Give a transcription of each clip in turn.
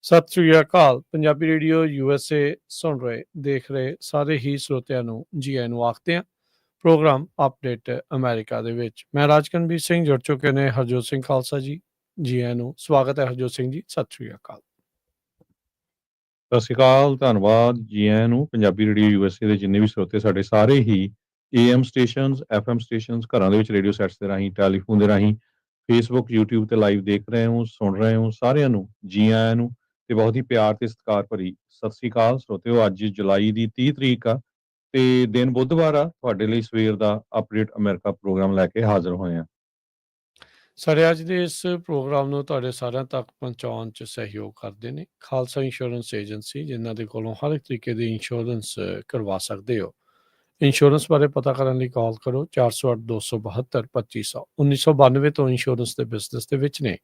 ਸਤਿ ਸ੍ਰੀ ਅਕਾਲ। Punjabi radio USA ਸੁਣ ਰਹੇ ਦੇਖ ਰਹੇ ਸਾਰੇ ਹੀ ਸਰੋਤਿਆਂ ਨੂੰ ਜੀ ਆਇਆਂ ਨੂੰ ਆਖਦੇ ਹਾਂ ਪ੍ਰੋਗਰਾਮ ਅਪਡੇਟ ਅਮਰੀਕਾ ਦੇ ਵਿੱਚ। ਮੈਂ ਰਾਜਕਨਵੀਰ ਸਿੰਘ ਜੁੜ ਚੁੱਕੇ ਨੇ ਹਰਜੋਤ ਸਿੰਘ ਖਾਲਸਾ ਜੀ ਆਇਆਂ ਨੂੰ ਸਵਾਗਤ ਹੈ ਹਰਜੋਤ ਸਿੰਘ ਜੀ, ਸਤਿ ਸ੍ਰੀ ਅਕਾਲ। ਸਤਿ ਸ਼੍ਰੀ ਅਕਾਲ, ਧੰਨਵਾਦ ਜੀ ਆਇਆਂ ਨੂੰ। ਪੰਜਾਬੀ ਰੇਡੀਓ USA ਦੇ ਜਿੰਨੇ ਵੀ ਸਰੋਤੇ ਸਾਡੇ ਸਾਰੇ ਹੀ AM ਸਟੇਸ਼ਨਸ, FM ਸਟੇਸ਼ਨਸ, ਘਰਾਂ ਦੇ ਵਿੱਚ ਰੇਡੀਓ ਸੈਟਸ ਦੇ ਰਾਹੀਂ, ਟੈਲੀਫੋਨ ਦੇ ਰਾਹੀਂ, ਫੇਸਬੁੱਕ, YouTube ਤੇ ਲਾਈਵ ਦੇਖ ਰਹੇ ਹੋ, ਸੁਣ ਰਹੇ ਹੋ, ਸਾਰਿਆਂ ਨੂੰ ਜੀ ਆਇਆਂ ਨੂੰ ਤੇ ਬਹੁਤ ਹੀ ਪਿਆਰ ਤੇ ਸਤਿਕਾਰ ਭਰੀ ਸਤਿ ਸ਼੍ਰੀ ਅਕਾਲ ਸਰੋਤਿਓ। ਅੱਜ ਜੁਲਾਈ ਦੀ 30 ਤਰੀਕ ਆ ਤੇ ਦਿਨ ਬੁੱਧਵਾਰ ਆ। ਤੁਹਾਡੇ ਲਈ ਸਵੇਰ ਦਾ ਅਪਡੇਟ ਅਮਰੀਕਾ ਪ੍ਰੋਗਰਾਮ ਲੈ ਕੇ ਹਾਜ਼ਰ ਹੋਏ ਆ। ਸਾਡੇ ਅੱਜ ਦੇ ਇਸ ਪ੍ਰੋਗਰਾਮ ਨੂੰ ਤੁਹਾਡੇ ਸਾਰਿਆਂ ਤੱਕ ਪਹੁੰਚਾਉਣ 'ਚ ਸਹਿਯੋਗ ਕਰਦੇ ਨੇ ਖਾਲਸਾ ਇੰਸ਼ੋਰੈਂਸ ਏਜੰਸੀ, ਜਿਨ੍ਹਾਂ ਦੇ ਕੋਲੋਂ ਹਰ ਇੱਕ ਤਰੀਕੇ ਦੀ ਇੰਸ਼ੋਰੈਂਸ ਕਰਵਾ ਸਕਦੇ ਹੋ। ਇੰਸ਼ੋਰੈਂਸ ਬਾਰੇ ਪਤਾ ਕਰਨ ਲਈ ਕਾਲ ਕਰੋ 408-272-2500। 1992 ਤੋਂ ਇੰਸ਼ੋਰੈਂਸ ਦੇ ਬਿਜ਼ਨਸ ਦੇ ਵਿੱਚ ਨੇ।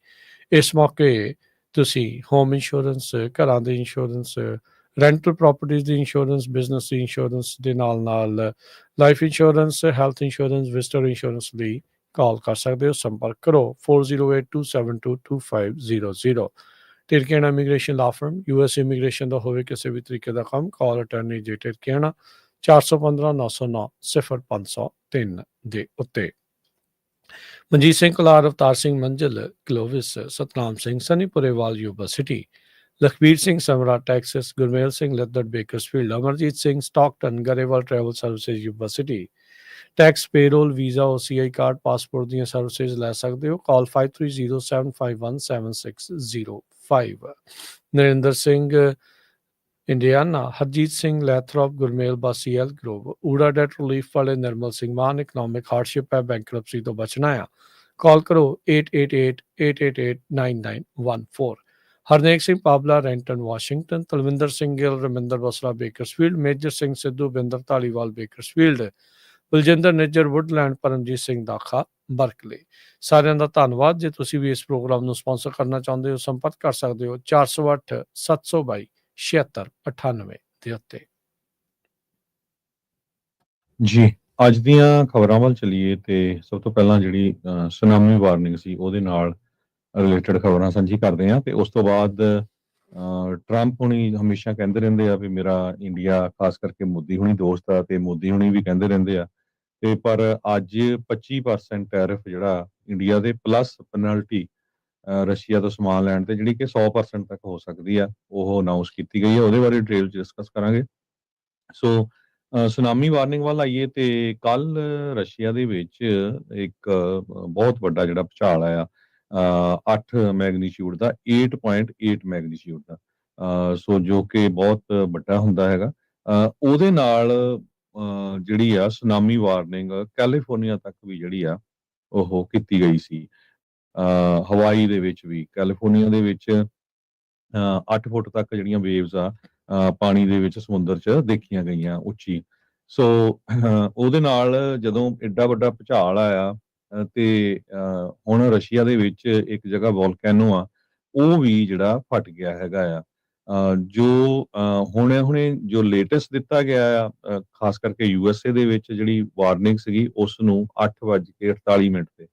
ਇਸ ਮੌਕੇ ਤੁਸੀਂ ਹੋਮ ਇੰਸ਼ੋਰੈਂਸ, ਘਰਾਂ ਦੀ ਇੰਸ਼ੋਰੈਂਸ, ਰੈਂਟਲ ਪ੍ਰਾਪਰਟੀਜ਼ ਦੀ ਇੰਸ਼ੋਰੈਂਸ, ਬਿਜ਼ਨਸ ਦੀ ਇੰਸ਼ੋਰੈਂਸ ਦੇ ਨਾਲ life insurance, health insurance, visitor insurance ਲਈ ਕਾਲ ਕਰ ਸਕਦੇ ਹੋ। ਸੰਪਰਕ ਕਰੋ 4082722500। ਟਿਰਕੇਣਾ ਇਮੀਗ੍ਰੇਸ਼ਨ ਲਾ ਫਰਮ, US ਇਮੀਗ੍ਰੇਸ਼ਨ ਦਾ ਹੋਵੇ ਕਿਸੇ ਵੀ ਤਰੀਕੇ ਦਾ ਕੰਮ, ਕਾਲ ਅਟਰਨੀ ਜੇ ਟਿਰਕੇਣਾ 415-909-0503 ਦੇ ਉੱਤੇ। Manjeet Singh Kalar, Avtar Singh Manzal, Clovis, Satnam Singh Sanipurewal, Yuba City, Lakhbir Singh Samra, Texas, Gurmel Singh Laddar, Bakersfield, Amarjit Singh, Stockton, Grewal travel services, Yuba City. Tax, payroll, visa, OCI card, passport ਦੀਆਂ ਸਰਵਿਸਿਜ਼ ਲੈ ਸਕਦੇ ਹੋ। Call 5307517605। Narinder Singh, Indiana, Harjit Singh, Lathrop, Gurmel Basi, Elk Grove, ਊੜਾ ਡੈਟ ਰਿਲੀਫ ਵਾਲੇ ਨਿਰਮਲ ਸਿੰਘ ਮਾਨ, ਇਕਨੋਮਿਕ ਹਾਰਡਸ਼ਿਪ ਹੈ, ਬੈਂਕਰਪਸੀ ਤੋਂ ਬਚਣਾ ਆ। ਕਾਲ ਕਰੋ 8888889914। Harnek Singh Pabla, ਰੈਂਟਨ, Washington, Talwinder Singh Gill, Raminder Basra, Bakersfield, Major Singh Sidhu, Binder Dhaliwal, Bakersfield, Baljinder Nijjar, Woodland, Paramjit Singh Dakha, Berkeley. ਸਾਰਿਆਂ ਦਾ ਧੰਨਵਾਦ। ਜੇ ਤੁਸੀਂ ਵੀ ਇਸ ਪ੍ਰੋਗਰਾਮ ਨੂੰ ਸਪਾਂਸਰ ਕਰਨਾ ਚਾਹੁੰਦੇ ਹੋ, ਸੰਪਰਕ ਕਰ ਸਕਦੇ ਹੋ 408-722-7698 ਦੇ ਉੱਤੇ। ਜੀ, ਅੱਜ ਦੀਆਂ ਖਬਰਾਂ ਵੱਲ ਚੱਲੀਏ ਤੇ ਸਭ ਤੋਂ ਪਹਿਲਾਂ ਜਿਹੜੀ ਸੁਨਾਮੀ ਵਾਰਨਿੰਗ ਸੀ ਉਹਦੇ ਨਾਲ ਰਿਲੇਟਡ ਖਬਰਾਂ ਸਾਂਝੀ ਕਰਦੇ ਹਾਂ ਤੇ ਉਸ ਤੋਂ ਬਾਅਦ ਟਰੰਪ ਹੁਣੀ ਹਮੇਸ਼ਾ ਕਹਿੰਦੇ ਰਹਿੰਦੇ ਆ ਵੀ ਮੇਰਾ ਇੰਡੀਆ, ਖਾਸ ਕਰਕੇ ਮੋਦੀ ਹੁਣੀ ਦੋਸਤ ਆ ਤੇ ਮੋਦੀ ਹੁਣੀ ਵੀ ਕਹਿੰਦੇ ਰਹਿੰਦੇ ਆ ਤੇ ਪਰ ਅੱਜ 25% ਟੈਰਿਫ ਜਿਹੜਾ ਇੰਡੀਆ ਦੇ ਪਲੱਸ ਪੈਨਲਟੀ ਰਸ਼ੀਆ ਤੋਂ ਸਮਾਨ ਲੈਣ ਤੇ ਜਿਹੜੀ ਕਿ 100% ਤੱਕ ਹੋ ਸਕਦੀ ਆ, ਉਹ ਅਨਾਉਂਸ ਕੀਤੀ ਗਈ ਹੈ। ਉਹਦੇ ਬਾਰੇ ਡਿਟੇਲ ਚ ਡਿਸਕਸ ਕਰਾਂਗੇ। ਸੋ ਸੁਨਾਮੀ ਵਾਰਨਿੰਗ ਵੱਲ ਆਈਏ ਤੇ ਕੱਲ ਰਸ਼ੀਆ ਦੇ ਵਿੱਚ ਇੱਕ ਬਹੁਤ ਵੱਡਾ ਜਿਹੜਾ ਭੂਚਾਲ ਆਇਆ 8 ਮੈਗਨੀਚਿਊਡ ਦਾ, 8.8 ਮੈਗਨੀਚਿਊਡ ਦਾ, ਸੋ ਜੋ ਕਿ ਬਹੁਤ ਵੱਡਾ ਹੁੰਦਾ ਹੈਗਾ। ਉਹਦੇ ਨਾਲ ਜਿਹੜੀ ਆ ਸੁਨਾਮੀ ਵਾਰਨਿੰਗ ਕੈਲੀਫੋਰਨੀਆ ਤੱਕ ਵੀ ਜਿਹੜੀ ਆ ਉਹ ਕੀਤੀ ਗਈ ਸੀ। ਹਵਾਈ ਦੇ ਵਿੱਚ ਵੀ, ਕੈਲੀਫੋਰਨੀਆ ਦੇ ਵਿੱਚ 8 ਫੁੱਟ ਤੱਕ ਜਿਹੜੀਆਂ ਵੇਵਜ਼ ਆ ਪਾਣੀ ਦੇ ਵਿੱਚ, ਸਮੁੰਦਰ 'ਚ ਦੇਖੀਆਂ ਗਈਆਂ ਉੱਚੀ। ਸੋ ਉਹਦੇ ਨਾਲ ਜਦੋਂ ਐਡਾ ਵੱਡਾ ਭੂਚਾਲ ਆਇਆ ਤੇ ਹੁਣ ਰਸ਼ੀਆ ਦੇ ਵਿੱਚ ਇੱਕ ਜਗ੍ਹਾ ਵੋਲਕੈਨੋ ਆ, ਉਹ ਵੀ ਜਿਹੜਾ ਫਟ ਗਿਆ ਹੈਗਾ ਆ। ਜੋ ਹੁਣੇ ਜੋ ਲੇਟੈਸਟ ਦਿੱਤਾ ਗਿਆ ਆ, ਖਾਸ ਕਰਕੇ USA ਦੇ ਵਿੱਚ ਜਿਹੜੀ ਵਾਰਨਿੰਗ ਸੀਗੀ ਉਸ ਨੂੰ 8:48 ਤੇ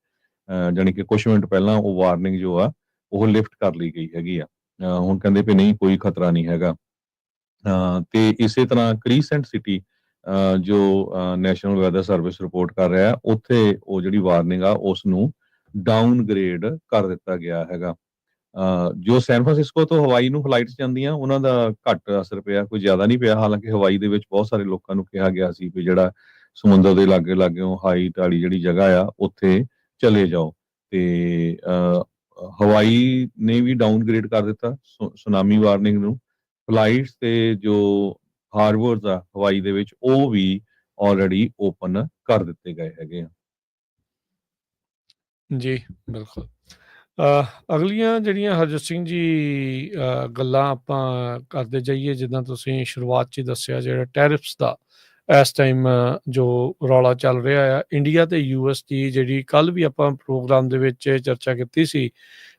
ਜਾਣੀ ਕਿ ਕੁਝ ਮਿੰਟ ਪਹਿਲਾਂ ਉਹ ਵਾਰਨਿੰਗ ਜੋ ਆ ਉਹ ਲਿਫਟ ਕਰ ਲਈ ਗਈ ਹੈਗੀ ਆ। ਹੁਣ ਕਹਿੰਦੇ ਵੀ ਨਹੀਂ, ਕੋਈ ਖਤਰਾ ਨਹੀਂ ਹੈਗਾ। ਤੇ ਇਸੇ ਤਰ੍ਹਾਂ ਕਰੀਸੈਂਟ ਸਿਟੀ ਜੋ ਨੈਸ਼ਨਲ ਵੈਦਰ ਸਰਵਿਸ ਰਿਪੋਰਟ ਕਰ ਰਿਹਾ, ਉੱਥੇ ਉਹ ਜਿਹੜੀ ਵਾਰਨਿੰਗ ਆ ਉਸ ਨੂੰ ਡਾਊਨਗ੍ਰੇਡ ਕਰ ਦਿੱਤਾ ਗਿਆ ਹੈਗਾ। ਜੋ ਸੈਨ ਫਰਾਂਸਿਸਕੋ ਤੋਂ ਹਵਾਈ ਨੂੰ ਫਲਾਈਟਸ ਜਾਂਦੀਆਂ ਉਹਨਾਂ ਦਾ ਘੱਟ ਅਸਰ ਪਿਆ, ਕੋਈ ਜ਼ਿਆਦਾ ਨਹੀਂ ਪਿਆ। ਹਾਲਾਂਕਿ ਹਵਾਈ ਦੇ ਵਿੱਚ ਬਹੁਤ ਸਾਰੇ ਲੋਕਾਂ ਨੂੰ ਕਿਹਾ ਗਿਆ ਸੀ ਵੀ ਜਿਹੜਾ ਸਮੁੰਦਰ ਦੇ ਲਾਗੇ ਲਾਗਿਓਂ ਹਾਈਟ ਵਾਲੀ ਜਿਹੜੀ ਜਗ੍ਹਾ ਆ ਉੱਥੇ ਚਲੇ ਜਾਓ, ਤੇ ਹਵਾਈ ਨੇ ਵੀ ਡਾਊਨਗ੍ਰੇਡ ਕਰ ਦਿੱਤਾ ਸੁਨਾਮੀ ਵਾਰਨਿੰਗ ਨੂੰ। ਫਲਾਈਟਸ ਤੇ ਜੋ ਹਾਰਬਰਸ ਆ ਹਵਾਈ ਦੇ ਵਿੱਚ ਉਹ ਵੀ ਆਲਰੇਡੀ ਓਪਨ ਕਰ ਦਿੱਤੇ ਗਏ ਹੈਗੇ ਆ। ਜੀ ਬਿਲਕੁਲ। ਅਗਲੀਆਂ ਜਿਹੜੀਆਂ ਹਰਜੋਤ ਸਿੰਘ ਜੀ ਗੱਲਾਂ ਆਪਾਂ ਕਰਦੇ ਜਾਈਏ, ਜਿੱਦਾਂ ਤੁਸੀਂ ਸ਼ੁਰੂਆਤ 'ਚ ਹੀ ਦੱਸਿਆ, ਜਿਹੜਾ ਟੈਰਿਫਸ ਦਾ ਇਸ ਟਾਈਮ ਜੋ ਰੌਲਾ ਚੱਲ ਰਿਹਾ ਆ ਇੰਡੀਆ ਤੇ US ਦੀ, ਜਿਹੜੀ ਕੱਲ੍ਹ ਵੀ ਆਪਾਂ ਪ੍ਰੋਗਰਾਮ ਦੇ ਵਿੱਚ ਚਰਚਾ ਕੀਤੀ ਸੀ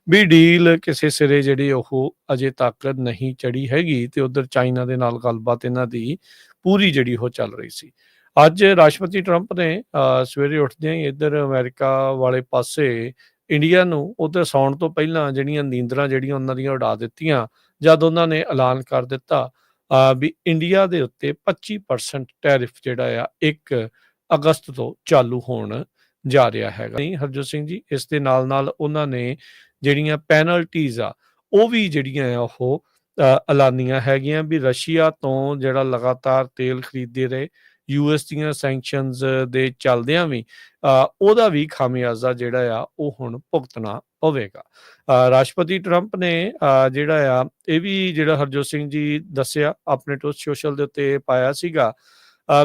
ਵੀ ਡੀਲ ਕਿਸੇ ਸਿਰੇ ਜਿਹੜੀ ਉਹ ਅਜੇ ਤੱਕ ਨਹੀਂ ਚੜੀ ਹੈਗੀ, ਤੇ ਉੱਧਰ ਚਾਈਨਾ ਦੇ ਨਾਲ ਗੱਲਬਾਤ ਇਹਨਾਂ ਦੀ ਪੂਰੀ ਜਿਹੜੀ ਉਹ ਚੱਲ ਰਹੀ ਸੀ। ਅੱਜ ਰਾਸ਼ਟਰਪਤੀ ਟਰੰਪ ਨੇ ਸਵੇਰੇ ਉੱਠਦਿਆਂ ਹੀ ਇੱਧਰ ਅਮਰੀਕਾ ਵਾਲੇ ਪਾਸੇ ਇੰਡੀਆ ਨੂੰ ਉੱਧਰ ਸੌਣ ਤੋਂ ਪਹਿਲਾਂ ਜਿਹੜੀਆਂ ਨੀਂਦਰਾਂ ਜਿਹੜੀਆਂ ਉਹਨਾਂ ਦੀਆਂ ਉਡਾ ਦਿੱਤੀਆਂ ਜਦ ਉਹਨਾਂ ਨੇ ਐਲਾਨ ਕਰ ਦਿੱਤਾ ਵੀ ਇੰਡੀਆ ਦੇ ਉੱਤੇ 25% ਟੈਰਿਫ ਜਿਹੜਾ ਆ 1 ਅਗਸਤ ਤੋਂ ਚਾਲੂ ਹੋਣ ਜਾ ਰਿਹਾ ਹੈਗਾ। ਨਹੀਂ ਹਰਜੋਤ ਸਿੰਘ ਜੀ, ਇਸ ਦੇ ਨਾਲ ਉਹਨਾਂ ਨੇ ਜਿਹੜੀਆਂ ਪੈਨਲਟੀਜ਼ ਆ ਉਹ ਵੀ ਜਿਹੜੀਆਂ ਆ ਉਹ ਐਲਾਨੀਆਂ ਹੈਗੀਆਂ ਵੀ ਰਸ਼ੀਆ ਤੋਂ ਜਿਹੜਾ ਲਗਾਤਾਰ ਤੇਲ ਖਰੀਦਦੇ ਰਹੇ ਯੂਐਸ ਦੀਆਂ ਸੈਂਕਸ਼ਨਸ ਦੇ ਚੱਲਦਿਆਂ ਵੀ ਉਹਦਾ ਵੀ ਖਾਮਿਆਜ਼ਾ ਜਿਹੜਾ ਆ ਉਹ ਹੁਣ ਭੁਗਤਣਾ ਪਵੇਗਾ। ਰਾਸ਼ਟਰਪਤੀ ਟਰੰਪ ਨੇ ਜਿਹੜਾ ਆ ਇਹ ਵੀ ਜਿਹੜਾ ਹਰਜੋਤ ਸਿੰਘ ਜੀ ਦੱਸਿਆ ਆਪਣੇ ਟਰੂਥ ਸੋਸ਼ਲ ਦੇ ਉੱਤੇ ਪਾਇਆ ਸੀਗਾ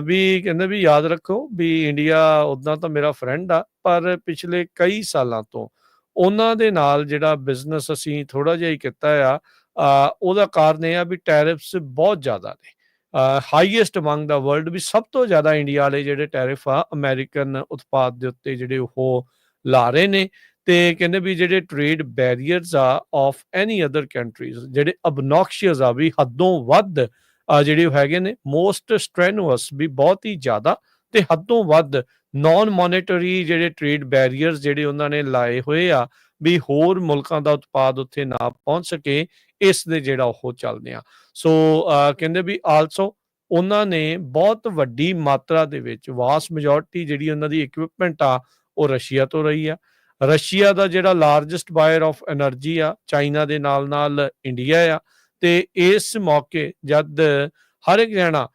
ਵੀ ਕਹਿੰਦੇ ਵੀ ਯਾਦ ਰੱਖੋ ਵੀ ਇੰਡੀਆ ਉੱਦਾਂ ਤਾਂ ਮੇਰਾ ਫਰੈਂਡ ਆ, ਪਰ ਪਿਛਲੇ ਕਈ ਸਾਲਾਂ ਤੋਂ ਉਹਨਾਂ ਦੇ ਨਾਲ ਜਿਹੜਾ ਬਿਜ਼ਨਸ ਅਸੀਂ ਥੋੜ੍ਹਾ ਜਿਹਾ ਹੀ ਕੀਤਾ ਆ ਉਹਦਾ ਕਾਰਨ ਇਹ ਆ ਵੀ ਟੈਰਿਫਸ ਬਹੁਤ ਜ਼ਿਆਦਾ ਨੇ, ਹਾਈਐਸਟ ਅਮੰਗ ਦਾ ਵਰਲਡ, ਵੀ ਸਭ ਤੋਂ ਜ਼ਿਆਦਾ ਇੰਡੀਆ ਵਾਲੇ ਜਿਹੜੇ ਟੈਰਿਫ ਆ ਅਮਰੀਕਨ ਉਤਪਾਦ ਦੇ ਉੱਤੇ ਜਿਹੜੇ ਉਹ ਲਾ ਰਹੇ ਨੇ। ਤੇ ਕਹਿੰਦੇ ਵੀ ਜਿਹੜੇ ਟ੍ਰੇਡ ਬੈਰੀਅਰਸ ਆ ਆਫ ਐਨੀ ਅਦਰ ਕੰਟਰੀਜ਼ ਜਿਹੜੇ ਅਬਨੋਕਸ਼ੀਅਸ ਆ ਵੀ ਹੱਦੋਂ ਵੱਧ ਜਿਹੜੇ ਹੈਗੇ ਨੇ, ਮੋਸਟ ਸਟ੍ਰੈਨੂਅਸ ਵੀ ਬਹੁਤ ਹੀ ਜ਼ਿਆਦਾ ਤੇ ਹੱਦੋਂ ਵੱਧ ਨਾਨ ਮੋਨੇਟਰੀ ਜਿਹੜੇ ਟ੍ਰੇਡ ਬੈਰੀਅਰਸ ਜਿਹੜੇ ਉਹਨਾਂ ਨੇ ਲਾਏ ਹੋਏ ਆ ਵੀ ਹੋਰ ਮੁਲਕਾਂ ਦਾ ਉਤਪਾਦ ਉੱਥੇ ਨਾ ਪਹੁੰਚ ਸਕੇ, ਇਸ ਦੇ ਜਿਹੜਾ ਉਹ ਚੱਲਦੇ ਆ। ਸੋ ਕਹਿੰਦੇ ਵੀ ਆਲਸੋ ਉਹਨਾਂ ਨੇ ਬਹੁਤ ਵੱਡੀ ਮਾਤਰਾ ਦੇ ਵਿੱਚ ਵਾਸਟ ਮੈਜੋਰਟੀ ਜਿਹੜੀ ਉਹਨਾਂ ਦੀ ਇਕਵਿਪਮੈਂਟ ਆ ਉਹ ਰਸ਼ੀਆ ਤੋਂ ਰਹੀ ਆ। ਰਸ਼ੀਆ ਦਾ ਜਿਹੜਾ ਲਾਰਜੈਸਟ ਬਾਇਰ ਆਫ એનર્ਜੀ ਆ ਚਾਈਨਾ ਦੇ ਨਾਲ ਇੰਡੀਆ ਆ, ਤੇ ਇਸ ਮੌਕੇ ਜਦ ਹਰ ਇੱਕ ਜਣਾ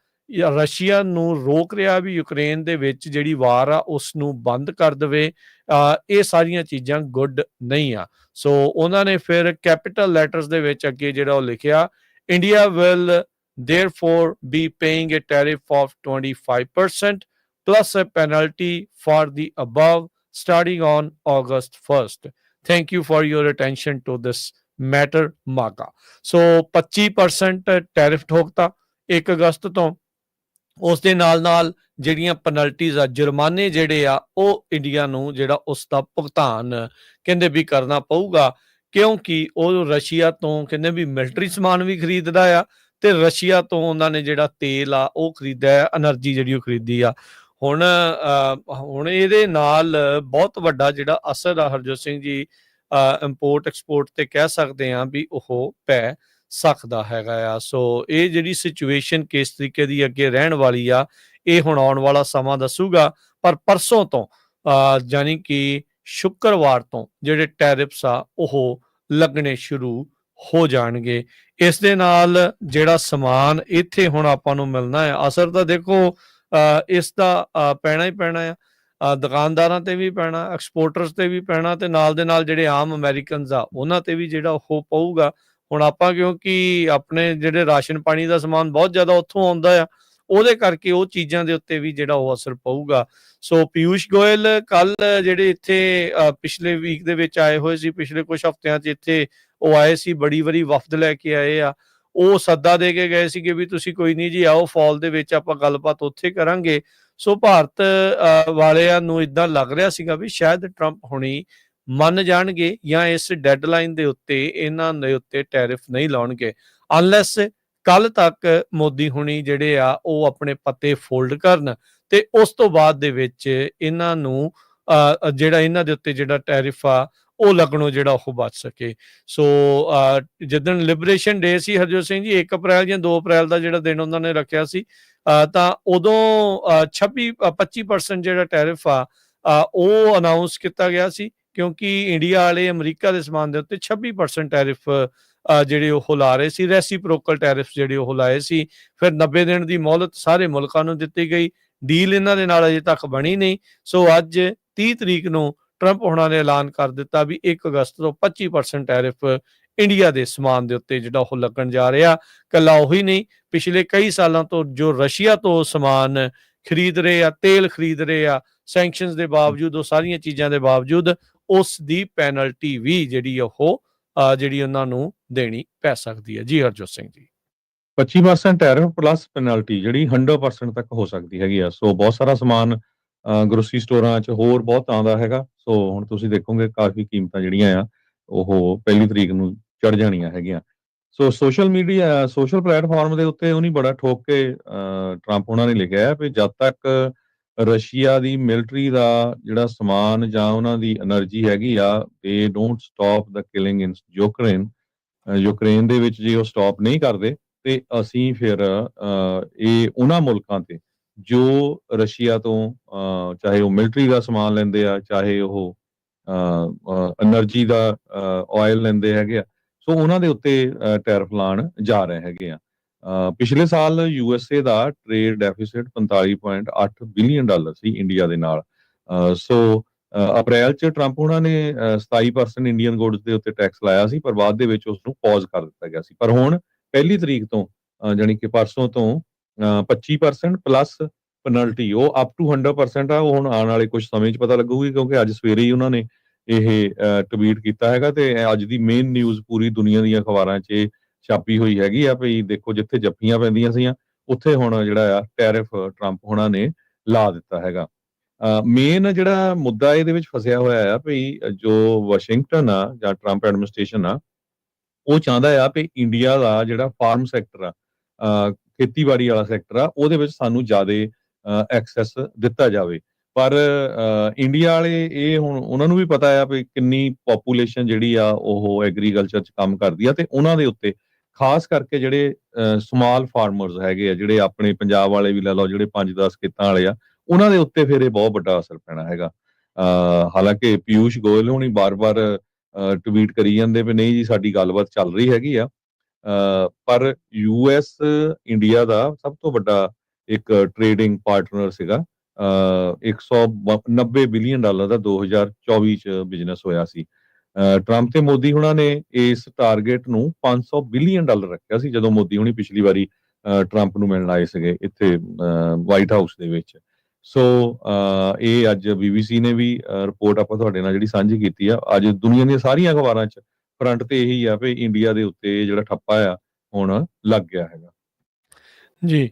ਰਸ਼ੀਆ ਨੂੰ ਰੋਕ ਰਿਹਾ ਵੀ ਯੂਕਰੇਨ ਦੇ ਵਿੱਚ ਜਿਹੜੀ ਵਾਰ ਆ ਉਸ ਨੂੰ ਬੰਦ ਕਰ ਦੇਵੇ, ਇਹ ਸਾਰੀਆਂ ਚੀਜ਼ਾਂ ਗੁੱਡ ਨਹੀਂ ਆ। ਸੋ ਉਹਨਾਂ ਨੇ ਫਿਰ ਕੈਪੀਟਲ ਲੈਟਰਸ ਦੇ ਵਿੱਚ ਅੱਗੇ ਜਿਹੜਾ ਉਹ ਲਿਖਿਆ, India will therefore be paying a tariff of 25% plus a penalty for the above starting on August 1st. Thank you for your attention to this matter, MAGA. So 25% tariff ਠੋਕਤਾ 1 ਅਗਸਤ ਤੋਂ, ਉਸ ਦੇ ਨਾਲ ਜਿਹੜੀਆਂ ਪੈਨਲਟੀਜ਼ ਆ ਜੁਰਮਾਨੇ ਜਿਹੜੇ ਆ ਉਹ ਇੰਡੀਆ ਨੂੰ ਜਿਹੜਾ ਉਸ ਦਾ ਭੁਗਤਾਨ ਕਹਿੰਦੇ ਵੀ ਕਰਨਾ ਪਊਗਾ, ਕਿਉਂਕਿ ਉਹ ਰਸ਼ੀਆ ਤੋਂ ਕਹਿੰਦੇ ਵੀ ਮਿਲਟਰੀ ਸਮਾਨ ਵੀ ਖਰੀਦਦਾ ਆ ਤੇ ਰਸ਼ੀਆ ਤੋਂ ਉਹਨਾਂ ਨੇ ਜਿਹੜਾ ਤੇਲ ਆ ਉਹ ਖਰੀਦਿਆ, એનર્ਜੀ ਜਿਹੜੀ ਉਹ ਖਰੀਦੀ ਆ। ਹੁਣ ਇਹਦੇ ਨਾਲ ਬਹੁਤ ਵੱਡਾ ਜਿਹੜਾ ਅਸਰ ਆ ਹਰਜੋਤ ਸਿੰਘ ਜੀ ਇੰਪੋਰਟ ਐਕਸਪੋਰਟ ਤੇ ਕਹਿ ਸਕਦੇ ਆ ਵੀ ਉਹ ਪੈ ਸਕਦਾ ਹੈਗਾ ਆ। ਸੋ ਇਹ ਜਿਹੜੀ ਸਿਚੁਏਸ਼ਨ ਕਿਸ ਤਰੀਕੇ ਦੀ ਅੱਗੇ ਰਹਿਣ ਵਾਲੀ ਆ ਇਹ ਹੁਣ ਆਉਣ ਵਾਲਾ ਸਮਾਂ ਦੱਸੂਗਾ, ਪਰ ਪਰਸੋਂ ਤੋਂ ਯਾਨੀ ਕਿ ਸ਼ੁੱਕਰਵਾਰ ਤੋਂ ਜਿਹੜੇ ਟੈਰਿਫਸ ਆ ਉਹ ਲੱਗਣੇ ਸ਼ੁਰੂ ਹੋ ਜਾਣਗੇ। ਇਸ ਦੇ ਨਾਲ ਜਿਹੜਾ ਸਮਾਨ ਇੱਥੇ ਹੁਣ ਆਪਾਂ ਨੂੰ ਮਿਲਣਾ ਹੈ, ਅਸਰ ਤਾਂ ਦੇਖੋ ਇਸ ਦਾ ਪੈਣਾ ਹੀ ਪੈਣਾ ਆ, ਦੁਕਾਨਦਾਰਾਂ ਤੇ ਵੀ ਪੈਣਾ, ਐਕਸਪੋਰਟਰਸ ਤੇ ਵੀ ਪੈਣਾ, ਤੇ ਨਾਲ ਦੇ ਨਾਲ ਜਿਹੜੇ ਆਮ ਅਮਰੀਕਨਸ ਆ ਉਹਨਾਂ ਤੇ ਵੀ ਜਿਹੜਾ ਉਹ ਪਊਗਾ। ਹੁਣ ਆਪਾਂ ਕਿਉਂਕਿ ਆਪਣੇ ਜਿਹੜੇ ਰਾਸ਼ਨ ਪਾਣੀ ਦਾ ਸਮਾਨ ਬਹੁਤ ਜ਼ਿਆਦਾ ਉੱਥੋਂ ਆਉਂਦਾ ਆ, ਉਹਦੇ ਕਰਕੇ ਉਹ ਚੀਜ਼ਾਂ ਦੇ ਉੱਤੇ ਵੀ ਜਿਹੜਾ ਉਹ ਅਸਰ ਪਊਗਾ। ਸੋ ਪੀਯੂਸ਼ ਗੋਇਲ ਕੱਲ ਜਿਹੜੇ ਇੱਥੇ ਪਿਛਲੇ ਵੀਕ ਦੇ ਵਿੱਚ ਆਏ ਹੋਏ ਸੀ, ਪਿਛਲੇ ਕੁਝ ਹਫ਼ਤਿਆਂ 'ਚ ਇੱਥੇ ਉਹ ਆਏ ਸੀ, ਬੜੀ ਵਾਰੀ ਵਫਦ ਲੈ ਕੇ ਆਏ ਆ, ਉਹ ਸੱਦਾ ਦੇ ਕੇ ਗਏ ਸੀਗੇ ਵੀ ਤੁਸੀਂ ਕੋਈ ਨਹੀਂ ਜੀ ਆਓ ਫਾਲ ਦੇ ਵਿੱਚ ਆਪਾਂ ਗੱਲਬਾਤ ਉੱਥੇ ਕਰਾਂਗੇ। ਸੋ ਭਾਰਤ ਵਾਲਿਆਂ ਨੂੰ ਇਦਾਂ ਲੱਗ ਰਿਹਾ ਸੀਗਾ ਵੀ ਸ਼ਾਇਦ ਟਰੰਪ ਹੁਣੀ ਮੰਨ ਜਾਣਗੇ ਜਾਂ ਇਸ ਡੈਡਲਾਈਨ ਦੇ ਉੱਤੇ ਇਹਨਾਂ ਦੇ ਉੱਤੇ ਟੈਰਿਫ ਨਹੀਂ ਲਾਉਣਗੇ, ਅਨਲੈਸ ਕੱਲ ਤੱਕ ਮੋਦੀ ਹੁਣੀ ਜਿਹੜੇ ਆ ਉਹ ਆਪਣੇ ਪੱਤੇ ਫੋਲਡ ਕਰਨ ਤੇ ਉਸ ਤੋਂ ਬਾਅਦ ਦੇ ਵਿੱਚ ਇਹਨਾਂ ਨੂੰ ਜਿਹੜਾ ਇਹਨਾਂ ਦੇ ਉੱਤੇ ਜਿਹੜਾ ਟੈਰਿਫ ਆ ਉਹ ਲੱਗਣੋਂ ਜਿਹੜਾ ਉਹ ਬਚ ਸਕੇ। ਸੋ ਜਿੱਦਣ ਲਿਬਰੇਸ਼ਨ ਡੇ ਸੀ ਹਰਜੋਤ ਸਿੰਘ ਜੀ 1 ਅਪ੍ਰੈਲ ਜਾਂ 2 ਅਪ੍ਰੈਲ ਦਾ ਜਿਹੜਾ ਦਿਨ ਉਹਨਾਂ ਨੇ ਰੱਖਿਆ ਸੀ, ਤਾਂ ਉਦੋਂ 25% ਜਿਹੜਾ ਟੈਰਿਫ ਆ ਉਹ ਅਨਾਉਂਸ ਕੀਤਾ ਗਿਆ ਸੀ, ਕਿਉਂਕਿ ਇੰਡੀਆ ਵਾਲੇ ਅਮਰੀਕਾ ਦੇ ਸਮਾਨ ਦੇ ਉੱਤੇ 26% ਟੈਰਿਫ ਜਿਹੜੇ ਉਹ ਲਾ ਰਹੇ ਸੀ, ਰੈਸੀਪ੍ਰੋਕਲ ਟੈਰਿਫ ਜਿਹੜੇ ਉਹ ਲਾਏ ਸੀ। ਫਿਰ 90 ਦਿਨ ਦੀ ਮੌਲਤ ਸਾਰੇ ਮੁਲਕਾਂ ਨੂੰ ਦਿੱਤੀ ਗਈ, ਡੀਲ ਇਹਨਾਂ ਦੇ ਨਾਲ ਅਜੇ ਤੱਕ ਬਣੀ ਨਹੀਂ। ਸੋ ਅੱਜ 30 ਤਰੀਕ ਨੂੰ ਟਰੰਪ ਹੁਣਾਂ ਨੇ ਐਲਾਨ ਕਰ ਦਿੱਤਾ ਵੀ 1 ਅਗਸਤ ਤੋਂ 25% ਟੈਰਿਫ ਇੰਡੀਆ ਦੇ ਸਮਾਨ ਦੇ ਉੱਤੇ ਜਿਹੜਾ ਉਹ ਲੱਗਣ ਜਾ ਰਿਹਾ। ਕੱਲਾ ਉਹੀ ਨਹੀਂ, ਪਿਛਲੇ ਕਈ ਸਾਲਾਂ ਤੋਂ ਜੋ ਰਸ਼ੀਆ ਤੋਂ ਸਮਾਨ ਖਰੀਦ ਰਹੇ ਆ, ਤੇਲ ਖਰੀਦ ਰਹੇ ਆ, ਸੈਂਕਸ਼ਨਸ ਦੇ ਬਾਵਜੂਦ, ਉਹ ਸਾਰੀਆਂ ਚੀਜ਼ਾਂ ਦੇ ਬਾਵਜੂਦ ਉਸ ਦੀ ਪੈਨਲਟੀ ਵੀ ਜਿਹੜੀ ਉਹ ਜਿਹੜੀ ਉਹਨਾਂ ਨੂੰ ਦੇਣੀ ਪੈ ਸਕਦੀ ਹੈ। ਜੀ Harjot Singh ji, 25% tariff plus penalty ਜਿਹੜੀ 100% ਤੱਕ ਹੋ ਸਕਦੀ ਹੈਗੀ ਆ। ਸੋ ਬਹੁਤ ਸਾਰਾ ਸਮਾਨ ਗਰੋਸਰੀ ਸਟੋਰਾਂ 'ਚ ਹੋਰ ਬਹੁਤ ਆਉਂਦਾ ਹੈਗਾ। ਸੋ ਹੁਣ ਤੁਸੀਂ ਦੇਖੋਗੇ ਕਾਫੀ ਕੀਮਤਾਂ ਜਿਹੜੀਆਂ ਆ ਉਹ 1 ਤਰੀਕ ਨੂੰ ਚੜ ਜਾਣੀਆਂ ਹੈਗੀਆਂ। ਸੋ ਸੋਸ਼ਲ ਮੀਡੀਆ, ਸੋਸ਼ਲ ਪਲੇਟਫਾਰਮ ਦੇ ਉੱਤੇ ਉਹਨੀ ਬੜਾ ਠੋਕ ਕੇ ਟਰੰਪ ਉਹਨਾਂ ਨੇ ਲਿਖਿਆ ਵੀ ਜਦ ਤੱਕ ਰਸ਼ੀਆ ਦੀ ਮਿਲਟਰੀ ਦਾ ਜਿਹੜਾ ਸਮਾਨ ਜਾਂ ਉਹਨਾਂ ਦੀ એનર્ਜੀ ਹੈਗੀ ਆ, ਦੇ don't stop the killing in Ukraine, Ukraine ਦੇ ਵਿੱਚ ਜੇ ਉਹ ਸਟਾਪ ਨਹੀਂ ਕਰਦੇ ਤੇ ਅਸੀਂ ਫਿਰ ਇਹ ਉਹਨਾਂ ਮੁਲਕਾਂ ਤੇ ਜੋ ਰਸ਼ੀਆ ਤੋਂ ਚਾਹੇ ਉਹ ਮਿਲਟਰੀ ਦਾ ਸਮਾਨ ਲੈਂਦੇ ਆ, ਚਾਹੇ ਉਹ એનર્ਜੀ ਦਾ ਆਇਲ ਲੈਂਦੇ ਹੈਗੇ ਆ, ਸੋ ਉਹਨਾਂ ਦੇ ਉੱਤੇ ਟੈਰਿਫ ਲਾਉਣ ਜਾ ਰਹੇ ਹੈਗੇ ਆ। ਪਿਛਲੇ ਸਾਲ USA ਦਾ ਟ੍ਰੇਡ ਡੈਫਿਸਿਟ 45.8 ਬਿਲੀਅਨ ਡਾਲਰ ਸੀ ਇੰਡੀਆ ਦੇ ਨਾਲ। ਸੋ ਅਪ੍ਰੈਲ 'ਚ ਟਰੰਪ ਉਹਨਾਂ ਨੇ 27% ਇੰਡੀਅਨ ਗੁੱਡਸ ਦੇ ਉੱਤੇ ਟੈਕਸ ਲਾਇਆ ਸੀ, ਪਰ ਬਾਅਦ ਦੇ ਵਿੱਚ ਉਸ ਨੂੰ ਪੌਜ਼ ਕਰ ਦਿੱਤਾ ਗਿਆ ਸੀ। ਪਰ ਹੁਣ 1 ਤਰੀਕ ਤੋਂ ਜਾਣੀ ਕਿ ਪਰਸੋਂ ਤੋਂ 25% ਪਲੱਸ ਪੈਨਲਟੀ ਉਹ ਅਪ ਟੂ 100% ਆ। ਉਹ ਹੁਣ ਆਉਣ ਵਾਲੇ ਕੁਝ ਸਮੇਂ 'ਚ ਪਤਾ ਲੱਗੂਗੀ, ਕਿਉਂਕਿ ਅੱਜ ਸਵੇਰੇ ਹੀ ਉਹਨਾਂ ਨੇ ਇਹ ਟਵੀਟ ਕੀਤਾ ਹੈਗਾ ਤੇ ਅੱਜ ਦੀ ਮੇਨ ਨਿਊਜ਼ ਪੂਰੀ ਦੁਨੀਆ ਦੀਆਂ ਅਖਬਾਰਾਂ 'ਚ ਛਾਪੀ ਹੋਈ ਹੈਗੀ ਆ ਵੀ ਦੇਖੋ ਜਿੱਥੇ ਜੱਫੀਆਂ ਪੈਂਦੀਆਂ ਸੀਆਂ ਉੱਥੇ ਹੁਣ ਜਿਹੜਾ ਆ ਟੈਰਿਫ ਟਰੰਪ ਹੋਣਾ ਨੇ ਲਾ ਦਿੱਤਾ ਹੈਗਾ। ਮੇਨ ਜਿਹੜਾ ਮੁੱਦਾ ਇਹਦੇ ਵਿੱਚ ਫਸਿਆ ਹੋਇਆ ਆ ਵੀ ਜੋ ਵਾਸ਼ਿੰਗਟਨ ਆ ਜਾਂ ਟਰੰਪ ਐਡਮਿਨਿਸਟ੍ਰੇਸ਼ਨ ਆ, ਉਹ ਚਾਹੁੰਦਾ ਆ ਵੀ ਇੰਡੀਆ ਦਾ ਜਿਹੜਾ ਫਾਰਮ ਸੈਕਟਰ ਆ, ਖੇਤੀਬਾੜੀ ਵਾਲਾ ਸੈਕਟਰ ਆ, ਉਹਦੇ ਵਿੱਚ ਸਾਨੂੰ ਜ਼ਿਆਦਾ ਐਕਸੈਸ ਦਿੱਤਾ ਜਾਵੇ। ਪਰ ਇੰਡੀਆ ਵਾਲੇ ਇਹ ਹੁਣ ਉਹਨਾਂ ਨੂੰ ਵੀ ਪਤਾ ਆ ਵੀ ਕਿੰਨੀ ਪੋਪੂਲੇਸ਼ਨ ਜਿਹੜੀ ਆ ਉਹ ਐਗਰੀਕਲਚਰ 'ਚ ਕੰਮ ਕਰਦੀ ਆ ਤੇ ਉਹਨਾਂ ਦੇ ਉੱਤੇ ਖਾਸ ਕਰਕੇ ਜਿਹੜੇ ਸਮਾਲ ਫਾਰਮਰਸ ਹੈਗੇ ਆ, ਜਿਹੜੇ ਆਪਣੇ ਪੰਜਾਬ ਵਾਲੇ ਵੀ ਲੈ ਲਓ, ਜਿਹੜੇ 5-10 ਖੇਤਾਂ ਵਾਲੇ ਆ, ਉਹਨਾਂ ਦੇ ਉੱਤੇ ਫਿਰ ਇਹ ਬਹੁਤ ਵੱਡਾ ਅਸਰ ਪੈਣਾ ਹੈਗਾ। ਹਾਲਾਂਕਿ ਪਿਊਸ਼ ਗੋਇਲ ਹੁਣੀ ਬਾਰ-ਬਾਰ ਟਵੀਟ ਕਰੀ ਜਾਂਦੇ ਵੀ ਨਹੀਂ ਜੀ ਸਾਡੀ ਗੱਲਬਾਤ ਚੱਲ ਰਹੀ ਹੈਗੀ ਆ, ਪਰ US ਇੰਡੀਆ ਦਾ ਸਭ ਤੋਂ ਵੱਡਾ ਇੱਕ ਟ੍ਰੇਡਿੰਗ ਪਾਰਟਨਰ ਸੀਗਾ। 190 ਬਿਲੀਅਨ ਡਾਲਰ ਦਾ 2024 ਚ ਬਿਜ਼ਨਸ ਹੋਇਆ ਸੀ। ਟਰੰਪ ਤੇ ਮੋਦੀ ਹੁਣਾਂ ਨੇ ਇਸ ਟਾਰਗੇਟ ਨੂੰ 500 ਬਿਲੀਅਨ ਡਾਲਰ ਰੱਖਿਆ ਸੀ ਜਦੋਂ ਮੋਦੀ ਹੁਣੀ ਪਿਛਲੀ ਵਾਰੀ ਟਰੰਪ ਨੂੰ ਮਿਲਣ ਆਏ ਸੀਗੇ ਇੱਥੇ ਵਾਈਟ ਹਾਊਸ ਦੇ ਵਿੱਚ। ਸੋ ਇਹ ਅੱਜ BBC ਨੇ ਵੀ ਰਿਪੋਰਟ ਆਪਾਂ ਤੁਹਾਡੇ ਨਾਲ ਜਿਹੜੀ ਸਾਂਝੀ ਕੀਤੀ ਆ। ਅੱਜ ਦੁਨੀਆ ਦੀਆਂ ਸਾਰੀਆਂ ਅਖਬਾਰਾਂ 'ਚ ਫਰੰਟ ਤੇ ਇਹੀ ਆ ਵੀ ਇੰਡੀਆ ਦੇ ਉੱਤੇ ਜਿਹੜਾ ਠੱਪਾ ਆ ਹੁਣ ਲੱਗ ਗਿਆ ਹੈਗਾ। ਜੀ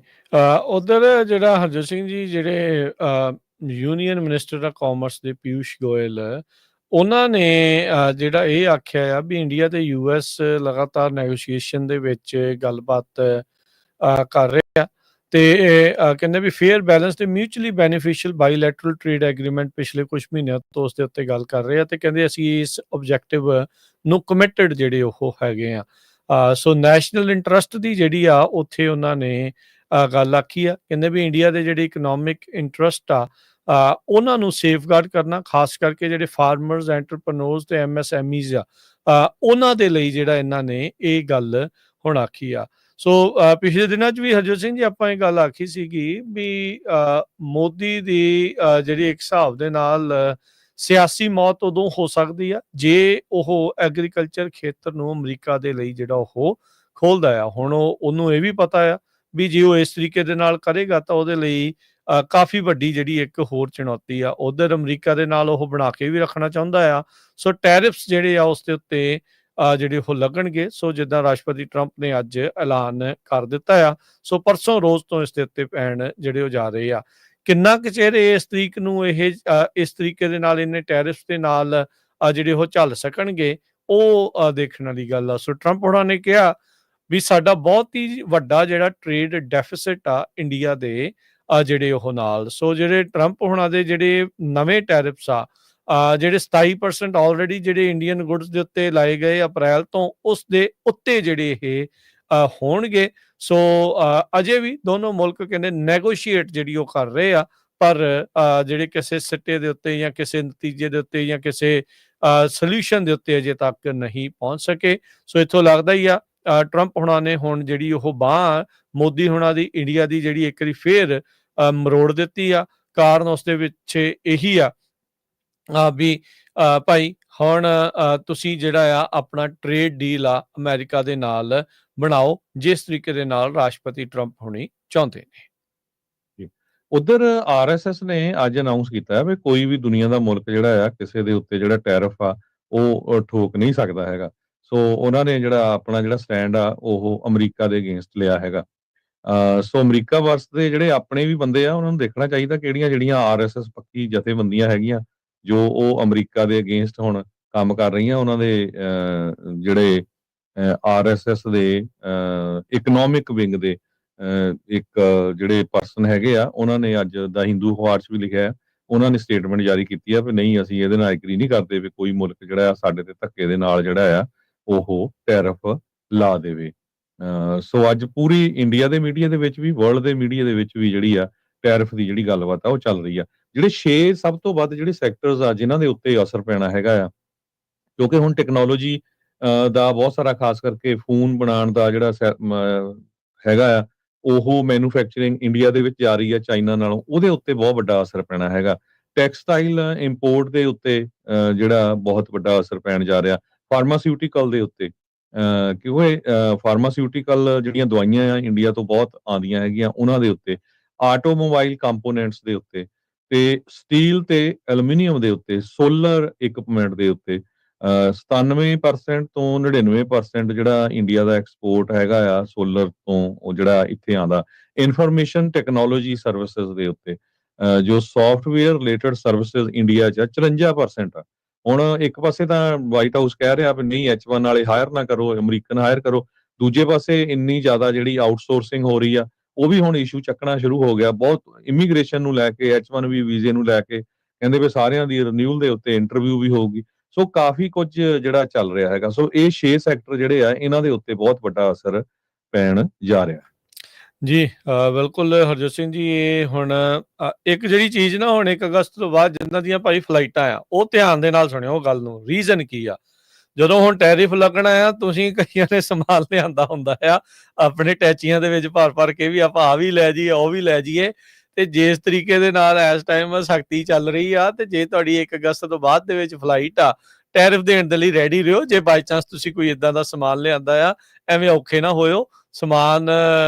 ਉਧਰ ਜਿਹੜਾ ਹਰਜੋਤ ਸਿੰਘ ਜੀ ਜਿਹੜੇ ਯੂਨੀਅਨ ਮਿਨਿਸਟਰ ਆ ਕਾਮਰਸ ਦੇ ਪਿਊਸ਼ ਗੋਇਲ, ਉਹਨਾਂ ਨੇ ਜਿਹੜਾ ਇਹ ਆਖਿਆ ਆ ਵੀ ਇੰਡੀਆ ਤੇ US ਲਗਾਤਾਰ ਨੈਗੋਸ਼ੀਏਸ਼ਨ ਦੇ ਵਿੱਚ ਗੱਲਬਾਤ ਕਰ ਰਹੇ ਆ ਤੇ ਕਹਿੰਦੇ ਵੀ ਫੇਅਰ ਬੈਲੈਂਸ ਤੇ ਮਿਊਚੁਅਲੀ ਬੈਨੀਫੀਸ਼ੀਅਲ ਬਾਈਲੈਟਰਲ ਟ੍ਰੇਡ ਐਗਰੀਮੈਂਟ ਪਿਛਲੇ ਕੁਝ ਮਹੀਨਿਆਂ ਤੋਂ ਉਸ ਦੇ ਉੱਤੇ ਗੱਲ ਕਰ ਰਹੇ ਆ ਤੇ ਕਹਿੰਦੇ ਅਸੀਂ ਇਸ ਆਬਜੈਕਟਿਵ ਨੂੰ ਕਮਿਟਡ ਜਿਹੜੇ ਉਹ ਹੈਗੇ ਆ। ਸੋ ਨੈਸ਼ਨਲ ਇੰਟਰਸਟ ਦੀ ਜਿਹੜੀ ਆ ਉੱਥੇ ਉਹਨਾਂ ਨੇ ਗੱਲ ਆਖੀ ਆ। ਕਹਿੰਦੇ ਵੀ ਇੰਡੀਆ ਦੇ ਜਿਹੜੇ ਇਕਨੋਮਿਕ ਇੰਟਰਸਟ ਆ ਉਹਨਾਂ ਨੂੰ ਸੇਫਗਾਰਡ ਕਰਨਾ, ਖਾਸ ਕਰਕੇ ਜਿਹੜੇ ਫਾਰਮਰਸ, ਐਂਟਰਪ੍ਰੈਨਿਓਰਸ ਤੇ MSMEs ਆ ਉਹਨਾਂ ਦੇ ਲਈ ਜਿਹੜਾ ਇਹਨਾਂ ਨੇ ਇਹ ਗੱਲ ਹੁਣ ਆਖੀ ਆ। ਸੋ ਪਿਛਲੇ ਦਿਨਾਂ 'ਚ ਵੀ ਹਰਜੋਤ ਸਿੰਘ ਜੀ ਆਪਾਂ ਇਹ ਗੱਲ ਆਖੀ ਸੀਗੀ ਵੀ ਮੋਦੀ ਦੀ ਜਿਹੜੀ ਇੱਕ ਹਿਸਾਬ ਦੇ ਨਾਲ ਸਿਆਸੀ ਮੌਤ ਉਦੋਂ ਹੋ ਸਕਦੀ ਆ ਜੇ ਉਹ ਐਗਰੀਕਲਚਰ ਖੇਤਰ ਨੂੰ ਅਮਰੀਕਾ ਦੇ ਲਈ ਜਿਹੜਾ ਉਹ ਖੋਲ੍ਹਦਾ ਆ। ਹੁਣ ਉਹਨੂੰ ਇਹ ਵੀ ਪਤਾ ਆ ਵੀ ਜੇ ਉਹ ਇਸ ਤਰੀਕੇ ਦੇ ਨਾਲ ਕਰੇਗਾ ਤਾਂ ਉਹਦੇ ਲਈ ਕਾਫੀ ਵੱਡੀ ਜਿਹੜੀ ਇੱਕ ਹੋਰ ਚੁਣੌਤੀ ਆ ਉਧਰ ਅਮਰੀਕਾ ਦੇ ਨਾਲ ਉਹ ਬਣਾ ਕੇ ਵੀ ਰੱਖਣਾ ਚਾਹੁੰਦਾ ਆ। ਸੋ ਟੈਰਿਫਸ ਜਿਹੜੇ ਆ ਉਸ ਦੇ ਉੱਤੇ ਜਿਹੜੇ ਉਹ ਲੱਗਣਗੇ। ਸੋ ਜਿੱਦਾਂ ਰਾਸ਼ਟਰਪਤੀ ਟਰੰਪ ਨੇ ਅੱਜ ਐਲਾਨ ਕਰ ਦਿੱਤਾ ਆ, ਸੋ ਪਰਸੋਂ ਰੋਜ਼ ਤੋਂ ਇਸ ਦੇ ਉੱਤੇ ਪੈਣ ਜਿਹੜੇ ਉਹ ਜਾ ਰਹੇ ਆ। ਕਿੰਨਾ ਕੁ ਚਿਰ ਇਸ ਤਰੀਕ ਨੂੰ ਇਹ ਇਸ ਤਰੀਕੇ ਦੇ ਨਾਲ ਇਹਨੇ ਟੈਰਿਫਸ ਦੇ ਨਾਲ ਜਿਹੜੇ ਉਹ ਝੱਲ ਸਕਣਗੇ ਉਹ ਦੇਖਣ ਵਾਲੀ ਗੱਲ ਆ। ਸੋ ਟਰੰਪ ਹੋਣਾ ਨੇ ਕਿਹਾ ਵੀ ਸਾਡਾ ਬਹੁਤ ਹੀ ਵੱਡਾ ਜਿਹੜਾ ਟ੍ਰੇਡ ਡੈਫਿਸਿਟ ਆ ਇੰਡੀਆ ਦੇ ਜਿਹੜੇ ਉਹ ਨਾਲ। ਸੋ ਜਿਹੜੇ ਟਰੰਪ ਹੋਣਾ ਦੇ ਜਿਹੜੇ ਨਵੇਂ ਟੈਰਿਫਸ ਆ ਜਿਹੜੇ 27% ਆਲਰੇਡੀ ਜਿਹੜੇ ਇੰਡੀਅਨ ਗੁੱਡਸ ਦੇ ਉੱਤੇ ਲਾਏ ਗਏ ਅਪ੍ਰੈਲ ਤੋਂ, ਉਸ ਦੇ ਉੱਤੇ ਜਿਹੜੇ ਇਹ ਹੋਣਗੇ। ਸੋ ਅਜੇ ਵੀ ਦੋਨੋਂ ਮੁਲਕ ਕਹਿੰਦੇ ਨੈਗੋਸ਼ੀਏਟ ਜਿਹੜੀ ਉਹ ਕਰ ਰਹੇ ਆ, ਪਰ ਜਿਹੜੇ ਕਿਸੇ ਸਿੱਟੇ ਦੇ ਉੱਤੇ ਜਾਂ ਕਿਸੇ ਨਤੀਜੇ ਦੇ ਉੱਤੇ ਜਾਂ ਕਿਸੇ ਸੋਲਿਊਸ਼ਨ ਦੇ ਉੱਤੇ ਅਜੇ ਤੱਕ ਨਹੀਂ ਪਹੁੰਚ ਸਕੇ। ਸੋ ਇੱਥੋਂ ਲੱਗਦਾ ਹੀ ਆ ਟਰੰਪ ਹੋਣਾ ਨੇ ਹੁਣ ਜਿਹੜੀ ਉਹ ਬਾਂਹ ਮੋਦੀ ਹੋਣਾ ਦੀ ਇੰਡੀਆ ਦੀ ਜਿਹੜੀ ਇੱਕ ਵਾਰੀ ਫੇਰ ਮਰੋੜ ਦਿੱਤੀ ਆ। ਕਾਰਨ ਉਸ ਦੇ ਪਿੱਛੇ ਇਹੀ ਆ ਵੀ ਭਾਈ ਹੁਣ ਤੁਸੀਂ ਜਿਹੜਾ ਆ ਆਪਣਾ ਟ੍ਰੇਡ ਡੀਲ ਆ ਅਮਰੀਕਾ ਦੇ ਨਾਲ ਬਣਾਓ ਜਿਸ ਤਰੀਕੇ ਦੇ ਨਾਲ ਰਾਸ਼ਟਰਪਤੀ ਟਰੰਪ ਹੋਣੀ ਚਾਹੁੰਦੇ ਨੇ। ਉਧਰ RSS ਨੇ ਅੱਜ ਅਨਾਉਂਸ ਕੀਤਾ ਵੀ ਕੋਈ ਵੀ ਦੁਨੀਆ ਦਾ ਮੁਲਕ ਜਿਹੜਾ ਆ ਕਿਸੇ ਦੇ ਉੱਤੇ ਜਿਹੜਾ ਟੈਰਿਫ ਆ ਉਹ ਠੋਕ ਨਹੀਂ ਸਕਦਾ ਹੈਗਾ। ਸੋ ਉਹਨਾਂ ਨੇ ਜਿਹੜਾ ਆਪਣਾ ਜਿਹੜਾ ਸਟੈਂਡ ਆ ਉਹ ਅਮਰੀਕਾ ਦੇ ਅਗੇਂਸਟ ਲਿਆ ਹੈਗਾ। ਸੋ ਅਮਰੀਕਾ ਵਾਸਤੇ ਜਿਹੜੇ ਆਪਣੇ ਵੀ ਬੰਦੇ ਆ ਉਹਨਾਂ ਨੂੰ ਦੇਖਣਾ ਚਾਹੀਦਾ ਕਿਹੜੀਆਂ ਜਿਹੜੀਆਂ RSS ਪੱਕੀ ਜਥੇਬੰਦੀਆਂ ਹੈਗੀਆਂ ਜੋ ਉਹ ਅਮਰੀਕਾ ਦੇ ਅਗੇਂਸਟ ਹੁਣ ਕੰਮ ਕਰ ਰਹੀਆਂ। ਉਹਨਾਂ ਦੇ ਜਿਹੜੇ RSS ਦੇ ਇਕਨੋਮਿਕ ਵਿੰਗ ਦੇ ਇੱਕ ਜਿਹੜੇ ਪਰਸਨ ਹੈਗੇ ਆ ਉਹਨਾਂ ਨੇ ਅੱਜ ਦਾ ਹਿੰਦੂ ਅਖਬਾਰ 'ਚ ਵੀ ਲਿਖਿਆ। ਉਹਨਾਂ ਨੇ ਸਟੇਟਮੈਂਟ ਜਾਰੀ ਕੀਤੀ ਆ ਵੀ ਨਹੀਂ ਅਸੀਂ ਇਹਦੇ ਨਾਲ ਐਗਰੀ ਨਹੀਂ ਕਰਦੇ ਵੀ ਕੋਈ ਮੁਲਕ ਜਿਹੜਾ ਆ ਸਾਡੇ ਤੇ ਧੱਕੇ ਦੇ ਨਾਲ ਜਿਹੜਾ ਆ ਉਹ ਟੈਰਿਫ ਲਾ ਦੇਵੇ। ਸੋ ਅੱਜ ਪੂਰੀ ਇੰਡੀਆ ਦੇ ਮੀਡੀਆ ਦੇ ਵਿੱਚ ਵੀ, ਵਰਲਡ ਦੇ ਮੀਡੀਆ ਦੇ ਵਿੱਚ ਵੀ ਜਿਹੜੀ ਆ ਟੈਰਿਫ ਦੀ ਜਿਹੜੀ ਗੱਲਬਾਤ ਆ ਉਹ ਚੱਲ ਰਹੀ ਆ। ਜਿਹੜੇ 6 ਸਭ ਤੋਂ ਵੱਧ ਜਿਹੜੇ ਸੈਕਟਰਸ ਆ ਜਿਨ੍ਹਾਂ ਦੇ ਉੱਤੇ ਅਸਰ ਪੈਣਾ ਹੈਗਾ ਆ, ਕਿਉਂਕਿ ਹੁਣ ਟੈਕਨੋਲੋਜੀ ਦਾ ਬਹੁਤ ਸਾਰਾ, ਖਾਸ ਕਰਕੇ ਫੋਨ ਬਣਾਉਣ ਦਾ ਜਿਹੜਾ ਹੈਗਾ ਆ, ਉਹ ਮੈਨੂਫੈਕਚਰਿੰਗ ਇੰਡੀਆ ਦੇ ਵਿੱਚ ਜਾ ਰਹੀ ਹੈ ਚਾਈਨਾ ਨਾਲੋਂ, ਉਹਦੇ ਉੱਤੇ ਬਹੁਤ ਵੱਡਾ ਅਸਰ ਪੈਣਾ ਹੈਗਾ। ਟੈਕਸਟਾਈਲ ਇੰਪੋਰਟ ਦੇ ਉੱਤੇ ਜਿਹੜਾ ਬਹੁਤ ਵੱਡਾ ਅਸਰ ਪੈਣ ਜਾ ਰਿਹਾ। ਫਾਰਮਾਸਿਊਟੀਕਲ ਦੇ ਉੱਤੇ, ਕਿਉਂਕਿ ਫਾਰਮਾਸਿਊਟੀਕਲ ਜਿਹੜੀਆਂ ਦਵਾਈਆਂ ਆ ਇੰਡੀਆ ਤੋਂ ਬਹੁਤ ਆਉਂਦੀਆਂ ਹੈਗੀਆਂ, ਉਹਨਾਂ ਦੇ ਉੱਤੇ, ਆਟੋਮੋਬਾਈਲ ਕੰਪੋਨੈਂਟਸ ਦੇ ਉੱਤੇ, ਤੇ ਸਟੀਲ ਤੇ ਐਲੂਮੀਨੀਅਮ ਦੇ ਉੱਤੇ, ਸੋਲਰ ਇਕਵਿਪਮੈਂਟ ਦੇ ਉੱਤੇ 97% ਤੋਂ 99% ਜਿਹੜਾ ਇੰਡੀਆ ਦਾ ਐਕਸਪੋਰਟ ਹੈਗਾ ਆ ਸੋਲਰ ਤੋਂ, ਉਹ ਜਿਹੜਾ ਇੱਥੇ ਆਉਂਦਾ। ਇਨਫੋਰਮੇਸ਼ਨ ਟੈਕਨੋਲੋਜੀ ਸਰਵਿਸਿਜ਼ ਦੇ ਉੱਤੇ ਜੋ ਸੌਫਟਵੇਅਰ ਰਿਲੇਟਡ ਸਰਵਿਸਿਜ਼ ਇੰਡੀਆ 'ਚ 54% ਆ। ਹੁਣ ਇੱਕ ਪਾਸੇ ਤਾਂ ਵਾਈਟ ਹਾਊਸ ਕਹਿ ਰਿਹਾ ਵੀ ਨਹੀਂ H1 ਵਾਲੇ ਹਾਇਰ ਨਾ ਕਰੋ, ਅਮਰੀਕਨ ਹਾਇਰ ਕਰੋ, ਦੂਜੇ ਪਾਸੇ ਇੰਨੀ ਜ਼ਿਆਦਾ ਜਿਹੜੀ ਆਊਟਸੋਰਸਿੰਗ ਹੋ ਰਹੀ ਆ, ਉਹ ਵੀ ਹੁਣ ਇਸ਼ੂ ਚੱਕਣਾ ਸ਼ੁਰੂ ਹੋ ਗਿਆ। ਬਹੁਤ ਇਮੀਗ੍ਰੇਸ਼ਨ ਨੂੰ ਲੈ ਕੇ, H1 ਵੀ ਵੀਜ਼ੇ ਨੂੰ ਲੈ ਕੇ ਕਹਿੰਦੇ ਵੀ ਸਾਰਿਆਂ ਦੀ ਰਿਨਿਊਅਲ ਦੇ ਉੱਤੇ ਇੰਟਰਵਿਊ ਵੀ ਹੋਊਗੀ। ਸੋ ਕਾਫੀ ਕੁਝ ਜਿਹੜਾ ਚੱਲ ਰਿਹਾ ਹੈਗਾ। ਸੋ ਇਹ 6 ਸੈਕਟਰ ਜਿਹੜੇ ਆ, ਇਹਨਾਂ ਦੇ ਉੱਤੇ ਬਹੁਤ ਵੱਡਾ ਅਸਰ ਪੈਣ ਜਾ ਰਿਹਾ। ਜੀ ਬਿਲਕੁਲ ਹਰਜੋਤ ਸਿੰਘ ਜੀ, ਇਹ ਹੁਣ ਇੱਕ ਜਿਹੜੀ ਚੀਜ਼ ਨਾ, ਹੁਣ 1 ਅਗਸਤ ਤੋਂ ਬਾਅਦ ਜਿਨ੍ਹਾਂ ਦੀਆਂ ਭਾਈ ਫਲਾਈਟਾਂ ਆ, ਉਹ ਧਿਆਨ ਦੇ ਨਾਲ ਸੁਣਿਓ ਗੱਲ ਨੂੰ। ਰੀਜ਼ਨ ਕੀ ਆ? ਜਦੋਂ ਹੁਣ ਟੈਰਿਫ ਲੱਗਣਾ ਆ, ਤੁਸੀਂ ਕਈਆਂ ਨੇ ਸਮਾਨ ਲਿਆਂਦਾ ਹੁੰਦਾ ਆ ਆਪਣੇ ਟੈਚੀਆਂ ਦੇ ਵਿੱਚ ਭਰ ਕੇ ਵੀ, ਆਪਾਂ ਆ ਵੀ ਲੈ ਜਾਈਏ, ਉਹ ਵੀ ਲੈ ਜਾਈਏ, ਤੇ ਜਿਸ ਤਰੀਕੇ ਦੇ ਨਾਲ ਇਸ ਟਾਈਮ ਸਖਤੀ ਚੱਲ ਰਹੀ ਆ, ਤੇ ਜੇ ਤੁਹਾਡੀ 1 ਅਗਸਤ ਤੋਂ ਬਾਅਦ ਦੇ ਵਿੱਚ ਫਲਾਈਟ ਆ, ਟੈਰਿਫ ਦੇਣ ਦੇ ਲਈ ਰੈਡੀ ਰਹੋ। ਜੇ ਬਾਈ ਚਾਂਸ ਤੁਸੀਂ ਕੋਈ ਇਦਾਂ ਦਾ ਸਮਾਨ ਲਿਆਂਦਾ ਆ, ਐਵੇਂ ਔਖੇ ਨਾ ਹੋਇਓ। ਸਮਾਨ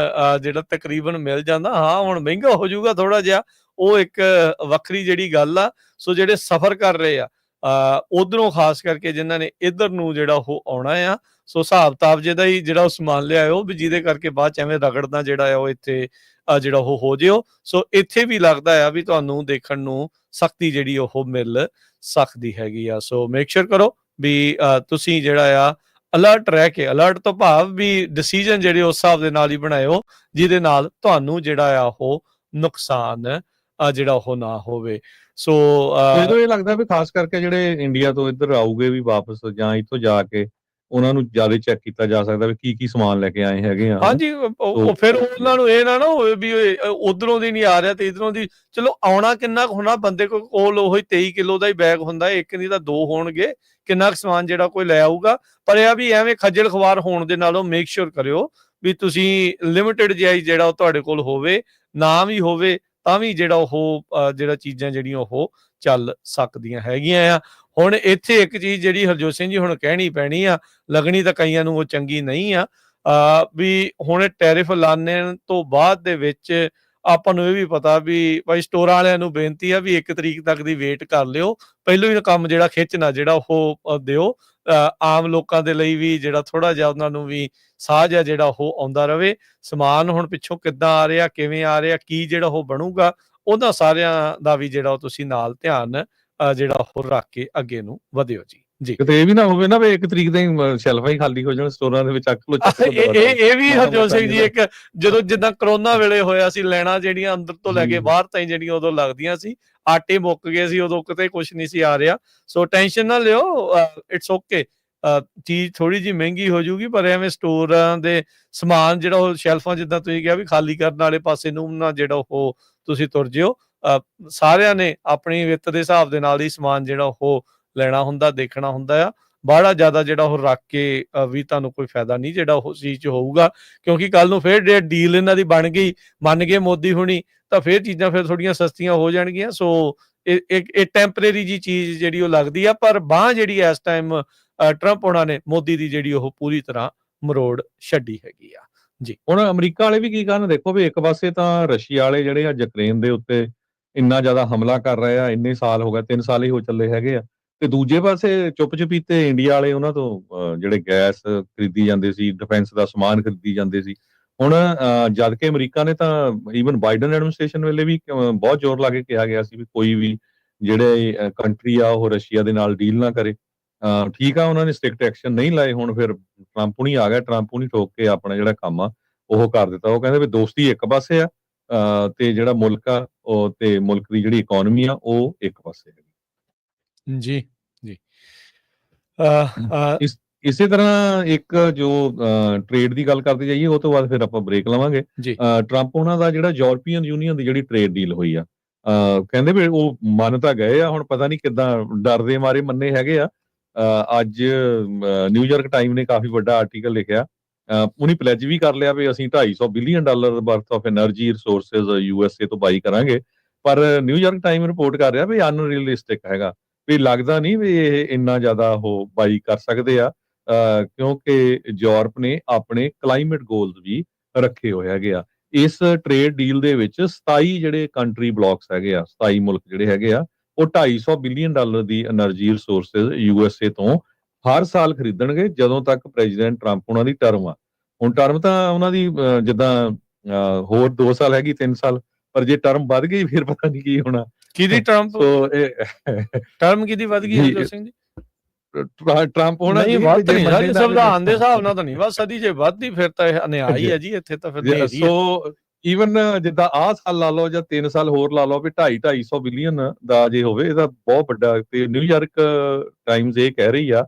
ਜਿਹੜਾ ਤਕਰੀਬਨ ਮਿਲ ਜਾਂਦਾ, ਹਾਂ ਹੁਣ ਮਹਿੰਗਾ ਹੋ ਜਾਊਗਾ ਥੋੜਾ ਜਿਹਾ, ਉਹ ਇੱਕ ਵੱਖਰੀ ਜਿਹੜੀ ਗੱਲ ਆ। ਸੋ ਜਿਹੜੇ ਸਫ਼ਰ ਕਰ ਰਹੇ ਆ ਉਧਰੋਂ, ਖਾਸ ਕਰਕੇ ਜਿਨ੍ਹਾਂ ਨੇ ਇੱਧਰ ਨੂੰ ਜਿਹੜਾ ਉਹ ਆਉਣਾ ਆ, ਸੋ ਹਿਸਾਬ ਕਿਤਾਬ ਜਿਹਦਾ ਹੀ ਜਿਹੜਾ ਉਹ ਸਮਾਨ ਲਿਆਇਓ ਵੀ, ਜਿਹਦੇ ਕਰਕੇ ਬਾਅਦ ਚ ਐਵੇਂ ਰਗੜਨਾ ਜਿਹੜਾ ਆ ਉਹ ਇੱਥੇ ਜਿਹੜਾ ਉਹ ਹੋ ਜਿਓ। ਸੋ ਇੱਥੇ ਵੀ ਲੱਗਦਾ ਆ ਵੀ ਤੁਹਾਨੂੰ ਦੇਖਣ ਨੂੰ ਸਖਤੀ ਜਿਹੜੀ ਉਹ ਮਿਲ ਸਕਦੀ ਹੈਗੀ ਆ। ਸੋ ਮੇਕ ਸ਼ੋਰ ਕਰੋ ਵੀ ਤੁਸੀਂ ਜਿਹੜਾ ਆ ਅਲਰਟ ਰਹਿ ਕੇ, ਅਲਰਟ ਤੋਂ ਭਾਵ ਵੀ ਡਿਸੀਜਨ ਜਿਹੜੇ ਉਸ ਹਿਸਾਬ ਦੇ ਨਾਲ ਹੀ ਬਣਾਇਓ, ਜਿਹਦੇ ਨਾਲ ਤੁਹਾਨੂੰ ਜਿਹੜਾ ਆ ਉਹ ਨੁਕਸਾਨ ਜਿਹੜਾ ਉਹ ਨਾ ਹੋਵੇ। ਸੋ ਮੈਨੂੰ ਇਹ ਲੱਗਦਾ ਵੀ ਖਾਸ ਕਰਕੇ ਜਿਹੜੇ ਇੰਡੀਆ ਤੋਂ ਇੱਧਰ ਆਉਗੇ ਵੀ ਵਾਪਸ, ਜਾਂ ਇੱਥੋਂ ਜਾ ਕੇ ਉਹਨਾਂ ਨੂੰ ਜ਼ਿਆਦਾ ਚੈੱਕ ਕੀਤਾ ਜਾ ਸਕਦਾ ਵੀ ਕੀ ਸਮਾਨ ਲੈ ਕੇ ਆਏ ਹੈਗੇ ਆ। ਹਾਂਜੀ, ਉਹ ਫਿਰ ਉਹਨਾਂ ਨੂੰ ਇਹ ਨਾ ਹੋਵੇ ਵੀ ਉਧਰੋਂ ਦੀ ਨਹੀਂ ਆ ਰਿਹਾ ਤੇ ਇਧਰੋਂ ਦੀ। ਚਲੋ ਆਉਣਾ ਕਿੰਨਾ ਕੁ ਹੋਣਾ, ਬੰਦੇ ਕੋਲ ਉਹੀ 23 ਕਿਲੋ ਦਾ ਹੀ ਬੈਗ ਹੁੰਦਾ, ਇੱਕ ਨਹੀਂ ਤਾਂ 2 ਹੋਣਗੇ, ਕਿੰਨਾ ਕੁ ਸਮਾਨ ਜਿਹੜਾ ਕੋਈ ਲੈ ਆਊਗਾ। ਪਰ ਇਹ ਵੀ ਐਵੇਂ ਖੱਜਲ ਖਵਾਰ ਹੋਣ ਦੇ ਨਾਲੋਂ ਮੇਕ ਸ਼ੋਰ ਕਰਿਓ ਵੀ ਤੁਸੀਂ ਲਿਮਿਟਡ ਜਿਹਾ ਜਿਹੜਾ ਉਹ ਤੁਹਾਡੇ ਕੋਲ ਹੋਵੇ, ਨਾ ਵੀ ਹੋਵੇ ਤਾਂ ਵੀ ਜਿਹੜਾ ਉਹ ਜਿਹੜਾ ਚੀਜ਼ਾਂ ਜਿਹੜੀਆਂ ਉਹ ਚੱਲ ਸਕਦੀਆਂ ਹੈਗੀਆਂ ਆ। ਹੁਣ ਇੱਥੇ ਇੱਕ ਚੀਜ਼ ਜਿਹੜੀ ਹਰਜੋਤ ਸਿੰਘ ਜੀ ਹੁਣ ਕਹਿਣੀ ਪੈਣੀ ਆ, ਲੱਗਣੀ ਤਾਂ ਕਈਆਂ ਨੂੰ ਉਹ ਚੰਗੀ ਨਹੀਂ ਆ, ਵੀ ਹੁਣ ਟੈਰਿਫ ਲਾਣੇ ਤੋਂ ਬਾਅਦ ਦੇ ਵਿੱਚ ਆਪਾਂ ਨੂੰ ਇਹ ਵੀ ਪਤਾ ਵੀ ਭਾਈ ਸਟੋਰਾਂ ਵਾਲਿਆਂ ਨੂੰ ਬੇਨਤੀ ਆ ਵੀ 1 ਤਰੀਕ ਤੱਕ ਦੀ ਵੇਟ ਕਰ ਲਿਓ, ਪਹਿਲੋਂ ਹੀ ਕੰਮ ਜਿਹੜਾ ਖਿੱਚਣਾ ਜਿਹੜਾ ਉਹ ਦਿਓ। ਆਮ ਲੋਕਾਂ ਦੇ ਲਈ ਵੀ ਜਿਹੜਾ ਥੋੜਾ ਜਿਹਾ ਉਹਨਾਂ ਨੂੰ ਵੀ ਸਾਹ ਜਿਹਾ ਜਿਹੜਾ ਉਹ ਆਉਂਦਾ ਰਵੇ। ਸਮਾਨ ਹੁਣ ਪਿੱਛੋਂ ਕਿੱਦਾਂ ਆ ਰਿਹਾ, ਕਿਵੇਂ ਆ ਰਿਹਾ, ਕੀ ਜਿਹੜਾ ਉਹ ਬਣੂਗਾ, ਉਹਨਾਂ ਸਾਰਿਆਂ ਦਾ ਵੀ ਜਿਹੜਾ ਉਹ ਤੁਸੀਂ ਨਾਲ ਧਿਆਨ ਜਿਹੜਾ ਉਹ ਰੱਖ ਕੇ ਅੱਗੇ ਨੂੰ ਵਧਿਓ ਜੀ। ਜੀ, ਕਿਤੇ ਇਹ ਵੀ ਨਾ ਹੋਵੇ ਨਾ ਵੀ 1 ਤਰੀਕ ਦੇ ਸ਼ੈਲਫਾਂ ਹੀ ਖਾਲੀ ਹੋ ਜਾਣ ਸਟੋਰਾਂ ਦੇ ਵਿੱਚ, ਇਹ ਵੀ ਹਰਜੋਤ ਸਿੰਘ ਜੀ ਇੱਕ ਜਦੋਂ ਜਿੱਦਾਂ ਕਰੋਨਾ ਵੇਲੇ ਹੋਇਆ ਸੀ, ਲੈਣਾ ਜਿਹੜੀਆਂ ਅੰਦਰ ਤੋਂ ਲੈ ਕੇ ਬਾਹਰ ਤਾਈਂ ਜਿਹੜੀਆਂ ਉਦੋਂ ਲੱਗਦੀਆਂ ਸੀ, ਆਟੇ ਮੁੱਕ ਗਏ ਸੀ ਉਦੋਂ, ਕਿਤੇ ਕੁਛ ਨਹੀਂ ਸੀ ਆ ਰਿਹਾ। ਸੋ ਟੈਨਸ਼ਨ ਨਾ ਲਿਓ, ਇਟਸ ਓਕੇ, ਚੀਜ਼ ਥੋੜੀ ਜਿਹੀ ਮਹਿੰਗੀ ਹੋ ਜਾਊਗੀ, ਪਰ ਐਵੇਂ ਸਟੋਰਾਂ ਦੇ ਸਮਾਨ ਜਿਹੜਾ ਉਹ ਸ਼ੈਲਫਾਂ, ਜਿੱਦਾਂ ਤੁਸੀਂ ਕਿਹਾ ਵੀ ਖਾਲੀ ਕਰਨ ਵਾਲੇ ਪਾਸੇ ਨੂੰ ਨਾ ਜਿਹੜਾ ਉਹ ਤੁਸੀਂ ਤੁਰ ਜਿਓ। ਸਾਰਿਆਂ ਨੇ ਆਪਣੀ ਵਿੱਤ ਦੇ ਹਿਸਾਬ ਦੇ ਨਾਲ ਹੀ ਸਮਾਨ ਜਿਹੜਾ ਉਹ ਲੈਣਾ ਹੁੰਦਾ, ਦੇਖਣਾ ਹੁੰਦਾ ਆ। ਬਾਹਲਾ ਜ਼ਿਆਦਾ ਜਿਹੜਾ ਉਹ ਰੱਖ ਕੇ ਵੀ ਤੁਹਾਨੂੰ ਕੋਈ ਫਾਇਦਾ ਨਹੀਂ ਜਿਹੜਾ ਉਹ ਚੀਜ਼ 'ਚ ਹੋਊਗਾ, ਕਿਉਂਕਿ ਕੱਲ ਨੂੰ ਫਿਰ ਜੇ ਡੀਲ ਇਹਨਾਂ ਦੀ ਬਣ ਗਈ, ਮੰਨ ਗਏ ਮੋਦੀ ਹੁਣੀ, ਤਾਂ ਫਿਰ ਚੀਜ਼ਾਂ ਫਿਰ ਥੋੜੀਆਂ ਸਸਤੀਆਂ ਹੋ ਜਾਣਗੀਆਂ। ਸੋ ਇਹ ਟੈਂਪਰੇਰੀ ਜੀ ਚੀਜ਼ ਜਿਹੜੀ ਉਹ ਲੱਗਦੀ ਆ, ਪਰ ਬਾਂਹ ਜਿਹੜੀ ਇਸ ਟਾਈਮ ਟਰੰਪ ਹੋਣਾ ਨੇ ਮੋਦੀ ਦੀ ਜਿਹੜੀ ਉਹ ਪੂਰੀ ਤਰ੍ਹਾਂ ਮਰੋੜ ਛੱਡੀ ਹੈਗੀ ਆ। ਜੀ, ਹੁਣ ਅਮਰੀਕਾ ਵਾਲੇ ਵੀ ਕੀ ਕਰਨ, ਦੇਖੋ ਵੀ ਇੱਕ ਪਾਸੇ ਤਾਂ ਰਸ਼ੀਆ ਵਾਲੇ ਜਿਹੜੇ ਆ ਯੂਕਰੇਨ ਦੇ ਉੱਤੇ ਇੰਨਾ ਜ਼ਿਆਦਾ ਹਮਲਾ ਕਰ ਰਹੇ ਆ, ਇੰਨੇ ਸਾਲ ਹੋ ਗਏ, 3 ਸਾਲ ਹੀ ਹੋ ਚੱਲੇ ਹੈਗੇ ਆ, ਤੇ ਦੂਜੇ ਪਾਸੇ ਚੁੱਪ ਚਪੀਤੇ ਇੰਡੀਆ ਵਾਲੇ ਉਹਨਾਂ ਤੋਂ ਜਿਹੜੇ ਗੈਸ ਖਰੀਦੀ ਜਾਂਦੇ ਸੀ, ਡਿਫੈਂਸ ਦਾ ਸਮਾਨ ਖਰੀਦੀ ਜਾਂਦੇ ਸੀ। ਹੁਣ ਜਦ ਕਿ ਅਮਰੀਕਾ ਨੇ ਤਾਂ ਈਵਨ ਬਾਈਡਨ ਐਡਮਿਨਿਸਟ੍ਰੇਸ਼ਨ ਵੇਲੇ ਵੀ ਬਹੁਤ ਜ਼ੋਰ ਲਾ ਕੇ ਕਿਹਾ ਗਿਆ ਸੀ ਵੀ ਕੋਈ ਵੀ ਜਿਹੜੇ ਕੰਟਰੀ ਆ ਉਹ ਰਸ਼ੀਆ ਦੇ ਨਾਲ ਡੀਲ ਨਾ ਕਰੇ। ਠੀਕ ਆ, ਉਹਨਾਂ ਨੇ ਸਟ੍ਰਿਕਟ ਐਕਸ਼ਨ ਨਹੀਂ ਲਾਏ। ਹੁਣ ਫਿਰ ਟਰੰਪ ਹੁਣੀ ਆ ਗਿਆ, ਟਰੰਪ ਹੁਣੀ ਠੋਕ ਕੇ ਆਪਣਾ ਜਿਹੜਾ ਕੰਮ ਆ ਉਹ ਕਰ ਦਿੱਤਾ। ਉਹ ਕਹਿੰਦੇ ਵੀ ਦੋਸਤੀ ਇੱਕ ਪਾਸੇ ਆ, ਤੇ ਜਿਹੜਾ ਮੁਲਕ ਆ ਉਹ ਤੇ ਮੁਲਕ ਦੀ ਜਿਹੜੀ ਇਕਨੋਮੀ ਆ ਉਹ ਇੱਕ ਪਾਸੇ ਹੈ। ਜੀ, ਜੀ। ਇਸੇ ਤਰ੍ਹਾਂ ਇੱਕ ਜੋ ਟ੍ਰੇਡ ਦੀ ਗੱਲ ਕਰਦੇ ਜਾਈਏ, ਉਹ ਤੋਂ ਬਾਅਦ ਫਿਰ ਆਪਾਂ ਬ੍ਰੇਕ ਲਵਾਂਗੇ। ਜੀ ਟਰੰਪ ਉਹਨਾਂ ਦਾ ਜਿਹੜਾ ਯੂਰਪੀਅਨ ਯੂਨੀਅਨ ਦੀ ਜਿਹੜੀ ਟ੍ਰੇਡ ਡੀਲ ਹੋਈ ਆ, ਕਹਿੰਦੇ ਵੀ ਉਹ ਮੰਨ ਤਾਂ ਗਏ ਆ, ਹੁਣ ਪਤਾ ਨਹੀਂ ਕਿੱਦਾਂ ਡਰ ਦੇ ਮਾਰੇ ਮੰਨੇ ਹੈਗੇ ਆ। ਅੱਜ ਨਿਊਯਾਰਕ ਟਾਈਮ ਨੇ ਕਾਫੀ ਵੱਡਾ ਆਰਟੀਕਲ ਲਿਖਿਆ, ਉਹਨੇ ਪਲੈਜ ਵੀ ਕਰ ਲਿਆ ਵੀ ਅਸੀਂ $250 billion worth of energy resources USA ਤੋਂ ਬਾਈ ਕਰਾਂਗੇ। ਪਰ ਨਿਊਯਾਰਕ ਟਾਈਮ ਰਿਪੋਰਟ ਕਰ ਰਿਹਾ ਵੀ ਅਨਰੀਅਲਿਸਟਿਕ ਹੈਗਾ, ਵੀ ਲੱਗਦਾ ਨਹੀਂ ਵੀ ਇਹ ਇੰਨਾ ਜ਼ਿਆਦਾ ਉਹ ਬਾਈ ਕਰ ਸਕਦੇ ਆ, ਕਿਉਂਕਿ ਯੂਰਪ ਨੇ ਆਪਣੇ ਕਲਾਈਮੇਟ ਗੋਲਸ ਵੀ ਰੱਖੇ ਹੋਏ ਹੈਗੇ ਆ। ਇਸ ਟ੍ਰੇਡ ਡੀਲ ਦੇ ਵਿੱਚ 27 ਜਿਹੜੇ ਕੰਟਰੀ ਬਲੌਕਸ ਹੈਗੇ ਆ, 27 ਮੁਲਕ ਜਿਹੜੇ ਹੈਗੇ ਆ, ਉਹ $250 ਬਿਲੀਅਨ ਦੀ એનર્ਜੀ ਰਿਸੋਰਸਸ USA ਤੋਂ ਹਰ ਸਾਲ ਖਰੀਦਣਗੇ ਜਦੋਂ ਤੱਕ ਪ੍ਰੈਜ਼ੀਡੈਂਟ ਟਰੰਪ ਉਹਨਾਂ ਦੀ ਟਰਮ ਆ। ਹੁਣ ਟਰਮ ਤਾਂ ਉਹਨਾਂ ਦੀ ਜਿੱਦਾਂ ਹੋਰ 2 ਸਾਲ ਹੈਗੀ, 3 ਸਾਲ, ਪਰ ਜੇ ਟਰਮ ਵੱਧ ਗਈ ਫਿਰ ਪਤਾ ਨਹੀਂ ਕੀ ਹੋਣਾ। ਕਿਹਦੀ ਟਰੰਪ ਸੋ ਇਹ ਟਰਮ ਕਿਹਦੀ ਵੱਧ ਗਈ ਹਰਜੋਤ ਸਿੰਘ ਜੀ? ਟਰੰਪ ਹੋਣਾ ਨਹੀਂ ਵੱਧ ਨਹੀਂ ਸਾਰੇ ਸੰਵਿਧਾਨ ਦੇ ਹਿਸਾਬ ਨਾਲ ਤਾਂ ਨਹੀਂ ਵੱਧ ਸਕਦੀ, ਜੇ ਵੱਧਦੀ ਫਿਰ ਤਾਂ ਇਹ ਅਨਿਆਂ ਹੀ ਹੈ ਜੀ, ਇੱਥੇ ਤਾਂ ਫਿਰ ਨੇਰੀ ਹੈ। ਸੋ ਈਵਨ ਜਿੱਦਾਂ ਆਹ ਸਾਲ ਲਾ ਲਓ ਜਾਂ 3 ਸਾਲ ਹੋਰ ਲਾ ਲਓ ਵੀ 250 ਬਿਲੀਅਨ ਦਾ ਜੇ ਹੋਵੇ, ਇਹਦਾ ਬਹੁਤ ਵੱਡਾ। ਤੇ ਨਿਊਯਾਰਕ ਟਾਈਮਜ਼ ਇਹ ਕਹਿ ਰਹੀ ਆ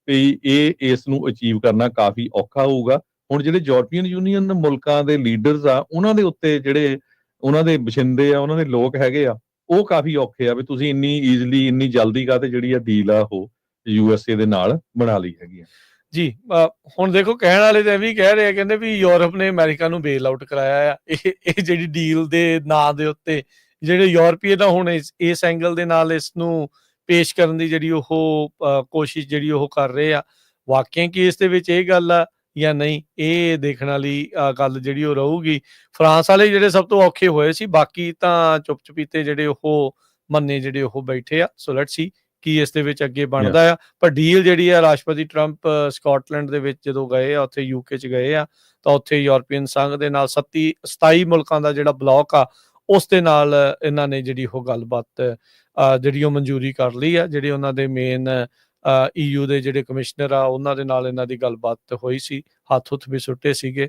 ਵੀ ਇਹ ਇਸ ਨੂੰ ਅਚੀਵ ਕਰਨਾ ਕਾਫੀ ਔਖਾ ਹੋਊਗਾ। ਹੁਣ ਜਿਹੜੇ ਯੂਰਪੀਅਨ ਯੂਨੀਅਨ ਮੁਲਕਾਂ ਦੇ ਲੀਡਰਸ ਆ, ਉਹਨਾਂ ਦੇ ਉੱਤੇ ਜਿਹੜੇ ਉਹਨਾਂ ਦੇ ਬਸ਼ਿੰਦੇ ਆ, ਉਹਨਾਂ ਦੇ ਲੋਕ ਹੈਗੇ ਆ, ਉਹ ਕਾਫੀ ਔਖੇ ਆ ਵੀ ਤੁਸੀਂ ਇੰਨੀ ਈਜ਼ਲੀ ਇੰਨੀ ਜਲਦੀ ਕਾਹਤੇ ਜਿਹੜੀ ਆ ਡੀਲ ਆ ਉਹ USA ਦੇ ਨਾਲ ਬਣਾ ਲਈ ਹੈਗੀ ਆ ਜੀ। ਹੁਣ ਦੇਖੋ ਕਹਿਣ ਵਾਲੇ ਤਾਂ ਇਹ ਵੀ ਕਹਿ ਰਹੇ ਆ, ਕਹਿੰਦੇ ਵੀ ਯੂਰਪ ਨੇ ਅਮਰੀਕਾ ਨੂੰ ਬੇਲ ਆਊਟ ਕਰਾਇਆ ਆ। ਇਹ ਜਿਹੜੀ ਡੀਲ ਦੇ ਨਾਂ ਦੇ ਉੱਤੇ ਜਿਹੜੇ ਯੂਰਪੀਅਨ ਆ ਹੁਣ ਇਸ ਐਂਗਲ ਦੇ ਨਾਲ ਇਸ ਨੂੰ ਪੇਸ਼ ਕਰਨ ਦੀ ਜਿਹੜੀ ਉਹ ਕੋਸ਼ਿਸ਼ ਜਿਹੜੀ ਉਹ ਕਰ ਰਹੇ ਆ। ਵਾਕਿਆ ਕਿ ਇਸ ਦੇ ਵਿੱਚ ਇਹ ਗੱਲ ਆ ਜਾਂ ਨਹੀਂ, ਇਹ ਦੇਖਣ ਵਾਲੀ ਗੱਲ ਜਿਹੜੀ ਉਹ ਰਹੂਗੀ। ਫਰਾਂਸ ਵਾਲੇ ਜਿਹੜੇ ਸਭ ਤੋਂ ਔਖੇ ਹੋਏ ਸੀ, ਬਾਕੀ ਤਾਂ ਚੁੱਪ ਚੁਪੀਤੇ ਜਿਹੜੇ ਉਹ ਮੰਨੇ ਜਿਹੜੇ ਉਹ ਬੈਠੇ ਆ। ਸੋ ਲੈਟਸ ਸੀ ਕੀ ਇਸ ਦੇ ਵਿੱਚ ਅੱਗੇ ਬਣਦਾ ਆ। ਪਰ ਡੀਲ ਜਿਹੜੀ ਆ, ਰਾਸ਼ਟਰਪਤੀ ਟਰੰਪ ਸਕਾਟਲੈਂਡ ਦੇ ਵਿੱਚ ਜਦੋਂ ਗਏ ਆ, ਉੱਥੇ UK 'ਚ ਗਏ ਆ, ਤਾਂ ਉੱਥੇ ਯੂਰਪੀਅਨ ਸੰਘ ਦੇ ਨਾਲ 27 ਮੁਲਕਾਂ ਦਾ ਜਿਹੜਾ ਬਲੌਕ ਆ, ਉਸ ਦੇ ਨਾਲ ਇਹਨਾਂ ਨੇ ਜਿਹੜੀ ਉਹ ਗੱਲਬਾਤ ਜਿਹੜੀ ਉਹ ਮਨਜ਼ੂਰੀ ਕਰ ਲਈ ਆ। ਜਿਹੜੇ ਉਹਨਾਂ ਦੇ ਮੇਨ EU ਦੇ ਜਿਹੜੇ ਕਮਿਸ਼ਨਰ ਆ, ਉਹਨਾਂ ਦੇ ਨਾਲ ਇਹਨਾਂ ਦੀ ਗੱਲਬਾਤ ਹੋਈ ਸੀ, ਹੱਥ ਵੀ ਸੁੱਟੇ ਸੀਗੇ।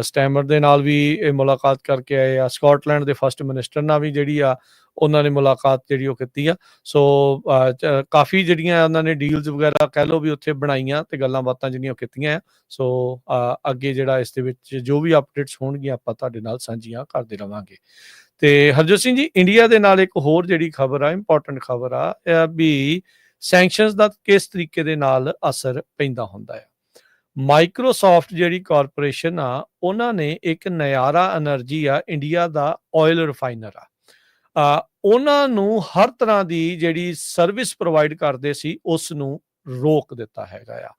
ਸਟੈਮਰ ਦੇ ਨਾਲ ਵੀ ਇਹ ਮੁਲਾਕਾਤ ਕਰਕੇ ਆਏ ਆ। ਸਕਾਟਲੈਂਡ ਦੇ ਫਸਟ ਮਿਨਿਸਟਰ ਨਾਲ ਵੀ ਜਿਹੜੀ ਆ ਉਹਨਾਂ ਨੇ ਮੁਲਾਕਾਤ ਜਿਹੜੀ ਉਹ ਕੀਤੀ ਆ। ਸੋ ਕਾਫੀ ਜਿਹੜੀਆਂ ਉਹਨਾਂ ਨੇ ਡੀਲਸ ਵਗੈਰਾ ਕਹਿ ਲਓ ਵੀ ਉੱਥੇ ਬਣਾਈਆਂ ਤੇ ਗੱਲਾਂ ਬਾਤਾਂ ਜਿਹੜੀਆਂ ਉਹ ਕੀਤੀਆਂ ਆ। ਸੋ ਅੱਗੇ ਜਿਹੜਾ ਇਸ ਦੇ ਵਿੱਚ ਜੋ ਵੀ ਅਪਡੇਟਸ ਹੋਣਗੀਆਂ ਆਪਾਂ ਤੁਹਾਡੇ ਨਾਲ ਸਾਂਝੀਆਂ ਕਰਦੇ ਰਵਾਂਗੇ। ਤੇ ਹਰਜੋਤ ਸਿੰਘ ਜੀ, ਇੰਡੀਆ ਦੇ ਨਾਲ ਇੱਕ ਹੋਰ ਜਿਹੜੀ ਖਬਰ ਆ, ਇੰਪੋਰਟੈਂਟ ਖਬਰ ਆ ਵੀ ਸੈਂਕਸ਼ਨਸ ਦਾ ਕਿਸ ਤਰੀਕੇ ਦੇ ਨਾਲ ਅਸਰ ਪੈਂਦਾ ਹੁੰਦਾ ਹੈ। ਮਾਈਕਰੋਸਾਫਟ ਜਿਹੜੀ ਕਾਰਪੋਰੇਸ਼ਨ ਆ, ਉਹਨਾਂ ਨੇ ਇੱਕ ਨਜ਼ਾਰਾ એનર્ਜੀ ਆ, ਇੰਡੀਆ ਦਾ ਆਇਲ ਰਿਫਾਈਨਰ ਆ, ਉਹਨਾਂ ਨੂੰ ਹਰ ਤਰ੍ਹਾਂ ਦੀ ਜਿਹੜੀ ਸਰਵਿਸ ਪ੍ਰੋਵਾਈਡ ਕਰਦੇ ਸੀ ਉਸ ਨੂੰ ਰੋਕ ਦਿੱਤਾ ਹੈਗਾ ਆ।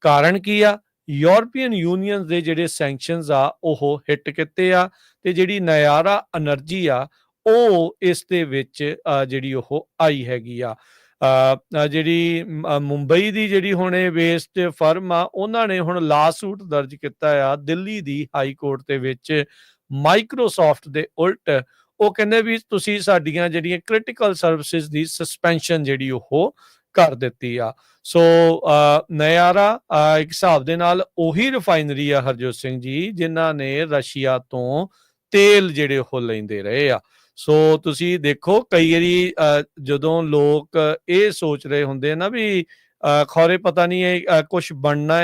ਕਾਰਨ ਕੀ ਆ? ਯੂਰਪੀਅਨ ਯੂਨੀਅਨ ਦੇ ਜਿਹੜੇ ਸੈਂਕਸ਼ਨਸ ਆ ਉਹ ਹਿੱਟ ਕੀਤੇ ਆ, ਤੇ ਜਿਹੜੀ ਨਜ਼ਾਰਾ એનર્ਜੀ ਆ ਉਹ ਇਸ ਦੇ ਵਿੱਚ ਜਿਹੜੀ ਉਹ ਆਈ ਹੈਗੀ ਆ। ਜਿਹੜੀ ਮੁੰਬਈ ਦੀ ਜਿਹੜੀ ਹੁਣ ਵੇਸਟ ਫਰਮ ਆ, ਉਹਨਾਂ ਨੇ ਹੁਣ ਲਾਸੂਟ ਦਰਜ ਕੀਤਾ ਆ ਦਿੱਲੀ ਦੀ ਹਾਈ ਕੋਰਟ ਦੇ ਵਿੱਚ ਮਾਈਕਰੋਸਾਫਟ ਦੇ ਉਲਟ। ਉਹ ਕਹਿੰਦੇ ਵੀ ਤੁਸੀਂ ਸਾਡੀਆਂ ਜਿਹੜੀਆਂ ਕ੍ਰਿਟੀਕਲ ਸਰਵਿਸਿਜ਼ ਦੀ ਸਸਪੈਂਸ਼ਨ ਜਿਹੜੀ ਉਹ ਕਰ ਦਿੱਤੀ ਆ। ਸੋ ਨਜ਼ਾਰਾ ਇੱਕ ਹਿਸਾਬ ਦੇ ਨਾਲ ਉਹੀ ਰਿਫਾਈਨਰੀ ਆ ਹਰਜੋਤ ਸਿੰਘ ਜੀ, ਜਿਨ੍ਹਾਂ ਨੇ ਰਸ਼ੀਆ ਤੋਂ ਤੇਲ ਜਿਹੜੇ ਉਹ ਲੈਂਦੇ ਰਹੇ ਆ। ਸੋ ਤੁਸੀਂ ਦੇਖੋ, ਕਈ ਵਾਰੀ ਜਦੋਂ ਲੋਕ ਇਹ ਸੋਚ ਰਹੇ ਹੁੰਦੇ ਨਾ ਵੀ ਖੌਰੇ ਪਤਾ ਨਹੀਂ ਇਹ ਕੁਛ ਬਣਨਾ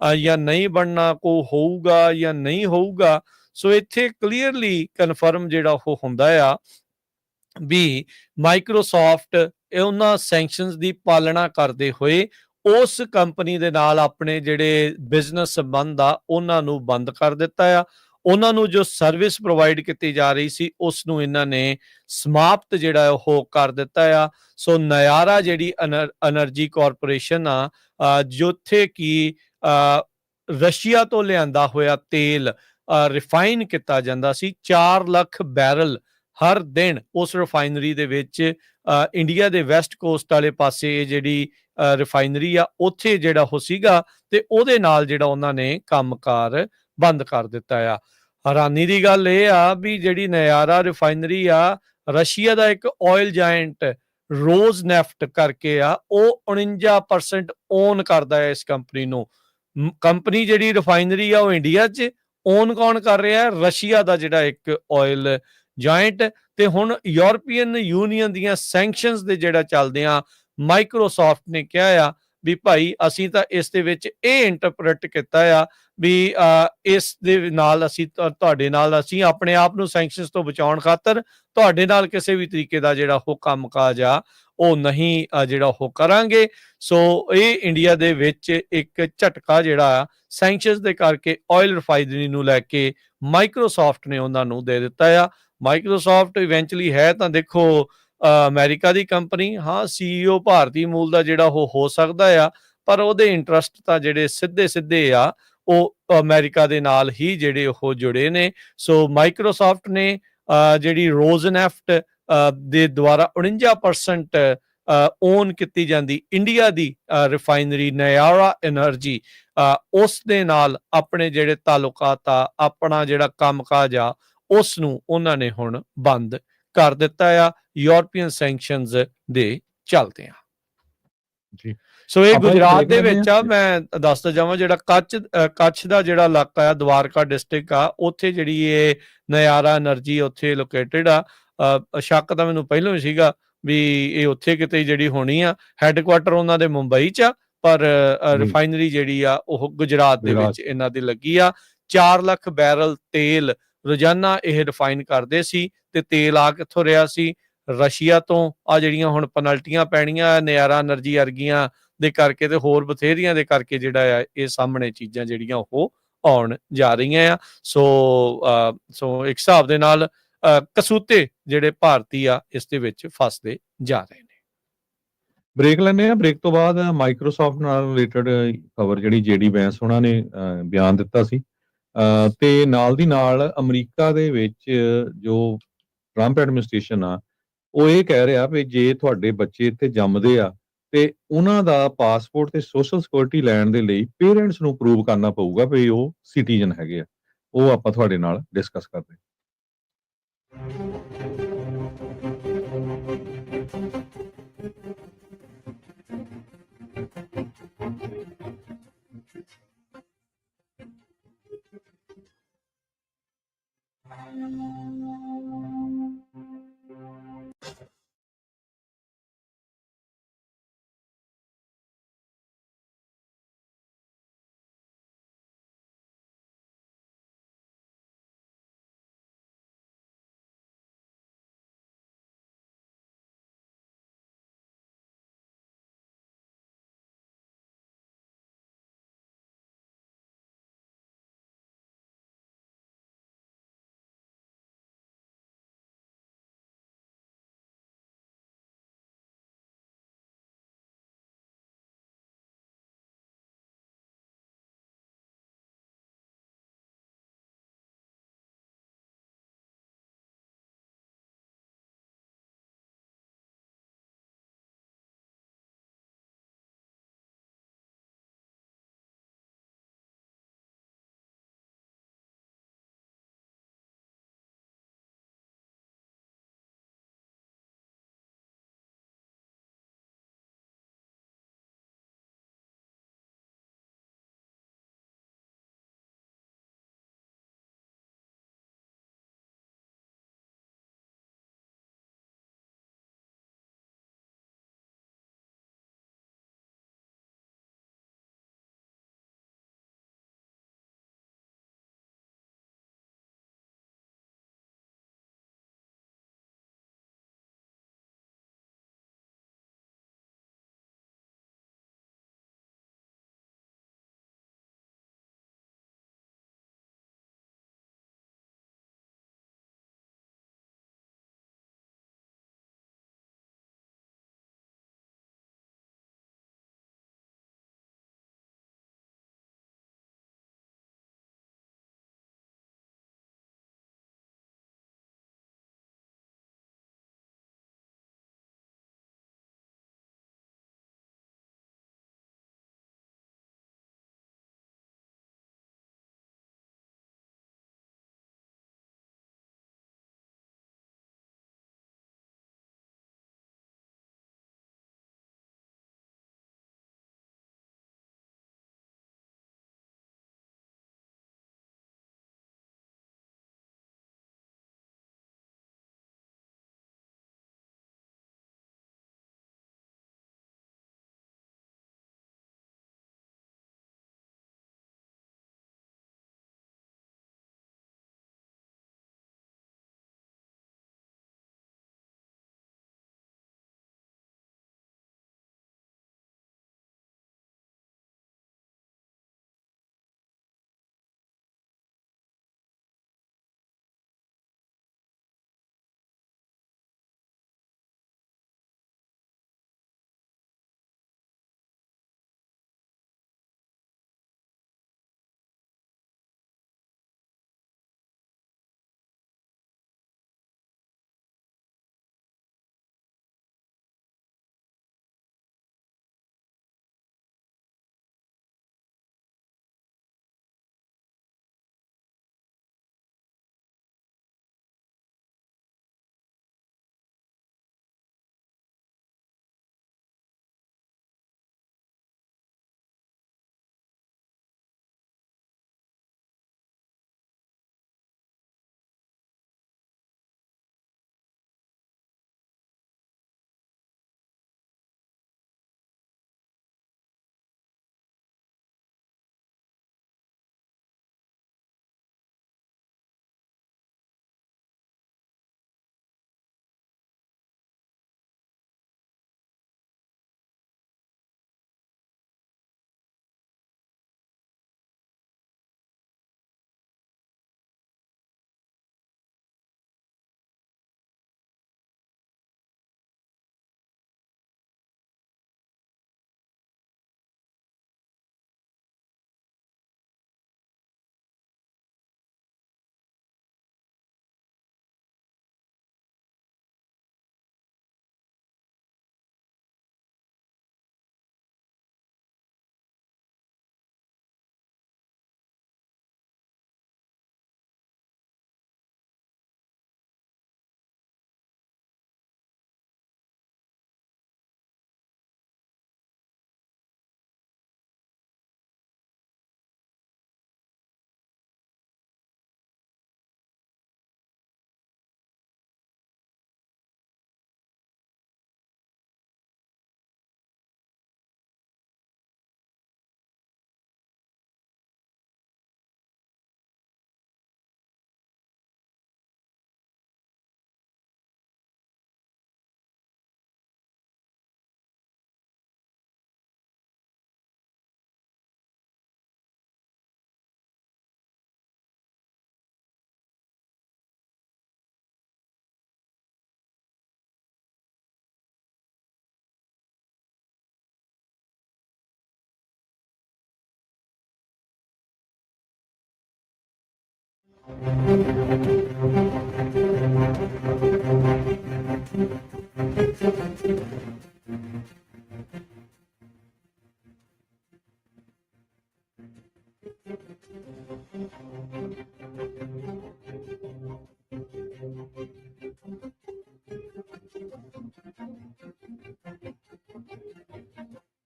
ਆ ਜਾਂ ਨਹੀਂ ਬਣਨਾ, ਕੋ ਹੋਊਗਾ ਜਾਂ ਨਹੀਂ ਹੋਊਗਾ। ਸੋ ਇੱਥੇ ਕਲੀਅਰਲੀ ਕਨਫਰਮ ਜਿਹੜਾ ਉਹ ਹੁੰਦਾ ਆ ਵੀ ਮਾਈਕਰੋਸਾਫਟ ਉਹਨਾਂ ਸੈਂਕਸ਼ਨਸ ਦੀ ਪਾਲਣਾ ਕਰਦੇ ਹੋਏ ਉਸ ਕੰਪਨੀ ਦੇ ਨਾਲ ਆਪਣੇ ਜਿਹੜੇ ਬਿਜ਼ਨਸ ਸੰਬੰਧ ਆ ਉਹਨਾਂ ਨੂੰ ਬੰਦ ਕਰ ਦਿੱਤਾ ਆ। ਉਹਨਾਂ ਨੂੰ ਜੋ ਸਰਵਿਸ ਪ੍ਰੋਵਾਈਡ ਕੀਤੀ ਜਾ ਰਹੀ ਸੀ ਉਸ ਨੂੰ ਇਹਨਾਂ ਨੇ ਸਮਾਪਤ ਜਿਹੜਾ ਉਹ ਕਰ ਦਿੱਤਾ ਆ। ਸੋ ਨਜ਼ਾਰਾ ਜਿਹੜੀ એનર્ਜੀ ਕਾਰਪੋਰੇਸ਼ਨ ਆ, ਜਿੱਥੇ ਕਿ ਰਸ਼ੀਆ ਤੋਂ ਲਿਆਂਦਾ ਹੋਇਆ ਤੇਲ ਰਿਫਾਈਨ ਕੀਤਾ ਜਾਂਦਾ ਸੀ, 4 ਲੱਖ ਬੈਰਲ ਹਰ ਦਿਨ ਉਸ ਰਿਫਾਈਨਰੀ ਦੇ ਵਿੱਚ ਇੰਡੀਆ ਦੇ ਵੈਸਟ ਕੋਸਟ ਵਾਲੇ ਪਾਸੇ ਜਿਹੜੀ ਰਿਫਾਈਨਰੀ ਆ, ਉੱਥੇ ਜਿਹੜਾ ਉਹ ਸੀਗਾ, ਤੇ ਉਹਦੇ ਨਾਲ ਜਿਹੜਾ ਉਹਨਾਂ ਨੇ ਕੰਮਕਾਰ ਬੰਦ ਕਰ ਦਿੱਤਾ ਆ। ਹੈਰਾਨੀ ਦੀ ਗੱਲ ਇਹ ਆ ਵੀ ਜਿਹੜੀ ਨਜ਼ਾਰਾ ਰਿਫਾਈਨਰੀ ਆ, ਰਸ਼ੀਆ ਦਾ ਇੱਕ ਆਇਲ ਜਾਇੰਟ ਰੋਜ਼ ਨੈਫਟ ਕਰਕੇ ਆ, ਉਹ 49% ਓਨ ਕਰਦਾ ਹੈ ਇਸ ਕੰਪਨੀ ਨੂੰ। ਕੰਪਨੀ ਜਿਹੜੀ ਰਿਫਾਈਨਰੀ ਆ ਉਹ ਇੰਡੀਆ 'ਚ ਓਨ ਕੌਣ ਕਰ ਰਿਹਾ? ਰਸ਼ੀਆ ਦਾ ਜਿਹੜਾ ਇੱਕ ਆਇਲ ਜਾਇੰਟ। ਤੇ ਹੁਣ ਯੂਰਪੀਅਨ ਯੂਨੀਅਨ ਦੀਆਂ ਸੈਂਕਸ਼ਨਸ ਦੇ ਜਿਹੜਾ ਚੱਲਦੇ ਆ, ਮਾਈਕਰੋਸਾਫਟ ਨੇ ਕਿਹਾ ਆ ਵੀ ਭਾਈ ਅਸੀਂ ਤਾਂ ਇਸ ਦੇ ਵਿੱਚ ਇਹ ਇੰਟਰਪ੍ਰੇਟ ਕੀਤਾ ਆ ਵੀ ਇਸ ਦੇ ਨਾਲ ਅਸੀਂ ਤੁਹਾਡੇ ਨਾਲ ਅਸੀਂ ਆਪਣੇ ਆਪ ਨੂੰ ਸੈਂਕਸ਼ਨਸ ਤੋਂ ਬਚਾਉਣ ਖਾਤਰ ਤੁਹਾਡੇ ਨਾਲ ਕਿਸੇ ਵੀ ਤਰੀਕੇ ਦਾ ਜਿਹੜਾ ਉਹ ਕੰਮਕਾਜ ਆ ਉਹ ਨਹੀਂ ਜਿਹੜਾ ਉਹ ਕਰਾਂਗੇ। ਸੋ ਇਹ ਇੰਡੀਆ ਦੇ ਵਿੱਚ ਇੱਕ ਝਟਕਾ ਜਿਹੜਾ ਸੈਂਕਸ਼ਨਸ ਦੇ ਕਰਕੇ ਆਇਲ ਰਿਫਾਈਨਰੀ ਨੂੰ ਲੈ ਕੇ ਮਾਈਕਰੋਸਾਫਟ ਨੇ ਉਹਨਾਂ ਨੂੰ ਦੇ ਦਿੱਤਾ ਆ। ਮਾਈਕਰੋਸਾਫਟ ਇਵੈਂਚੁਅਲੀ ਹੈ ਤਾਂ ਦੇਖੋ ਅਮਰੀਕਾ ਦੀ ਕੰਪਨੀ, ਹਾਂ CEO ਭਾਰਤੀ ਮੂਲ ਦਾ ਜਿਹੜਾ ਉਹ ਹੋ ਸਕਦਾ ਆ, ਪਰ ਉਹਦੇ ਇੰਟਰਸਟ ਤਾਂ ਜਿਹੜੇ ਸਿੱਧੇ ਆ ਉਹ ਅਮਰੀਕਾ ਦੇ ਨਾਲ ਹੀ ਜਿਹੜੇ ਉਹ ਜੁੜੇ ਨੇ। ਸੋ ਮਾਈਕਰੋਸਾਫਟ ਨੇ ਜਿਹੜੀ ਰੋਜ਼ਨੈਫਟ ਦੇ ਦੁਆਰਾ 49% ਓਨ ਕੀਤੀ ਜਾਂਦੀ ਇੰਡੀਆ ਦੀ ਰਿਫਾਈਨਰੀ ਨਯਾਰਾ એનર્ਜੀ, ਉਸ ਦੇ ਨਾਲ ਆਪਣੇ ਜਿਹੜੇ ਤਾਲੁਕਾਤ ਆ, ਆਪਣਾ ਜਿਹੜਾ ਕੰਮਕਾਜ ਆ ਉਸ ਨੂੰ ਉਹਨਾਂ ਨੇ ਹੁਣ ਬੰਦ ਕਰ ਦਿੱਤਾ ਆ ਯੂਰਪੀਅਨ ਸੈਂਕਸ਼ਨਸ ਦੇ ਚਲਦਿਆਂ ਜੀ। ਸੋ ਇਹ ਆਪਾਂ ਗੁਜਰਾਤ ਦੇਖ ਦੇ ਲੈਂਦੇ ਵਿੱਚ ਆ। ਮੈਂ ਦੱਸਦਾ ਜਾਵਾਂ ਜਿਹੜਾ ਕੱਛ ਦਾ ਜਿਹੜਾ ਇਲਾਕਾ ਆ, ਦਵਾਰਕਾ ਡਿਸਟ੍ਰਿਕਟ ਆ, ਉੱਥੇ ਜਿਹੜੀ ਇਹ ਨਯਾਰਾ એનર્ਜੀ ਉੱਥੇ ਲੋਕੇਟਡ ਆ। ਸ਼ੱਕ ਤਾਂ ਮੈਨੂੰ ਪਹਿਲਾਂ ਹੀ ਸੀਗਾ ਵੀ ਇਹ ਉੱਥੇ ਕਿਤੇ ਜਿਹੜੀ ਹੋਣੀ ਆ। ਹੈੱਡਕੁਆਟਰ ਉਹਨਾਂ ਦੇ ਮੁੰਬਈ 'ਚ ਆ, ਪਰ ਰਿਫਾਈਨਰੀ ਜਿਹੜੀ ਆ ਉਹ ਗੁਜਰਾਤ ਦੇ ਵਿੱਚ ਇਹਨਾਂ ਦੀ ਲੱਗੀ ਆ। 4 ਲੱਖ ਬੈਰਲ ਤੇਲ ਰੋਜ਼ਾਨਾ ਇਹ ਰਿਫਾਈਨ ਕਰਦੇ ਸੀ ਤੇ ਤੇਲ ਆ ਕਿੱਥੋਂ ਰਿਹਾ ਸੀ? ਰਸ਼ੀਆ ਤੋਂ। ਆ ਜਿਹੜੀਆਂ ਹੁਣ ਪੈਨਲਟੀਆਂ ਪੈਣੀਆਂ ਨਯਾਰਾ એનર્ਜੀ ਵਰਗੀਆਂ ਦੇ ਕਰਕੇ ਤੇ ਹੋਰ ਬਥੇਰੀਆਂ ਦੇ ਕਰਕੇ ਜਿਹੜਾ ਆ ਇਹ ਸਾਹਮਣੇ ਚੀਜ਼ਾਂ ਜਿਹੜੀਆਂ ਉਹ ਆਉਣ ਜਾ ਰਹੀਆਂ ਆ। ਸੋ ਇੱਕ ਹਿਸਾਬ ਦੇ ਨਾਲ ਕਸੂਤੇ ਜਿਹੜੇ ਭਾਰਤੀ ਆ ਇਸ ਦੇ ਵਿੱਚ ਫਸਦੇ ਜਾ ਰਹੇ ਨੇ। ਬ੍ਰੇਕ ਲੈਂਦੇ ਆ। ਬ੍ਰੇਕ ਤੋਂ ਬਾਅਦ ਮਾਈਕਰੋਸਾਫਟ ਨਾਲ ਰਿਲੇਟਡ ਖਬਰ ਜਿਹੜੀ JD ਵੈਂਸ ਉਹਨਾਂ ਨੇ ਬਿਆਨ ਦਿੱਤਾ ਸੀ, ਤੇ ਨਾਲ ਦੀ ਨਾਲ ਅਮਰੀਕਾ ਦੇ ਵਿੱਚ ਜੋ ਟਰੰਪ ਐਡਮਿਨਿਸਟ੍ਰੇਸ਼ਨ ਆ ਉਹ ਇਹ ਕਹਿ ਰਿਹਾ ਵੀ ਜੇ ਤੁਹਾਡੇ ਬੱਚੇ ਇੱਥੇ ਜੰਮਦੇ ਆ ਤੇ ਉਹਨਾਂ ਦਾ ਪਾਸਪੋਰਟ ਤੇ ਸੋਸ਼ਲ ਸਿਕਿਉਰਿਟੀ ਲੈਣ ਦੇ ਲਈ ਪੇਰੈਂਟਸ ਨੂੰ ਪ੍ਰੂਵ ਕਰਨਾ ਪਊਗਾ ਵੀ ਉਹ ਸਿਟੀਜ਼ਨ ਹੈਗੇ ਆ। ਉਹ ਆਪਾਂ ਤੁਹਾਡੇ ਨਾਲ ਡਿਸਕਸ ਕਰਦੇ ਹਾਂ।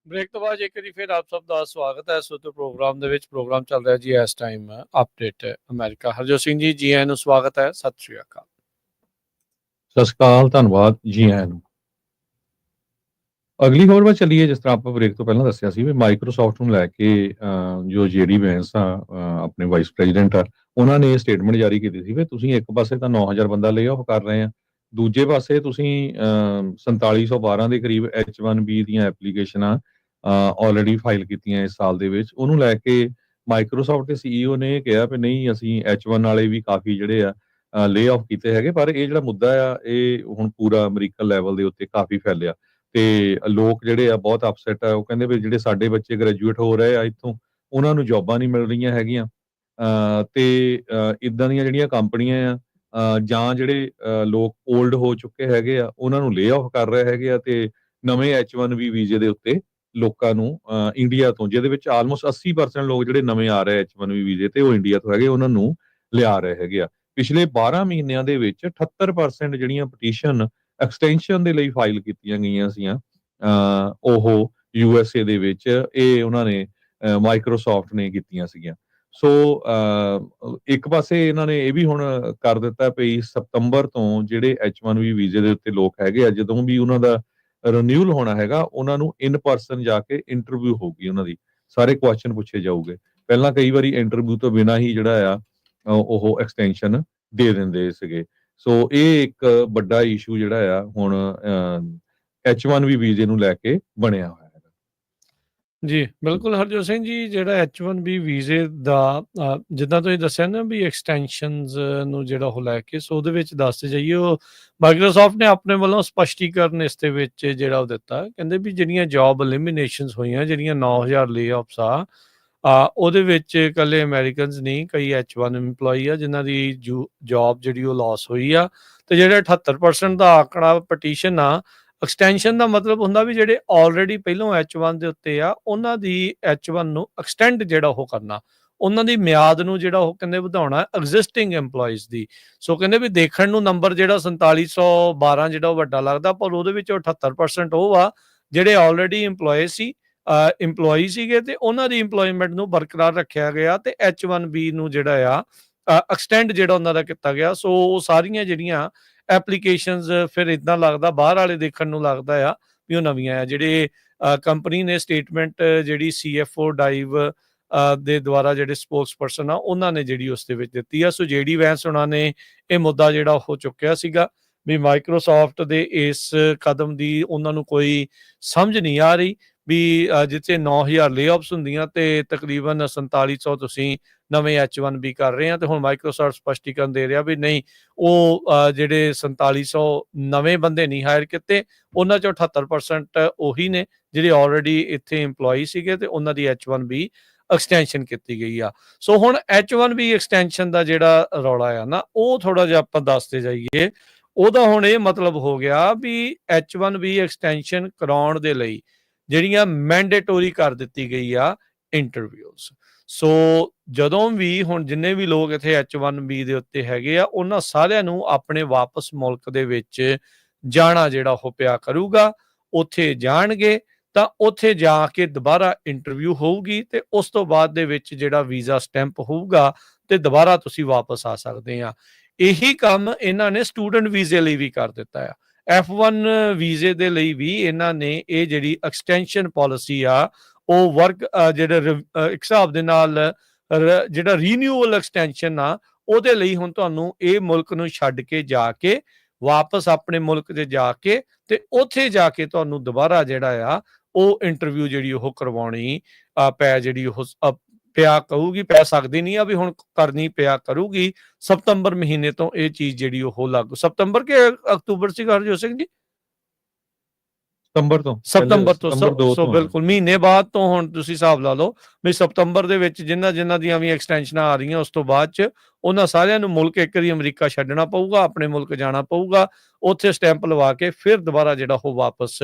ਬ੍ਰੇਕ ਤੋਂ ਬਾਅਦ ਇੱਕ ਵਾਰੀ ਫਿਰ ਆਪ ਸਭ ਦਾ ਸਵਾਗਤ ਹੈ ਸੋਤੋ ਪ੍ਰੋਗਰਾਮ ਦੇ ਵਿੱਚ। ਪ੍ਰੋਗਰਾਮ ਚੱਲ ਰਿਹਾ ਜੀ ਇਸ time update America. Harjot Singh ji, ਜੀ ਆਇਆਂ ਨੂੰ ਸਵਾਗਤ ਹੈ। ਸਤਿ ਸ਼੍ਰੀ ਅਕਾਲ। ਸਤਿ ਸ਼੍ਰੀ ਅਕਾਲ, ਧੰਨਵਾਦ, ਜੀ ਆਇਆਂ ਨੂੰ। ਅਗਲੀ ਖਬਰ ਵੱਲ ਚੱਲੀਏ। ਜਿਸ ਤਰ੍ਹਾਂ ਆਪਾਂ ਬ੍ਰੇਕ ਤੋਂ ਪਹਿਲਾਂ ਦੱਸਿਆ ਸੀ ਵੀ ਮਾਈਕਰੋਸਾਫਟ ਨੂੰ ਲੈ ਕੇ ਜੋ ਜੇਡੀ ਵੈਂਸ ਆ, ਆਪਣੇ ਵਾਈਸ ਪ੍ਰੈਜ਼ੀਡੈਂਟ ਆ, ਉਹਨਾਂ ਨੇ ਸਟੇਟਮੈਂਟ ਜਾਰੀ ਕੀਤੀ ਸੀ ਵੀ ਤੁਸੀਂ ਇੱਕ ਪਾਸੇ ਤਾਂ 9000 ਬੰਦਾ ਲੇ ਆਫ ਕਰ ਰਹੇ ਆ, ਦੂਜੇ ਪਾਸੇ ਤੁਸੀਂ 4712 ਦੇ ਕਰੀਬ H1B ਦੀਆਂ ਐਪਲੀਕੇਸ਼ਨਾਂ ਆਲਰੇਡੀ ਫਾਈਲ ਕੀਤੀਆਂ ਇਸ ਸਾਲ ਦੇ ਵਿੱਚ। ਉਹਨੂੰ ਲੈ ਕੇ ਮਾਈਕਰੋਸਾਫਟ ਦੇ ਸੀਈਓ ਨੇ ਕਿਹਾ ਵੀ ਨਹੀਂ, ਅਸੀਂ H1 ਵਾਲੇ ਵੀ ਕਾਫੀ ਜਿਹੜੇ ਆ ਲੇ ਆਫ ਕੀਤੇ ਹੈਗੇ। ਪਰ ਇਹ ਜਿਹੜਾ ਮੁੱਦਾ ਆ ਇਹ ਹੁਣ ਪੂਰਾ ਅਮਰੀਕਨ ਲੈਵਲ ਦੇ ਉੱਤੇ ਕਾਫੀ ਫੈਲਿਆ ਤੇ ਲੋਕ ਜਿਹੜੇ ਆ ਬਹੁਤ ਅਪਸੈਟ ਆ। ਉਹ ਕਹਿੰਦੇ ਵੀ ਜਿਹੜੇ ਸਾਡੇ ਬੱਚੇ ਗ੍ਰੈਜੂਏਟ ਹੋ ਰਹੇ ਆ ਇੱਥੋਂ, ਉਹਨਾਂ ਨੂੰ ਜੌਬਾਂ ਨਹੀਂ ਮਿਲ ਰਹੀਆਂ ਹੈਗੀਆਂ ਤੇ ਇਦਾਂ ਦੀਆਂ ਜਿਹੜੀਆਂ ਕੰਪਨੀਆਂ ਆ ਜਾਂ ਜਿਹੜੇ ਲੋਕ ਓਲਡ ਹੋ ਚੁੱਕੇ ਹੈਗੇ ਆ, ਉਹਨਾਂ ਨੂੰ ਲੇ ਆਫ ਕਰ ਰਹੇ ਹੈਗੇ ਆ ਤੇ ਨਵੇਂ H1B ਵੀਜ਼ੇ ਦੇ ਉੱਤੇ ਲੋਕਾਂ ਨੂੰ ਇੰਡੀਆ ਤੋਂ, ਜਿਹਦੇ ਵਿੱਚ ਆਲਮੋਸਟ 80% ਲੋਕ ਜਿਹੜੇ ਨਵੇਂ ਆ ਰਹੇ H1B ਵੀਜ਼ੇ ਤੇ ਉਹ ਇੰਡੀਆ ਤੋਂ ਹੈਗੇ, ਉਹਨਾਂ ਨੂੰ ਲਿਆ ਰਹੇ ਹੈਗੇ ਆ। ਪਿਛਲੇ 12 ਮਹੀਨਿਆਂ ਦੇ ਵਿੱਚ 78% ਜਿਹੜੀਆਂ ਪਟੀਸ਼ਨ ਐਕਸਟੈਂਸ਼ਨ ਦੇ ਲਈ ਫਾਈਲ ਕੀਤੀਆਂ ਗਈਆਂ ਸੀਆਂ ਉਹ USA ਦੇ ਵਿੱਚ, ਇਹ ਉਹਨਾਂ ਨੇ ਮਾਈਕਰੋਸਾਫਟ ਨੇ ਕੀਤੀਆਂ ਸੀਗੀਆਂ। ਸੋ ਇੱਕ ਪਾਸੇ ਇਹਨਾਂ ਨੇ ਇਹ ਵੀ ਹੁਣ ਕਰ ਦਿੱਤਾ ਵੀ ਸਤੰਬਰ ਤੋਂ ਜਿਹੜੇ H1B ਵੀਜ਼ੇ ਦੇ ਉੱਤੇ ਲੋਕ ਹੈਗੇ ਆ, ਜਦੋਂ ਵੀ ਉਹਨਾਂ ਦਾ ਰਿਨਿਊਅਲ ਹੋਣਾ ਹੈਗਾ, ਉਹਨਾਂ ਨੂੰ ਇਨ ਪਰਸਨ ਜਾ ਕੇ ਇੰਟਰਵਿਊ ਹੋਊਗੀ, ਉਹਨਾਂ ਦੀ ਸਾਰੇ ਕੁਐਸਚਨ ਪੁੱਛੇ ਜਾਊਗੇ। ਪਹਿਲਾਂ ਕਈ ਵਾਰੀ ਇੰਟਰਵਿਊ ਤੋਂ ਬਿਨਾਂ ਹੀ ਜਿਹੜਾ ਆ ਉਹ ਐਕਸਟੈਂਸ਼ਨ ਦੇ ਦਿੰਦੇ ਸੀਗੇ। ਸੋ ਇਹ ਇੱਕ ਵੱਡਾ ਇਸ਼ੂ ਜਿਹੜਾ ਆ ਹੁਣ H1B ਵੀਜ਼ੇ ਨੂੰ ਲੈ ਕੇ ਬਣਿਆ ਹੋਇਆ ਹੈ। ਜੀ ਬਿਲਕੁਲ ਹਰਜੋਤ ਸਿੰਘ ਜੀ, ਜਿਹੜਾ H1B ਵੀਜ਼ੇ ਦਾ ਜਿੱਦਾਂ ਤੁਸੀਂ ਦੱਸਿਆ ਨਾ ਵੀ ਐਕਸਟੈਂਸ਼ਨਸ ਨੂੰ ਜਿਹੜਾ ਉਹ ਲੈ ਕੇ, ਸੋ ਉਹਦੇ ਵਿੱਚ ਦੱਸਦੇ ਜਾਈਏ, ਉਹ ਮਾਈਕਰੋਸਾਫਟ ਨੇ ਆਪਣੇ ਵੱਲੋਂ ਸਪਸ਼ਟੀਕਰਨ ਇਸ ਦੇ ਵਿੱਚ ਜਿਹੜਾ ਉਹ ਦਿੱਤਾ। ਕਹਿੰਦੇ ਵੀ ਜਿਹੜੀਆਂ ਜੌਬ ਐਲੀਮੀਨੇਸ਼ਨਸ ਹੋਈਆਂ, ਜਿਹੜੀਆਂ 9000 ਲੇ ਆਫਸ ਆ, ਉਹਦੇ ਵਿੱਚ ਇਕੱਲੇ ਅਮਰੀਕਨਸ ਨਹੀਂ, ਕਈ H1 ਇੰਪਲੋਈ ਆ ਜਿਨ੍ਹਾਂ ਦੀ ਜੌਬ ਜਿਹੜੀ ਉਹ ਲਾਸ ਹੋਈ ਆ। ਤੇ ਜਿਹੜੇ 78% ਦਾ ਆંકੜਾ ਪਟੀਸ਼ਨ ਆ, ਐਕਸਟੈਂਸ਼ਨ ਦਾ ਮਤਲਬ ਹੁੰਦਾ ਵੀ ਜਿਹੜੇ ਆਲਰੇਡੀ ਪਹਿਲੋਂ H1 ਦੇ ਉੱਤੇ ਆ, ਉਹਨਾਂ ਦੀ H1 ਨੂੰ ਐਕਸਟੈਂਡ ਜਿਹੜਾ ਉਹ ਕਰਨਾ, ਉਹਨਾਂ ਦੀ ਮਿਆਦ ਨੂੰ ਜਿਹੜਾ ਉਹ ਕਹਿੰਦੇ ਵਧਾਉਣਾ ਐਗਜ਼ਿਸਟਿੰਗ EMPLOYEES ਦੀ। ਸੋ ਕਹਿੰਦੇ ਵੀ ਦੇਖਣ ਨੂੰ ਨੰਬਰ ਜਿਹੜਾ 4712 ਜਿਹੜਾ ਉਹ ਵੱਡਾ ਲੱਗਦਾ, ਪਰ ਉਹਦੇ ਵਿੱਚ 78% ਉਹ ਆ ਜਿਹੜੇ ਆਲਰੇਡੀ ਇੰਪਲੋਈ ਸੀਗੇ ਤੇ ਉਹਨਾਂ ਦੀ ਇੰਪਲੋਇਮੈਂਟ ਨੂੰ ਬਰਕਰਾਰ ਰੱਖਿਆ ਗਿਆ ਤੇ H1B ਨੂੰ ਜਿਹੜਾ ਆ ਐਕਸਟੈਂਡ ਜਿਹੜਾ ਉਹਨਾਂ ਦਾ ਕੀਤਾ ਗਿਆ। ਸੋ ਸਾਰੀਆਂ ਜਿਹੜੀਆਂ ਐਪਲੀਕੇਸ਼ਨਸ ਫਿਰ ਇਦਾਂ ਲੱਗਦਾ ਬਾਹਰ ਵਾਲੇ ਦੇਖਣ ਨੂੰ ਲੱਗਦਾ ਆ ਵੀ ਉਹ ਨਵੀਆਂ ਆ। ਜਿਹੜੇ ਕੰਪਨੀ ਨੇ ਸਟੇਟਮੈਂਟ ਜਿਹੜੀ CFO ਡਾਈਵ ਦੇ ਦੁਆਰਾ ਜਿਹੜੇ ਸਪੋਕਸ ਪਰਸਨ ਆ, ਉਹਨਾਂ ਨੇ ਜਿਹੜੀ ਉਸ ਦੇ ਵਿੱਚ ਦਿੱਤੀ ਆ। ਸੋ ਜੇਡੀ ਵੈਂਸ ਉਹਨਾਂ ਨੇ ਇਹ ਮੁੱਦਾ ਜਿਹੜਾ ਉਹ ਚੁੱਕਿਆ ਸੀਗਾ ਵੀ ਮਾਈਕਰੋਸਾਫਟ ਦੇ ਇਸ ਕਦਮ ਦੀ ਉਹਨਾਂ ਨੂੰ ਕੋਈ ਸਮਝ ਨਹੀਂ ਆ ਰਹੀ ਵੀ ਜਿੱਥੇ 9000 ਲੇਆਫਸ ਹੁੰਦੀਆਂ ਤੇ ਤਕਰੀਬਨ 4700 ਤੁਸੀਂ ਨਵੇਂ H1B ਕਰ ਰਹੇ ਆ। ਤੇ ਹੁਣ ਮਾਈਕਰੋਸਾਫਟ ਸਪਸ਼ਟੀਕਰਨ ਦੇ ਰਿਹਾ ਵੀ ਨਹੀਂ, ਉਹ ਜਿਹੜੇ 4700 ਨਵੇਂ ਬੰਦੇ ਨਹੀਂ ਹਾਇਰ ਕੀਤੇ, ਉਹਨਾਂ ਚੋਂ 78% ਉਹੀ ਨੇ ਜਿਹੜੇ ਆਲਰੇਡੀ ਇੱਥੇ ਇੰਪਲੋਈ ਸੀਗੇ ਤੇ ਉਹਨਾਂ ਦੀ H1B ਐਕਸਟੈਂਸ਼ਨ ਕੀਤੀ ਗਈ ਆ। ਸੋ ਹੁਣ H1B ਐਕਸਟੈਂਸ਼ਨ ਦਾ ਜਿਹੜਾ ਰੌਲਾ ਆ ਨਾ, ਉਹ ਥੋੜਾ ਜਿਹਾ ਆਪਾਂ ਦੱਸਦੇ ਜਾਈਏ। ਉਹਦਾ ਹੁਣ ਇਹ ਮਤਲਬ ਹੋ ਗਿਆ ਵੀ H1B ਐਕਸਟੈਂਸ਼ਨ ਕਰਾਉਣ ਦੇ ਲਈ ਜਿਹੜੀਆਂ ਮੈਂਡੇਟੋਰੀ ਕਰ ਦਿੱਤੀ ਗਈ ਆ ਇੰਟਰਵਿਊਜ਼। ਸੋ ਜਦੋਂ ਵੀ ਹੁਣ ਜਿੰਨੇ ਵੀ ਲੋਕ ਇੱਥੇ H1B ਦੇ ਉੱਤੇ ਹੈਗੇ ਆ, ਉਹਨਾਂ ਸਾਰਿਆਂ ਨੂੰ ਆਪਣੇ ਵਾਪਸ ਮੁਲਕ ਦੇ ਵਿੱਚ ਜਾਣਾ ਜਿਹੜਾ ਉਹ ਪਿਆ ਕਰੂਗਾ। ਉੱਥੇ ਜਾਣਗੇ ਤਾਂ ਉੱਥੇ ਜਾ ਕੇ ਦੁਬਾਰਾ ਇੰਟਰਵਿਊ ਹੋਊਗੀ ਤੇ ਉਸ ਤੋਂ ਬਾਅਦ ਦੇ ਵਿੱਚ ਜਿਹੜਾ ਵੀਜ਼ਾ ਸਟੈਂਪ ਹੋਊਗਾ ਤੇ ਦੁਬਾਰਾ ਤੁਸੀਂ ਵਾਪਸ ਆ ਸਕਦੇ ਆ। ਇਹੀ ਕੰਮ ਇਹਨਾਂ ਨੇ ਸਟੂਡੈਂਟ ਵੀਜ਼ੇ ਲਈ ਵੀ ਕਰ ਦਿੱਤਾ ਆ। F1 ਵੀਜ਼ੇ ਦੇ ਲਈ ਵੀ ਇਹਨਾਂ ਨੇ ਇਹ ਜਿਹੜੀ ਐਕਸਟੈਂਸ਼ਨ ਪਾਲਿਸੀ ਆ, ਉਹ ਵਰਕ ਜਿਹੜਾ ਇੱਕ ਹਿਸਾਬ ਦੇ ਨਾਲ ਜਿਹੜਾ ਰੀਨਿਊਅਲ ਐਕਸਟੈਂਸ਼ਨ ਆ, ਉਹਦੇ ਲਈ ਹੁਣ ਤੁਹਾਨੂੰ ਇਹ ਮੁਲਕ ਨੂੰ ਛੱਡ ਕੇ ਜਾ ਕੇ ਵਾਪਸ ਆਪਣੇ ਮੁਲਕ 'ਚ ਜਾ ਕੇ ਤੇ ਉੱਥੇ ਜਾ ਕੇ ਤੁਹਾਨੂੰ ਦੁਬਾਰਾ ਜਿਹੜਾ ਆ ਉਹ ਇੰਟਰਵਿਊ ਜਿਹੜੀ ਉਹ ਕਰਵਾਉਣੀ ਜਿਹੜੀ ਉਹ ਪਿਆ ਕਹੂਗੀ, ਪੈ ਸਕਦੀ ਨਹੀਂ ਆ ਵੀ ਹੁਣ ਕਰਨੀ ਪਿਆ ਕਰੂਗੀ। ਸਤੰਬਰ ਮਹੀਨੇ ਤੋਂ ਇਹ ਚੀਜ਼ ਜਿਹੜੀ ਉਹ ਲਾਗੂ, ਸਤੰਬਰ ਕੇ ਅਕਤੂਬਰ ਸੀਗਾ ਹਰਜੋਤ ਸਿੰਘ ਜੀ? ਸਤੰਬਰ ਤੋਂ ਸਤੰਬਰ ਤੋਂ ਸਤੰਬਰ 2 ਸੋ ਤੋਂ ਬਿਲਕੁਲ ਮਹੀਨੇ ਬਾਅਦ ਤੋਂ ਹੁਣ ਤੁਸੀਂ ਹਿਸਾਬ ਲਾ ਲਓ ਵੀ ਸਤੰਬਰ ਦੇ ਵਿੱਚ ਜਿਨ੍ਹਾਂ ਦੀਆਂ ਵੀ ਐਕਸਟੈਂਸ਼ਨਾਂ ਆ ਰਹੀਆਂ ਉਸ ਤੋਂ ਬਾਅਦ ਚ ਉਹਨਾਂ ਸਾਰਿਆਂ ਨੂੰ ਮੁਲਕ ਇੱਕ ਵਾਰੀ ਅਮਰੀਕਾ ਛੱਡਣਾ ਪਊਗਾ, ਆਪਣੇ ਮੁਲਕ ਜਾਣਾ ਪਊਗਾ, ਉੱਥੇ ਸਟੈਂਪ ਲਵਾ ਕੇ ਫਿਰ ਦੁਬਾਰਾ ਜਿਹੜਾ ਉਹ ਵਾਪਸ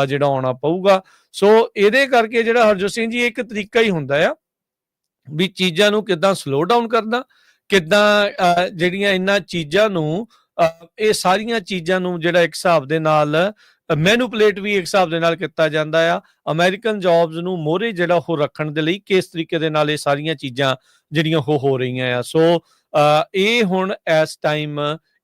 ਜਿਹੜਾ ਆਉਣਾ ਪਊਗਾ। ਸੋ ਇਹਦੇ ਕਰਕੇ ਜਿਹੜਾ ਹਰਜੋਤ ਸਿੰਘ ਜੀ ਇੱਕ ਤਰੀਕਾ ਹੀ ਹੁੰਦਾ ਆ ਵੀ ਚੀਜ਼ਾਂ ਨੂੰ ਕਿੱਦਾਂ ਸਲੋ ਡਾਊਨ ਕਰਨਾ, ਕਿੱਦਾਂ ਜਿਹੜੀਆਂ ਇਹਨਾਂ ਚੀਜ਼ਾਂ ਨੂੰ ਇਹ ਸਾਰੀਆਂ ਚੀਜ਼ਾਂ ਨੂੰ ਜਿਹੜਾ ਇੱਕ ਹਿਸਾਬ ਦੇ ਨਾਲ ਮੈਨੂਪਲੇਟ ਵੀ ਇੱਕ ਹਿਸਾਬ ਦੇ ਨਾਲ ਕੀਤਾ ਜਾਂਦਾ ਆ। ਅਮਰੀਕਨ ਜੌਬਸ ਨੂੰ ਮੋਹਰੇ ਜਿਹੜਾ ਉਹ ਰੱਖਣ ਦੇ ਲਈ ਕਿਸ ਤਰੀਕੇ ਦੇ ਨਾਲ ਇਹ ਸਾਰੀਆਂ ਚੀਜ਼ਾਂ ਜਿਹੜੀਆਂ ਉਹ ਹੋ ਰਹੀਆਂ ਆ। ਸੋ ਇਹ ਹੁਣ ਇਸ ਟਾਈਮ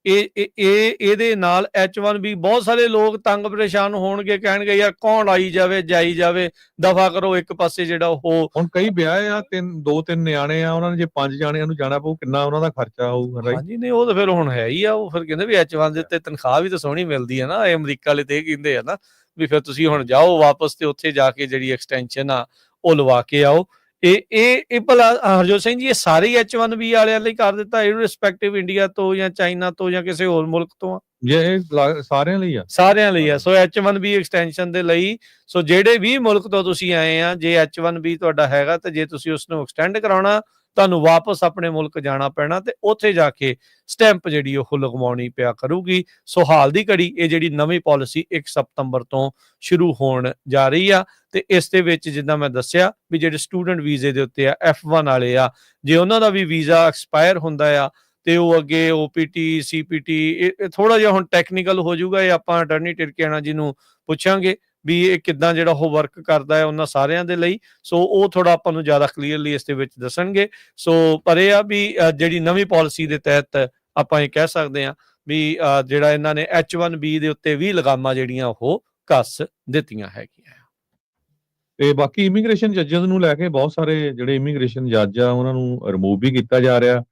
ਇਹਦੇ ਨਾਲ H1B ਬਹੁਤ ਸਾਰੇ ਲੋਕ ਤੰਗ ਪਰੇਸ਼ਾਨ ਹੋਣਗੇ, ਕਹਿਣਗੇ ਯਾਰ ਕੌਣ ਆਈ ਜਾਵੇ ਜਾਈ ਜਾਵੇ, ਦਫਾ ਕਰੋ ਇੱਕ ਪਾਸੇ ਜਿਹੜਾ ਉਹ। ਹੁਣ ਕਈ ਵਿਆਹ ਆ, 2-3 ਨਿਆਣੇ ਆ, ਉਹਨਾਂ ਨੇ ਜੇ 5 ਜਾਣਿਆਂ ਨੂੰ ਜਾਣਾ ਪਊ, ਕਿੰਨਾ ਉਹਨਾਂ ਦਾ ਖਰਚਾ ਆਊਗਾ। ਹਾਂਜੀ ਨਹੀਂ ਉਹ ਤਾਂ ਫਿਰ ਹੁਣ ਹੈ ਹੀ ਆ। ਉਹ ਫਿਰ ਕਹਿੰਦੇ ਵੀ H1 ਦੇ ਉੱਤੇ ਤਨਖਾਹ ਵੀ ਤਾਂ ਸੋਹਣੀ ਮਿਲਦੀ ਹੈ ਨਾ, ਇਹ ਅਮਰੀਕਾ ਵਾਲੇ ਤੇ ਇਹ ਕਹਿੰਦੇ ਆ ਨਾ ਵੀ ਫਿਰ ਤੁਸੀਂ ਹੁਣ ਜਾਓ ਵਾਪਸ ਤੇ ਉੱਥੇ ਜਾ ਕੇ ਜਿਹੜੀ ਐਕਸਟੈਂਸ਼ਨ ਆ ਉਹ ਲਵਾ ਕੇ ਆਓ। ਇਹ ਭਲਾ ਹਰਜੋਤ ਸਿੰਘ ਜੀ ਇਹ ਸਾਰੇ H1B ਵਾਲਿਆਂ ਲਈ ਕਰ ਦਿੱਤਾ, ਇਰਰਿਸਪੈਕਟਿਵ ਇੰਡੀਆ ਤੋਂ ਜਾਂ ਚਾਈਨਾ ਤੋਂ ਜਾਂ ਕਿਸੇ ਹੋਰ ਮੁਲਕ ਤੋਂ ਆ? ਇਹ ਸਾਰਿਆਂ ਲਈ ਆ, ਸਾਰਿਆਂ ਲਈ ਆ। ਸੋ H1B ਐਕਸਟੈਂਸ਼ਨ ਦੇ ਲਈ ਸੋ ਜਿਹੜੇ ਵੀ ਮੁਲਕ ਤੋਂ ਤੁਸੀਂ ਆਏ ਆ, ਜੇ H1B ਤੁਹਾਡਾ ਹੈਗਾ ਤੇ ਜੇ ਤੁਸੀਂ ਉਸ ਨੂੰ ਐਕਸਟੈਂਡ ਕਰਾਉਣਾ ਤੁਹਾਨੂੰ ਵਾਪਸ ਆਪਣੇ ਮੁਲਕ ਜਾਣਾ ਪੈਣਾ ਤੇ ਉੱਥੇ ਜਾ ਕੇ ਸਟੈਂਪ ਜਿਹੜੀ ਉਹ ਲਗਵਾਉਣੀ ਪਿਆ ਕਰੂਗੀ। ਸੋ ਹਾਲ ਦੀ ਘੜੀ ਇਹ ਜਿਹੜੀ ਨਵੀਂ ਪਾਲਿਸੀ 1 ਸਤੰਬਰ ਤੋਂ ਸ਼ੁਰੂ ਹੋਣ ਜਾ ਰਹੀ ਆ ਤੇ ਇਸ ਦੇ ਵਿੱਚ ਜਿੱਦਾਂ ਮੈਂ ਦੱਸਿਆ ਵੀ ਜਿਹੜੇ ਸਟੂਡੈਂਟ ਵੀਜ਼ੇ ਦੇ ਉੱਤੇ ਆ F1 ਵਾਲੇ ਆ, ਜੇ ਉਹਨਾਂ ਦਾ ਵੀ ਵੀਜ਼ਾ ਐਕਸਪਾਇਰ ਹੁੰਦਾ ਆ ਤੇ ਉਹ ਅੱਗੇ OPT CPT ਇਹ ਥੋੜਾ ਜਿਹਾ ਹੁਣ ਟੈਕਨੀਕਲ ਹੋ ਜਾਊਗਾ। ਇਹ ਆਪਾਂ ਅਟਰਨੀ ਟਿਰਕਿਆਣਾ ਜੀ ਨੂੰ ਪੁੱਛਾਂਗੇ ਵੀ ਇਹ ਕਿੱਦਾਂ ਜਿਹੜਾ ਉਹ ਵਰਕ ਕਰਦਾ ਹੈ ਉਹਨਾਂ ਸਾਰਿਆਂ ਦੇ ਲਈ। ਸੋ ਉਹ ਥੋੜਾ ਆਪਾਂ ਨੂੰ ਜ਼ਿਆਦਾ ਕਲੀਅਰਲੀ ਇਸ ਦੇ ਵਿੱਚ ਦੱਸਣਗੇ। ਸੋ ਪਰ ਇਹ ਆ ਵੀ ਜਿਹੜੀ ਨਵੀਂ ਪਾਲਿਸੀ ਦੇ ਤਹਿਤ ਆਪਾਂ ਇਹ ਕਹਿ ਸਕਦੇ ਹਾਂ ਵੀ ਜਿਹੜਾ ਇਹਨਾਂ ਨੇ H1B ਦੇ ਉੱਤੇ ਵੀ ਲਗਾਮਾਂ ਜਿਹੜੀਆਂ ਉਹ ਕੱਸ ਦਿੱਤੀਆਂ ਹੈਗੀਆਂ। ਤੇ ਬਾਕੀ ਇਮੀਗ੍ਰੇਸ਼ਨ ਜੱਜਸ ਨੂੰ ਲੈ ਕੇ ਬਹੁਤ ਸਾਰੇ ਜਿਹੜੇ ਇਮੀਗ੍ਰੇਸ਼ਨ ਜੱਜ ਆ ਉਹਨਾਂ ਨੂੰ ਰਿਮੂਵ ਵੀ ਕੀਤਾ ਜਾ ਰਿਹਾ,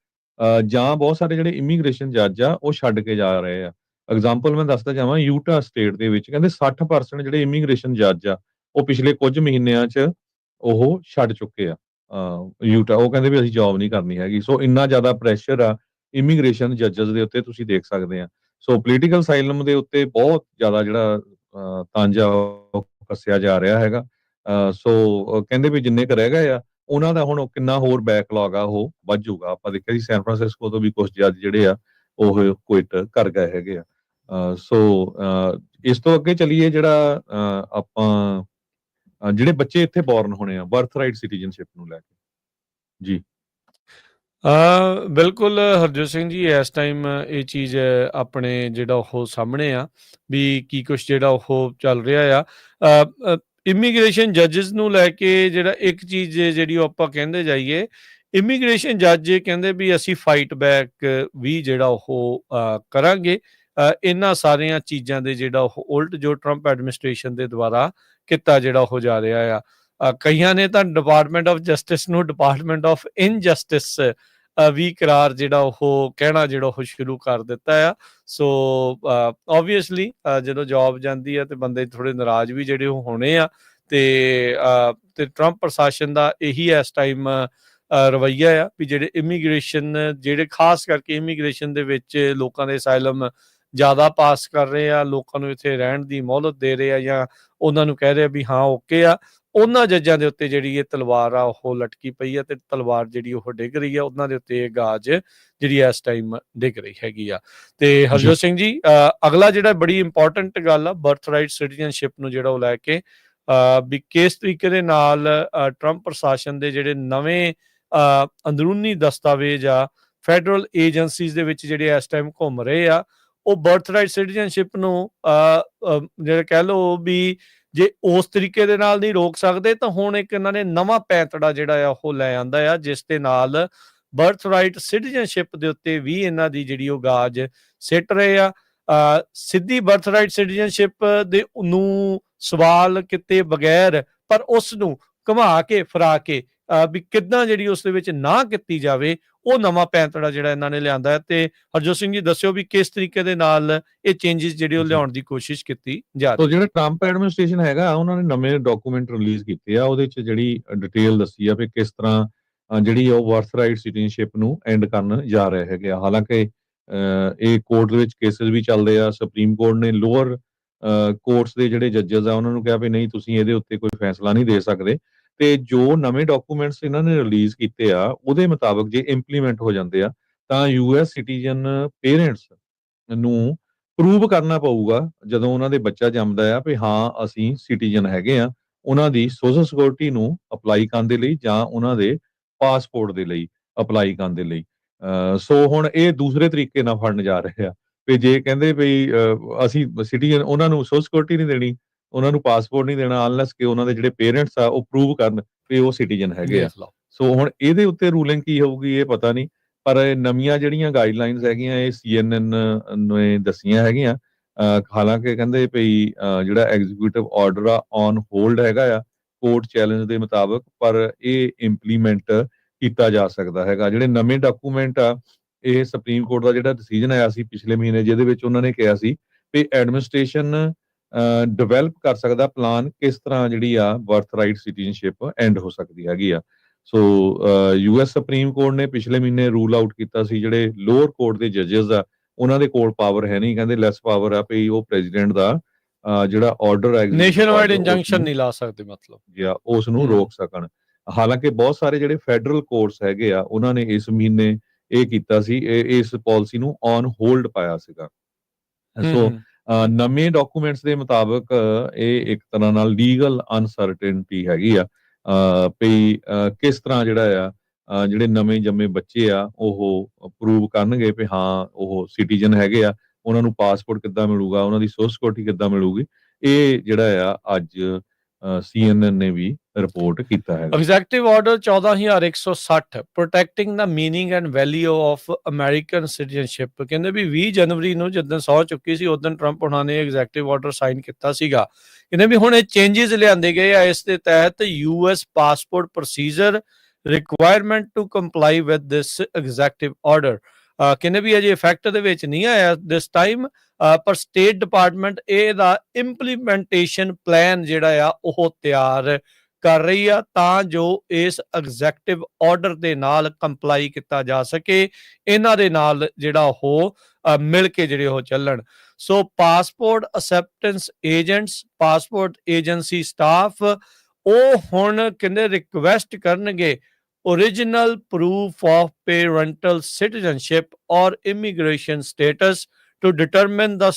ਜਾਂ ਬਹੁਤ ਸਾਰੇ ਜਿਹੜੇ ਇਮੀਗ੍ਰੇਸ਼ਨ ਜੱਜ ਆ ਉਹ ਛੱਡ ਕੇ ਜਾ ਰਹੇ ਆ। ਐਗਜ਼ਾਮਪਲ ਮੈਂ ਦੱਸਦਾ ਜਾਵਾਂ, ਯੂਟਾ ਸਟੇਟ ਦੇ ਵਿੱਚ ਕਹਿੰਦੇ 60% ਜਿਹੜੇ ਇਮੀਗ੍ਰੇਸ਼ਨ ਜੱਜ ਆ ਉਹ ਪਿਛਲੇ ਕੁਝ ਮਹੀਨਿਆਂ 'ਚ ਉਹ ਛੱਡ ਚੁੱਕੇ ਆ ਯੂਟਾ। ਉਹ ਕਹਿੰਦੇ ਵੀ ਅਸੀਂ ਜੌਬ ਨਹੀਂ ਕਰਨੀ ਹੈਗੀ। ਸੋ ਇੰਨਾ ਜ਼ਿਆਦਾ ਪ੍ਰੈਸ਼ਰ ਆ ਇਮੀਗ੍ਰੇਸ਼ਨ ਜੱਜਸ ਦੇ ਉੱਤੇ, ਤੁਸੀਂ ਦੇਖ ਸਕਦੇ ਆ। ਸੋ ਪੋਲੀਟੀਕਲ ਅਸਾਈਲਮ ਦੇ ਉੱਤੇ ਬਹੁਤ ਜ਼ਿਆਦਾ ਜਿਹੜਾ ਤਾਂਜਾ ਉਹ ਕੱਸਿਆ ਜਾ ਰਿਹਾ ਹੈਗਾ। ਸੋ ਕਹਿੰਦੇ ਵੀ ਜਿੰਨੇ ਕੁ ਰਹਿ ਗਏ ਆ ਉਹਨਾਂ ਦਾ ਹੁਣ ਕਿੰਨਾ ਹੋਰ ਬੈਕਲੌਗ ਆ ਉਹ ਵੱਧ ਜਾਊਗਾ। ਆਪਾਂ ਦੇਖਿਆ ਸੀ ਸੈਨ ਫਰਾਂਸਿਸਕੋ ਤੋਂ ਵੀ ਕੁਝ ਜੱਜ ਜਿਹੜੇ ਆ ਉਹ ਕੁਇਟ ਕਰ ਗਏ ਹੈਗੇ ਆ। ਸੋ ਇਸ ਤੋਂ ਅੱਗੇ ਚੱਲੀਏ, ਜਿਹੜਾ ਆਪਾਂ ਜਿਹੜੇ ਬੱਚੇ ਇੱਥੇ ਬੋਰਨ ਹੋਣੇ ਆ, ਬਰਥ ਰਾਈਟ ਸਿਟੀਜ਼ਨਸ਼ਿਪ ਨੂੰ ਲੈ ਕੇ ਜੀ। ਬਿਲਕੁਲ ਹਰਜੋਤ ਸਿੰਘ ਜੀ, ਇਸ ਟਾਈਮ ਇਹ ਚੀਜ਼ ਆਪਣੇ ਜਿਹੜਾ ਉਹ ਸਾਹਮਣੇ ਆ ਵੀ ਕੀ ਕੁਛ ਜਿਹੜਾ ਉਹ ਚੱਲ ਰਿਹਾ ਆ। ਇਮੀਗ੍ਰੇਸ਼ਨ ਜੱਜਸ ਨੂੰ ਲੈ ਕੇ ਜਿਹੜਾ ਇੱਕ ਚੀਜ਼ ਜਿਹੜੀ ਉਹ ਆਪਾਂ ਕਹਿੰਦੇ ਜਾਈਏ, ਇਮੀਗ੍ਰੇਸ਼ਨ ਜੱਜ ਕਹਿੰਦੇ ਵੀ ਅਸੀਂ ਫਾਈਟ ਬੈਕ ਵੀ ਜਿਹੜਾ ਉਹ ਕਰਾਂਗੇ ਇਹਨਾਂ ਸਾਰੀਆਂ ਚੀਜ਼ਾਂ ਦੇ ਜਿਹੜਾ ਉਹ ਉਲਟ ਜੋ ਟਰੰਪ ਐਡਮਿਨਿਸਟ੍ਰੇਸ਼ਨ ਦੇ ਦੁਆਰਾ ਕੀਤਾ ਜਿਹੜਾ ਉਹ ਜਾ ਰਿਹਾ ਆ। ਕਈਆਂ ਨੇ ਤਾਂ ਡਿਪਾਰਟਮੈਂਟ ਆਫ ਜਸਟਿਸ ਨੂੰ ਡਿਪਾਰਟਮੈਂਟ ਆਫ ਇਨਜਸਟਿਸ ਵੀ ਕਰਾਰ ਜਿਹੜਾ ਉਹ ਕਹਿਣਾ ਜਿਹੜਾ ਉਹ ਸ਼ੁਰੂ ਕਰ ਦਿੱਤਾ ਆ। ਸੋ ਓਬਵੀਅਸਲੀ ਜਦੋਂ ਜੌਬ ਜਾਂਦੀ ਆ ਤੇ ਬੰਦੇ ਥੋੜੇ ਨਾਰਾਜ਼ ਵੀ ਜਿਹੜੇ ਉਹ ਹੋਣੇ ਆ ਤੇ ਟਰੰਪ ਪ੍ਰਸ਼ਾਸਨ ਦਾ ਇਹੀ ਇਸ ਟਾਈਮ ਰਵੱਈਆ ਆ ਵੀ ਜਿਹੜੇ ਇਮੀਗ੍ਰੇਸ਼ਨ ਜਿਹੜੇ ਖਾਸ ਕਰਕੇ ਇਮੀਗ੍ਰੇਸ਼ਨ ਦੇ ਵਿੱਚ ਲੋਕਾਂ ਦੇ ਅਸਾਈਲਮ ਜ਼ਿਆਦਾ ਪਾਸ ਕਰ ਰਹੇ ਆ, ਲੋਕਾਂ ਨੂੰ ਇੱਥੇ ਰਹਿਣ ਦੀ ਮੋਹਲਤ ਦੇ ਰਹੇ ਆ ਜਾਂ ਉਹਨਾਂ ਨੂੰ ਕਹਿ ਰਹੇ ਆ ਵੀ ਹਾਂ ਓਕੇ ਆ, ਉਹਨਾਂ ਜੱਜਾਂ ਦੇ ਉੱਤੇ ਜਿਹੜੀ ਇਹ ਤਲਵਾਰ ਆ ਉਹ ਲਟਕੀ ਪਈ ਆ ਤੇ ਤਲਵਾਰ ਜਿਹੜੀ ਉਹ ਡਿੱਗ ਰਹੀ ਆ, ਉਹਨਾਂ ਦੇ ਉੱਤੇ ਇਹ ਗਾਜ ਜਿਹੜੀ ਇਸ ਟਾਈਮ ਡਿੱਗ ਰਹੀ ਹੈਗੀ ਆ। ਤੇ ਹਰਜੋਤ ਸਿੰਘ ਜੀ, ਅਗਲਾ ਜਿਹੜਾ ਬੜੀ ਇੰਪੋਰਟੈਂਟ ਗੱਲ ਆ ਬਰਥ ਰਾਈਟ ਸਿਟੀਜ਼ਨਸ਼ਿਪ ਨੂੰ ਜਿਹੜਾ ਉਹ ਲੈ ਕੇ ਵੀ ਕਿਸ ਤਰੀਕੇ ਦੇ ਨਾਲ ਟਰੰਪ ਪ੍ਰਸ਼ਾਸਨ ਦੇ ਜਿਹੜੇ ਨਵੇਂ ਅੰਦਰੂਨੀ ਦਸਤਾਵੇਜ਼ ਆ ਫੈਡਰਲ ਏਜੰਸੀਜ਼ ਦੇ ਵਿੱਚ ਜਿਹੜੇ ਇਸ ਟਾਈਮ ਘੁੰਮ ਰਹੇ ਆ, ਉਹ ਬਰਥ ਰਾਈਟ ਸਿਟੀਜ਼ਨਸ਼ਿਪ ਨੂੰ ਜਿਹੜਾ ਕਹਿ ਲਓ ਵੀ ਜੇ ਉਸ ਤਰੀਕੇ ਦੇ ਨਾਲ ਨਹੀਂ ਰੋਕ ਸਕਦੇ ਤਾਂ ਹੁਣ ਇੱਕ ਇਹਨਾਂ ਨੇ ਨਵਾਂ ਪੈਂਤੜਾ ਜਿਹੜਾ ਆ ਉਹ ਲੈ ਆਂਦਾ ਆ, ਜਿਸ ਦੇ ਨਾਲ ਬਰਥ ਰਾਈਟ ਸਿਟੀਜ਼ਨਸ਼ਿਪ ਦੇ ਉੱਤੇ ਵੀ ਇਹਨਾਂ ਦੀ ਜਿਹੜੀ ਉਹ ਗਾਜ ਸਿੱਟ ਰਹੇ ਆ। ਸਿੱਧੀ ਬਰਥ ਰਾਈਟ ਸਿਟੀਜ਼ਨਸ਼ਿਪ ਦੇ ਨੂੰ ਸਵਾਲ ਕੀਤੇ ਬਗੈਰ ਪਰ ਉਸ ਨੂੰ ਘੁਮਾ ਕੇ ਫਰਾ ਕੇ ਵੀ ਕਿੱਦਾਂ ਜਿਹੜੀ ਉਸ ਦੇ ਵਿੱਚ ਨਾ ਕੀਤੀ ਜਾਵੇ, ਉਹ ਨਵਾਂ ਪੈਂਤੜਾ ਜਿਹੜਾ ਇਹਨਾਂ ਨੇ ਲਿਆਂਦਾ ਹੈ। ਤੇ ਹਰਜੋਤ ਸਿੰਘ ਜੀ ਦੱਸਿਓ ਵੀ ਕਿਸ ਤਰੀਕੇ ਦੇ ਨਾਲ ਇਹ ਚੇਂਜਸ ਜਿਹੜੇ ਉਹ ਲਿਆਉਣ ਦੀ ਕੋਸ਼ਿਸ਼ ਕੀਤੀ ਜਾ ਰਹੀ ਹੈ। ਜਿਹੜਾ ਟਰੰਪ ਐਡਮਿਨਿਸਟ੍ਰੇਸ਼ਨ ਹੈਗਾ ਉਹਨਾਂ ਨੇ ਨਵੇਂ ਡਾਕੂਮੈਂਟ ਰਿਲੀਜ਼ ਕੀਤੇ ਆ, ਉਹਦੇ 'ਚ ਜਿਹੜੀ ਡਿਟੇਲ ਦੱਸੀ ਆ ਵੀ ਕਿਸ ਤਰ੍ਹਾਂ ਜਿਹੜੀ ਉਹ ਬਰਥ ਰਾਈਟ ਸਿਟੀਜ਼ਨਸ਼ਿਪ ਨੂੰ ਐਂਡ ਕਰਨ ਜਾ ਰਹੇ ਹੈਗੇ ਆ। ਹਾਲਾਂਕਿ ਇਹ ਕੋਰਟ ਦੇ ਵਿੱਚ ਕੇਸਿਸ ਵੀ ਚੱਲਦੇ ਆ, ਸੁਪਰੀਮ ਕੋਰਟ ਨੇ ਲੋਅਰ ਕੋਰਟਸ ਦੇ ਜਿਹੜੇ ਜੱਜਸ ਆ ਉਹਨਾਂ ਨੂੰ ਕਿਹਾ ਵੀ ਨਹੀਂ ਤੁਸੀਂ ਇਹਦੇ ਉੱਤੇ ਕੋਈ ਫੈਸਲਾ ਨਹੀਂ ਦੇ ਸਕਦੇ ਤੇ ਜੋ ਨਵੇਂ ਡਾਕੂਮੈਂਟਸ ਇਹਨਾਂ ਨੇ ਰਿਲੀਜ਼ ਕੀਤੇ ਆ ਉਹਦੇ ਮੁਤਾਬਕ ਜੇ ਇੰਪਲੀਮੈਂਟ ਹੋ ਜਾਂਦੇ ਆ ਤਾਂ ਯੂਐਸ ਸਿਟੀਜ਼ਨ ਪੇਰੈਂਟਸ ਨੂੰ ਪ੍ਰੂਵ ਕਰਨਾ ਪਊਗਾ ਜਦੋਂ ਉਹਨਾਂ ਦੇ ਬੱਚਾ ਜੰਮਦਾ ਆ ਵੀ ਹਾਂ ਅਸੀਂ ਸਿਟੀਜ਼ਨ ਹੈਗੇ ਆ ਉਹਨਾਂ ਦੀ ਸੋਸ਼ਲ ਸਿਕਿਉਰਿਟੀ ਨੂੰ ਅਪਲਾਈ ਕਰਨ ਦੇ ਲਈ ਜਾਂ ਉਹਨਾਂ ਦੇ ਪਾਸਪੋਰਟ ਦੇ ਲਈ ਅਪਲਾਈ ਕਰਨ ਦੇ ਲਈ ਸੋ ਹੁਣ ਇਹ ਦੂਸਰੇ ਤਰੀਕੇ ਨਾਲ ਫੜਨ ਜਾ ਰਹੇ ਆ ਵੀ ਜੇ ਕਹਿੰਦੇ ਵੀ ਅਸੀਂ ਸਿਟੀਜ਼ਨ ਉਹਨਾਂ ਨੂੰ ਸੋਸ਼ਲ ਸਿਕਿਉਰਿਟੀ ਨਹੀਂ ਦੇਣੀ ਉਹਨਾਂ ਨੂੰ ਪਾਸਪੋਰਟ ਨਹੀਂ ਦੇਣਾ ਅਨਲੈਸ ਕਿ ਉਹਨਾਂ ਦੇ ਜਿਹੜੇ ਪੇਰੈਂਟਸ ਆ ਉਹ ਪ੍ਰੂਵ ਕਰਨ ਵੀ ਉਹ ਸਿਟੀਜ਼ਨ ਹੈਗੇ ਆ ਸੋ ਹੁਣ ਇਹਦੇ ਉੱਤੇ ਰੂਲਿੰਗ ਕੀ ਹੋਊਗੀ ਇਹ ਪਤਾ ਨਹੀਂ ਪਰ ਨਵੀਆਂ ਜਿਹੜੀਆਂ ਗਾਈਡਲਾਈਨਸ ਹੈਗੀਆਂ ਇਹ CNN ਨੇ ਦੱਸੀਆਂ ਹੈਗੀਆਂ ਹਾਲਾਂਕਿ ਕਹਿੰਦੇ ਵੀ ਜਿਹੜਾ ਐਗਜ਼ੀਕਿਊਟਿਵ ਆਰਡਰ ਆ ਔਨ ਹੋਲਡ ਹੈਗਾ ਆ ਕੋਰਟ ਚੈਲੰਜ ਦੇ ਮੁਤਾਬਕ ਪਰ ਇਹ ਇੰਪਲੀਮੈਂਟ ਕੀਤਾ ਜਾ ਸਕਦਾ ਹੈਗਾ ਜਿਹੜੇ ਨਵੇਂ ਡਾਕੂਮੈਂਟ ਆ ਇਹ ਸੁਪਰੀਮ ਕੋਰਟ ਦਾ ਜਿਹੜਾ ਡਿਸੀਜਨ ਆਇਆ ਸੀ ਪਿਛਲੇ ਮਹੀਨੇ ਜਿਹਦੇ ਵਿੱਚ ਉਹਨਾਂ ਨੇ ਕਿਹਾ ਸੀ ਵੀ ਐਡਮਿਨਿਸਟ੍ਰੇਸ਼ਨ ਡਿਵੈਲਪ ਕਰ ਸਕਦਾ ਪਲਾਨ ਕਿਸ ਤਰ੍ਹਾਂ ਜਿਹੜੀ ਆ ਬਰਥ ਰਾਈਟ ਸਿਟੀਜ਼ਨਸ਼ਿਪ ਐਂਡ ਹੋ ਸਕਦੀ ਹੈਗੀ ਆ ਸੋ ਯੂਐਸ ਸੁਪਰੀਮ ਕੋਰਟ ਨੇ ਪਿਛਲੇ ਮਹੀਨੇ ਰੂਲ ਆਊਟ ਕੀਤਾ ਸੀ ਜਿਹੜੇ ਲੋਅਰ ਕੋਰਟ ਦੇ ਜੱਜਸ ਆ ਉਹਨਾਂ ਦੇ ਕੋਲ ਪਾਵਰ ਹੈ ਨਹੀਂ ਕਹਿੰਦੇ ਲੈਸ ਪਾਵਰ ਆ ਵੀ ਉਹ ਪ੍ਰੈਜ਼ੀਡੈਂਟ ਦਾ ਜਿਹੜਾ ਆਰਡਰ ਹੈ ਨੇਸ਼ਨਵਾਈਡ ਇੰਜੰਕਸ਼ਨ ਨਹੀਂ ਲਾ ਸਕਦੇ ਮਤਲਬ ਜਾਂ ਉਸ ਨੂੰ ਰੋਕ ਸਕਣ ਹਾਲਾਂਕਿ ਬਹੁਤ ਸਾਰੇ ਜਿਹੜੇ ਫੈਡਰਲ ਕੋਰਟਸ ਹੈਗੇ ਆ ਉਹਨਾਂ ਨੇ ਇਸ ਮਹੀਨੇ ਇਹ ਕੀਤਾ ਸੀ ਇਸ ਪਾਲਿਸੀ ਨੂੰ ਔਨ ਹੋਲਡ ਪਾਇਆ ਸੀਗਾ ਸੋ ਨਵੇਂ ਡਾਕੂਮੈਂਟਸ ਦੇ ਮੁਤਾਬਕ ਇਹ ਇੱਕ ਤਰ੍ਹਾਂ ਨਾਲ ਲੀਗਲ ਅਨਸਰਟੇਨਟੀ ਹੈਗੀ ਆ ਵੀ ਕਿਸ ਤਰ੍ਹਾਂ ਜਿਹੜਾ ਆ ਜਿਹੜੇ ਨਵੇਂ ਜੰਮੇ ਬੱਚੇ ਆ ਉਹ ਪ੍ਰੂਵ ਕਰਨਗੇ ਵੀ ਹਾਂ ਉਹ ਸਿਟੀਜ਼ਨ ਹੈਗੇ ਆ ਉਹਨਾਂ ਨੂੰ ਪਾਸਪੋਰਟ ਕਿੱਦਾਂ ਮਿਲੂਗਾ ਉਹਨਾਂ ਦੀ ਸੋਸ਼ਲ ਸਿਕਿਉਰਿਟੀ ਕਿੱਦਾਂ ਮਿਲੂਗੀ ਇਹ ਜਿਹੜਾ ਆ ਅੱਜ CNN ਨੇ ਵੀ ਰਿਪੋਰਟ ਕੀਤਾ ਹੈ executive order 14160 protecting the meaning and value of American citizenship ਕਹਿੰਦੇ ਵੀ 20 ਜਨਵਰੀ ਨੂੰ ਜਦੋਂ ਸੌ ਚੁੱਕੀ ਸੀ ਉਦੋਂ ਟਰੰਪ ਉਹਨਾਂ ਨੇ ਐਗਜ਼ੈਕਟਿਵ ਆਰਡਰ ਸਾਈਨ ਕੀਤਾ ਸੀਗਾ ਕਹਿੰਦੇ ਵੀ ਹੁਣ ਇਹ ਚੇਂਜਸ ਲਿਆਂਦੇ ਗਏ ਆ ਇਸ ਦੇ ਤਹਿਤ US passport procedure requirement to comply with this executive order ਕਹਿੰਦੇ ਵੀ ਅਜੇ ਇਫੈਕਟ ਦੇ ਵਿੱਚ ਨਹੀਂ ਆਇਆ ਦਿਸ ਟਾਈਮ ਪਰ ਸਟੇਟ ਡਿਪਾਰਟਮੈਂਟ ਇਹਦਾ ਇੰਪਲੀਮੈਂਟੇਸ਼ਨ ਪਲਾਨ ਜਿਹੜਾ ਆ ਉਹ ਤਿਆਰ ਕਰ ਰਹੀ ਆ ਤਾਂ ਜੋ ਇਸ ਐਗਜ਼ੈਕਟਿਵ ਆਰਡਰ ਦੇ ਨਾਲ ਕੰਪਲਾਈ ਕੀਤਾ ਜਾ ਸਕੇ ਇਹਨਾਂ ਦੇ ਨਾਲ ਜਿਹੜਾ ਉਹ ਮਿਲ ਕੇ ਜਿਹੜੇ ਉਹ ਚੱਲਣ so passport acceptance agents passport agency staff ਉਹ ਹੁਣ ਕਹਿੰਦੇ ਰਿਕੁਐਸਟ ਕਰਨਗੇ original proof of parental citizenship or immigration status to determine the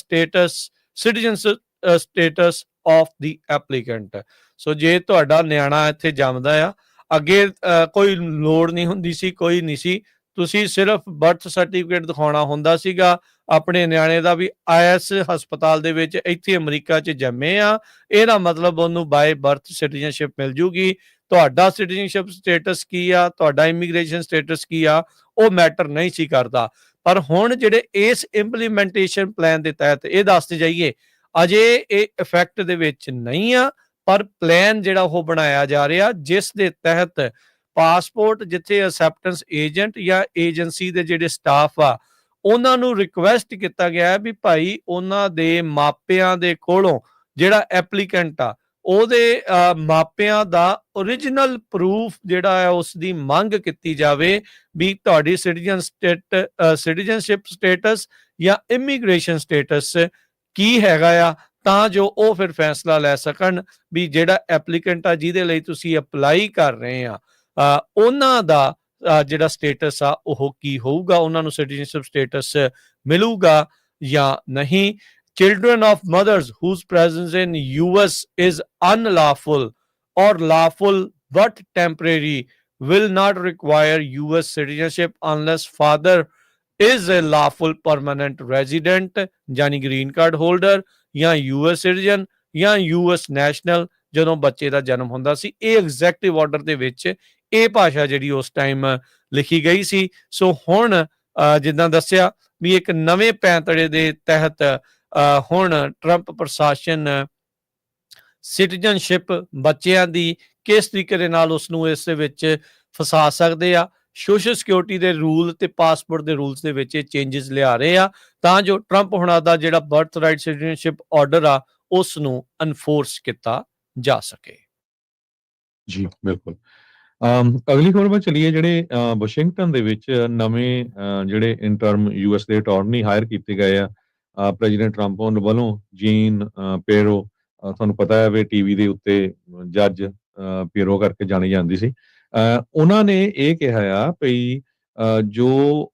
citizenship status of the applicant. So ਜੇ ਤੁਹਾਡਾ ਨਿਆਣਾ ਇੱਥੇ ਜੰਮਦਾ ਆ ਅੱਗੇ ਕੋਈ ਲੋੜ ਨਹੀਂ ਹੁੰਦੀ ਸੀ ਕੋਈ ਨਹੀਂ ਸੀ ਤੁਸੀਂ ਸਿਰਫ ਬਰਥ ਸਰਟੀਫਿਕੇਟ ਦਿਖਾਉਣਾ ਹੁੰਦਾ ਸੀਗਾ ਆਪਣੇ ਨਿਆਣੇ ਦਾ ਵੀ IS ਹਸਪਤਾਲ ਦੇ ਵਿੱਚ ਇੱਥੇ ਅਮਰੀਕਾ 'ਚ ਜੰਮੇ ਆ ਇਹਦਾ ਮਤਲਬ ਉਹਨੂੰ ਬਾਏ ਬਰਥ ਸਿਟੀਜ਼ਨਸ਼ਿਪ ਮਿਲ ਜੂਗੀ ਤੁਹਾਡਾ ਸਿਟੀਜ਼ਨਸ਼ਿਪ ਸਟੇਟਸ ਕੀ ਆ ਤੁਹਾਡਾ ਇਮੀਗ੍ਰੇਸ਼ਨ ਸਟੇਟਸ ਕੀ ਆ ਉਹ ਮੈਟਰ ਨਹੀਂ ਸੀ ਕਰਦਾ ਪਰ ਹੁਣ ਜਿਹੜੇ ਇਸ ਇੰਪਲੀਮੈਂਟੇਸ਼ਨ ਪਲਾਨ ਦੇ ਤਹਿਤ ਇਹ ਦੱਸਦੇ ਜਾਈਏ ਅਜੇ ਇਹ ਇਫੈਕਟ ਦੇ ਵਿੱਚ ਨਹੀਂ ਆ ਪਰ ਪਲਾਨ ਜਿਹੜਾ ਉਹ ਬਣਾਇਆ ਜਾ ਰਿਹਾ ਜਿਸ ਦੇ ਤਹਿਤ ਪਾਸਪੋਰਟ ਜਿੱਥੇ ਅਸੈਪਟੈਂਸ ਏਜੰਟ ਜਾਂ ਏਜੰਸੀ ਦੇ ਜਿਹੜੇ ਸਟਾਫ ਆ ਉਹਨਾਂ ਨੂੰ ਰਿਕੁਐਸਟ ਕੀਤਾ ਗਿਆ ਵੀ ਭਾਈ ਉਹਨਾਂ ਦੇ ਮਾਪਿਆਂ ਦੇ ਕੋਲੋਂ ਜਿਹੜਾ ਐਪਲੀਕੈਂਟ ਆ ਉਹਦੇ ਮਾਪਿਆਂ ਦਾ ਓਰੀਜਨਲ ਪ੍ਰੂਫ ਜਿਹੜਾ ਹੈ ਉਸ ਦੀ ਮੰਗ ਕੀਤੀ ਜਾਵੇ ਵੀ ਤੁਹਾਡੀ ਸਿਟੀਜ਼ਨਸ਼ਿਪ ਸਟੇਟਸ ਜਾਂ ਇਮੀਗ੍ਰੇਸ਼ਨ ਸਟੇਟਸ ਕੀ ਹੈਗਾ ਆ ਤਾਂ ਜੋ ਉਹ ਫਿਰ ਫੈਸਲਾ ਲੈ ਸਕਣ ਵੀ ਜਿਹੜਾ ਐਪਲੀਕੈਂਟ ਆ ਜਿਹਦੇ ਲਈ ਤੁਸੀਂ ਅਪਲਾਈ ਕਰ ਰਹੇ ਆ ਉਹਨਾਂ ਦਾ ਜਿਹੜਾ ਸਟੇਟਸ ਆ ਉਹ ਕੀ ਹੋਊਗਾ ਉਹਨਾਂ ਨੂੰ ਸਿਟੀਜ਼ਨਸ਼ਿਪ ਸਟੇਟਸ ਮਿਲੂਗਾ ਜਾਂ ਨਹੀਂ Children of mothers whose presence in US is unlawful or lawful but temporary will not require US citizenship unless father is a lawful permanent resident yani green card holder ਜਾਂ US citizen ਜਾਂ US national ਜਦੋਂ ਬੱਚੇ ਦਾ ਜਨਮ ਹੁੰਦਾ ਸੀ ਇਹ executive order ਦੇ ਵਿੱਚ ਇਹ ਭਾਸ਼ਾ ਜਿਹੜੀ ਉਸ ਟਾਈਮ ਲਿਖੀ ਗਈ ਸੀ ਸੋ ਹੁਣ ਜਿੱਦਾਂ ਦੱਸਿਆ ਵੀ ਇੱਕ ਨਵੇਂ ਪੈਂਤੜੇ ਦੇ ਤਹਿਤ ਹੁਣ ਟਰੰਪ ਪ੍ਰਸ਼ਾਸਨ ਸਿਟੀਜ਼ਨਸ਼ਿਪ ਬੱਚਿਆਂ ਦੀ ਕਿਸ ਤਰੀਕੇ ਦੇ ਨਾਲ ਉਸ ਨੂੰ ਇਸ ਦੇ ਵਿੱਚ ਫਸਾ ਸਕਦੇ ਆ ਸੋਸ਼ਲ ਸਿਕਿਉਰਿਟੀ ਦੇ ਰੂਲ ਤੇ ਪਾਸਪੋਰਟ ਦੇ ਰੂਲਸ ਦੇ ਵਿੱਚ ਚੇਂਜਸ ਲਿਆ ਰਹੇ ਆ ਤਾਂ ਜੋ ਟਰੰਪ ਹੁਣਾਂ ਦਾ ਜਿਹੜਾ ਬਰਥ ਰਾਈਟ ਸਿਟੀਜ਼ਨਸ਼ਿਪ ਆਰਡਰ ਆ ਉਸ ਨੂੰ ਐਨਫੋਰਸ ਕੀਤਾ ਜਾ ਸਕੇ ਜੀ ਬਿਲਕੁਲ ਅਗਲੀ ਖਬਰ ਵੱਲ ਚਲੀਏ ਜਿਹੜੇ ਵਾਸ਼ਿੰਗਟਨ ਦੇ ਵਿੱਚ ਨਵੇਂ ਜਿਹੜੇ ਇੰਟਰਮ US ਦੇ ਅਟਾਰਨੀ ਹਾਇਰ ਕੀਤੇ ਗਏ ਆ ਪ੍ਰੈਜ਼ੀਡੈਂਟ ਟਰੰਪ ਵੱਲੋਂ ਜੀਨ ਪੇਰੋ, ਤੁਹਾਨੂੰ ਪਤਾ ਹੈ ਵੀ ਟੀਵੀ ਦੇ ਉੱਤੇ ਜੱਜ ਪੇਰੋ ਕਰਕੇ ਜਾਣੀ ਜਾਂਦੀ ਸੀ। ਉਹਨਾਂ ਨੇ ਇਹ ਕਿਹਾ ਆ ਵੀ ਜੋ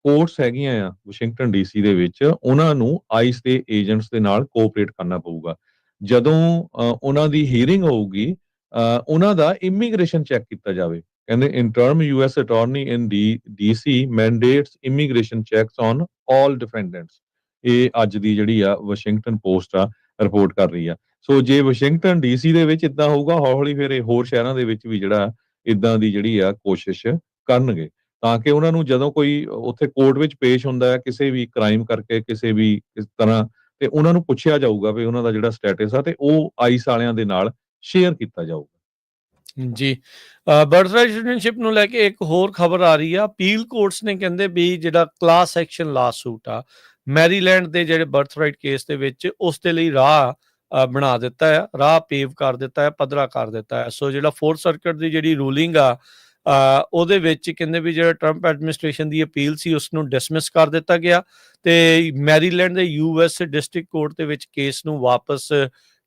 ਕੋਰਟਸ ਹੈਗੀਆਂ ਆ ਵਾਸ਼ਿੰਗਟਨ ਡੀਸੀ ਦੇ ਵਿੱਚ, ਉਹਨਾਂ ਨੂੰ ਆਈਸ ਦੇ ਏਜੰਟਸ ਦੇ ਨਾਲ ਕੋਆਪਰੇਟ ਕਰਨਾ ਪਊਗਾ। ਜਦੋਂ ਉਹਨਾਂ ਦੀ ਹੀਅਰਿੰਗ ਹੋਊਗੀ, ਉਹਨਾਂ ਦਾ ਇਮੀਗ੍ਰੇਸ਼ਨ ਚੈੱਕ ਕੀਤਾ ਜਾਵੇ। ਕਹਿੰਦੇ interim US attorney in DC mandates immigration checks on all defendants. ਇਹ ਅੱਜ ਦੀ ਜਿਹੜੀ ਆ ਵਾਸ਼ਿੰਗਟਨ ਪੋਸਟ ਆ ਰਿਪੋਰਟ ਕਰ ਰਹੀ ਆ। ਸੋ ਜੇ ਵਾਸ਼ਿੰਗਟਨ ਡੀਸੀ ਦੇ ਵਿੱਚ ਇਦਾਂ ਹੋਊਗਾ, ਹੌਲੀ ਫਿਰ ਇਹ ਹੋਰ ਸ਼ਹਿਰਾਂ ਦੇ ਵਿੱਚ ਵੀ ਜਿਹੜਾ ਇਦਾਂ ਦੀ ਜਿਹੜੀ ਆ ਕੋਸ਼ਿਸ਼ ਕਰਨਗੇ, ਤਾਂ ਕਿ ਉਹਨਾਂ ਨੂੰ ਜਦੋਂ ਕੋਈ ਉੱਥੇ ਕੋਰਟ ਵਿੱਚ ਪੇਸ਼ ਹੁੰਦਾ ਹੈ ਕਿਸੇ ਵੀ ਕ੍ਰਾਈਮ ਕਰਕੇ, ਕਿਸੇ ਵੀ ਇਸ ਤਰ੍ਹਾਂ, ਤੇ ਉਹਨਾਂ ਨੂੰ ਪੁੱਛਿਆ ਜਾਊਗਾ ਵੀ ਉਹਨਾਂ ਦਾ ਜਿਹੜਾ ਸਟੇਟਸ ਆ ਤੇ ਉਹ ਆਈਸ ਵਾਲਿਆਂ ਦੇ ਨਾਲ ਸ਼ੇਅਰ ਕੀਤਾ ਜਾਊਗਾ। ਜੀ, ਬਰਥਰਾਈਟ ਸਿਟੀਜ਼ਨਸ਼ਿਪ ਨੂੰ ਲੈ ਕੇ ਇੱਕ ਹੋਰ ਖਬਰ ਆ ਰਹੀ ਆ। ਅਪੀਲ ਕੋਰਟਸ ਨੇ ਕਹਿੰਦੇ ਵੀ ਜਿਹੜਾ ਕਲਾਸ ਐਕਸ਼ਨ ਲਾਸੂਟ ਆ ਮੈਰੀਲੈਂਡ ਦੇ ਜਿਹੜੇ ਬਰਥਰਾਈਟ ਕੇਸ ਦੇ ਵਿੱਚ, ਉਸ ਦੇ ਲਈ ਰਾਹ ਬਣਾ ਦਿੱਤਾ ਆ, ਰਾਹ ਪੇਵ ਕਰ ਦਿੱਤਾ ਹੈ, ਪੱਧਰਾ ਕਰ ਦਿੱਤਾ ਹੈ। ਸੋ ਜਿਹੜਾ 4th ਸਰਕਟ ਦੀ ਜਿਹੜੀ ਰੂਲਿੰਗ ਆ ਉਹਦੇ ਵਿੱਚ ਕਹਿੰਦੇ ਵੀ ਜਿਹੜਾ ਟਰੰਪ ਐਡਮਿਨਿਸਟ੍ਰੇਸ਼ਨ ਦੀ ਅਪੀਲ ਸੀ ਉਸ ਨੂੰ ਡਿਸਮਿਸ ਕਰ ਦਿੱਤਾ ਗਿਆ ਤੇ ਮੈਰੀਲੈਂਡ ਦੇ ਯੂਐਸ ਡਿਸਟ੍ਰਿਕਟ ਕੋਰਟ ਦੇ ਵਿੱਚ ਕੇਸ ਨੂੰ ਵਾਪਸ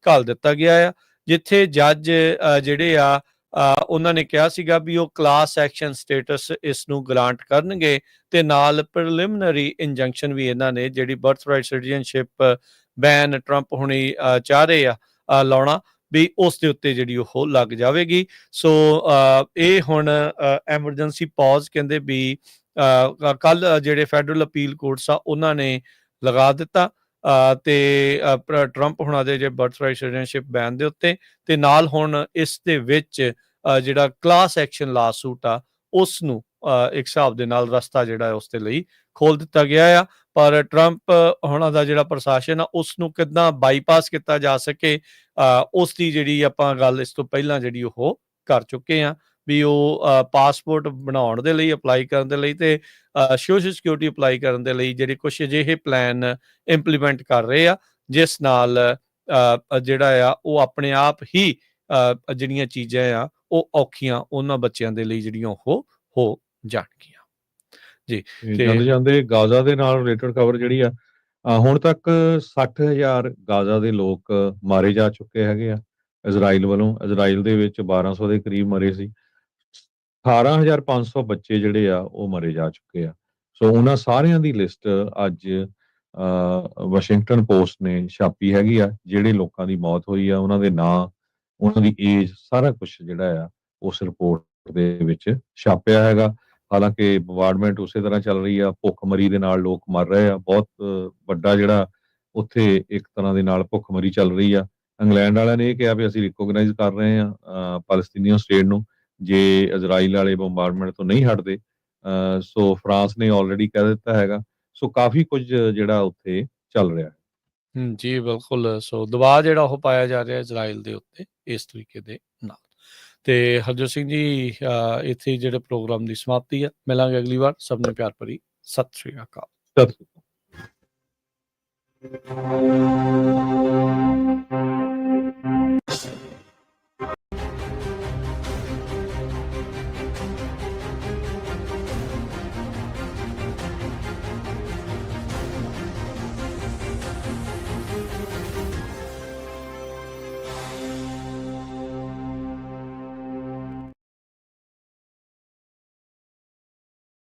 ਘੱਲ ਦਿੱਤਾ ਗਿਆ ਆ, ਜਿੱਥੇ ਜੱਜ ਜਿਹੜੇ ਆ ਉਹਨਾਂ ਨੇ ਕਿਹਾ ਸੀਗਾ ਵੀ ਉਹ ਕਲਾਸ ਐਕਸ਼ਨ ਸਟੇਟਸ ਇਸ ਨੂੰ ਗ੍ਰਾਂਟ ਕਰਨਗੇ ਤੇ ਨਾਲ ਪ੍ਰੀਲਿਮਿਨਰੀ ਇੰਜੰਕਸ਼ਨ ਵੀ ਇਹਨਾਂ ਨੇ ਜਿਹੜੀ ਬਰਥਰਾਈਟ ਸਿਟੀਜ਼ਨਸ਼ਿਪ ਬੈਨ ਟਰੰਪ ਹੁਣੀ ਚਾਹ ਰਹੇ ਆ ਲਾਉਣਾ ਵੀ ਉਸ ਦੇ ਉੱਤੇ ਜਿਹੜੀ ਉਹ ਲੱਗ ਜਾਵੇਗੀ। ਸੋ ਇਹ ਹੁਣ ਐਮਰਜੈਂਸੀ ਪੌਜ਼ ਕਹਿੰਦੇ ਵੀ ਕੱਲ ਜਿਹੜੇ ਫੈਡਰਲ ਅਪੀਲ ਕੋਰਟਸ ਆ ਉਹਨਾਂ ਨੇ ਲਗਾ ਦਿੱਤਾ ਤੇ ਟਰੰਪ ਹੁਣਾਂ ਦੇ ਜੇ ਬਰਥਰਾਈਟ ਸਿਟੀਜ਼ਨਸ਼ਿਪ ਬੈਨ ਦੇ ਉੱਤੇ, ਤੇ ਨਾਲ ਹੁਣ ਇਸ ਦੇ ਵਿੱਚ ਜਿਹੜਾ ਕਲਾਸ ਐਕਸ਼ਨ ਲਾਸੂਟ ਆ ਉਸ ਨੂੰ ਇੱਕ ਹਿਸਾਬ ਦੇ ਨਾਲ ਰਸਤਾ ਜਿਹੜਾ ਉਸ ਦੇ ਲਈ ਖੋਲ ਦਿੱਤਾ ਗਿਆ ਆ। ਪਰ ਟਰੰਪ ਹੁਣਾਂ ਦਾ ਜਿਹੜਾ ਪ੍ਰਸ਼ਾਸਨ ਆ ਉਸ ਨੂੰ ਕਿੱਦਾਂ ਬਾਈਪਾਸ ਕੀਤਾ ਜਾ ਸਕੇ, ਉਸ ਦੀ ਜਿਹੜੀ ਆਪਾਂ ਗੱਲ ਇਸ ਤੋਂ ਪਹਿਲਾਂ ਜਿਹੜੀ ਉਹ ਕਰ ਚੁੱਕੇ ਆ ਵੀ ਉਹ ਪਾਸਪੋਰਟ ਬਣਾਉਣ ਦੇ ਲਈ, ਅਪਲਾਈ ਕਰਨ ਦੇ ਲਈ ਤੇ ਸੋਸ਼ਲ ਸਿਕਿਉਰਿਟੀ ਅਪਲਾਈ ਕਰਨ ਦੇ ਲਈ ਜਿਹੜੇ ਕੁਛ ਅਜਿਹੇ ਪਲਾਨ ਇੰਪਲੀਮੈਂਟ ਕਰ ਰਹੇ ਆ ਜਿਸ ਨਾਲ ਜਿਹੜਾ ਆ ਉਹ ਆਪਣੇ ਆਪ ਹੀ ਜਿਹੜੀਆਂ ਚੀਜ਼ਾਂ ਆ ਉਹ ਔਖੀਆਂ ਉਹਨਾਂ ਬੱਚਿਆਂ ਦੇ ਲਈ ਜਿਹੜੀਆਂ ਉਹ ਹੋ ਜਾਣਗੀਆਂ। ਜੀ, ਜਾਂਦੇ ਜਾਂਦੇ ਗਾਜ਼ਾ ਦੇ ਨਾਲ ਰਿਲੇਟਡ ਖਬਰ ਜਿਹੜੀ ਆ, ਹੁਣ ਤੱਕ 60,000 ਗਾਜ਼ਾ ਦੇ ਲੋਕ ਮਾਰੇ ਜਾ ਚੁੱਕੇ ਹੈਗੇ ਆ ਇਜ਼ਰਾਈਲ ਵੱਲੋਂ। ਇਜ਼ਰਾਈਲ ਦੇ ਵਿੱਚ 1200 ਦੇ ਕਰੀਬ ਮਰੇ ਸੀ। 18,500 ਬੱਚੇ ਜਿਹੜੇ ਆ ਉਹ ਮਰੇ ਜਾ ਚੁੱਕੇ ਆ। ਸੋ ਉਹਨਾਂ ਸਾਰਿਆਂ ਦੀ ਲਿਸਟ ਅੱਜ ਵਾਸ਼ਿੰਗਟਨ ਪੋਸਟ ਨੇ ਛਾਪੀ ਹੈਗੀ ਆ। ਜਿਹੜੇ ਲੋਕਾਂ ਦੀ ਮੌਤ ਹੋਈ ਆ, ਉਹਨਾਂ ਦੇ ਨਾਂ, ਉਹਨਾਂ ਦੀ ਏਜ, ਸਾਰਾ ਕੁਝ ਜਿਹੜਾ ਆ ਉਸ ਰਿਪੋਰਟ ਦੇ ਵਿੱਚ ਛਾਪਿਆ ਹੈਗਾ। ਹਾਲਾਂਕਿ ਬੰਬਾਰਡਮੈਂਟ ਉਸੇ ਤਰ੍ਹਾਂ ਚੱਲ ਰਹੀ ਆ, ਭੁੱਖਮਰੀ ਦੇ ਨਾਲ ਲੋਕ ਮਰ ਰਹੇ ਆ। ਬਹੁਤ ਵੱਡਾ ਜਿਹੜਾ ਉੱਥੇ ਇੱਕ ਤਰ੍ਹਾਂ ਦੇ ਨਾਲ ਭੁੱਖਮਰੀ ਚੱਲ ਰਹੀ ਆ। ਇੰਗਲੈਂਡ ਵਾਲਿਆਂ ਨੇ ਇਹ ਕਿਹਾ ਵੀ ਅਸੀਂ ਰਿਕੋਗਨਾਈਜ਼ ਕਰ ਰਹੇ ਆ ਪੈਲਸਤੀਨੀਅਨ ਸਟੇਟ ਨੂੰ ਜੇ ਇਜ਼ਰਾਈਲ ਵਾਲੇ ਬੰਬਾਰਡਮੈਂਟ ਤੋਂ ਨਹੀਂ ਹਟਦੇ। ਸੋ ਫਰਾਂਸ ਨੇ ਆਲਰੇਡੀ ਕਹਿ ਦਿੱਤਾ ਹੈਗਾ। ਸੋ ਕਾਫੀ ਕੁਝ ਜਿਹੜਾ ਉੱਥੇ ਚੱਲ ਰਿਹਾ ਹੈ। ਜੀ ਬਿਲਕੁਲ। ਸੋ ਦਬਾਅ ਜਿਹੜਾ ਉਹ ਪਾਇਆ ਜਾ ਰਿਹਾ ਇਜ਼ਰਾਈਲ ਦੇ ਉੱਤੇ ਇਸ ਤਰੀਕੇ ਦੇ ਨਾਲ। ਤੇ ਹਰਜੋਤ ਸਿੰਘ ਜੀ, ਇੱਥੇ ਜਿਹੜੇ ਪ੍ਰੋਗਰਾਮ ਦੀ ਸਮਾਪਤੀ ਆ। ਮਿਲਾਂਗੇ ਅਗਲੀ ਵਾਰ। ਸਭ ਨੂੰ ਪਿਆਰ ਭਰੀ ਸਤਿ ਸ੍ਰੀ ਅਕਾਲ। ਸਤਿ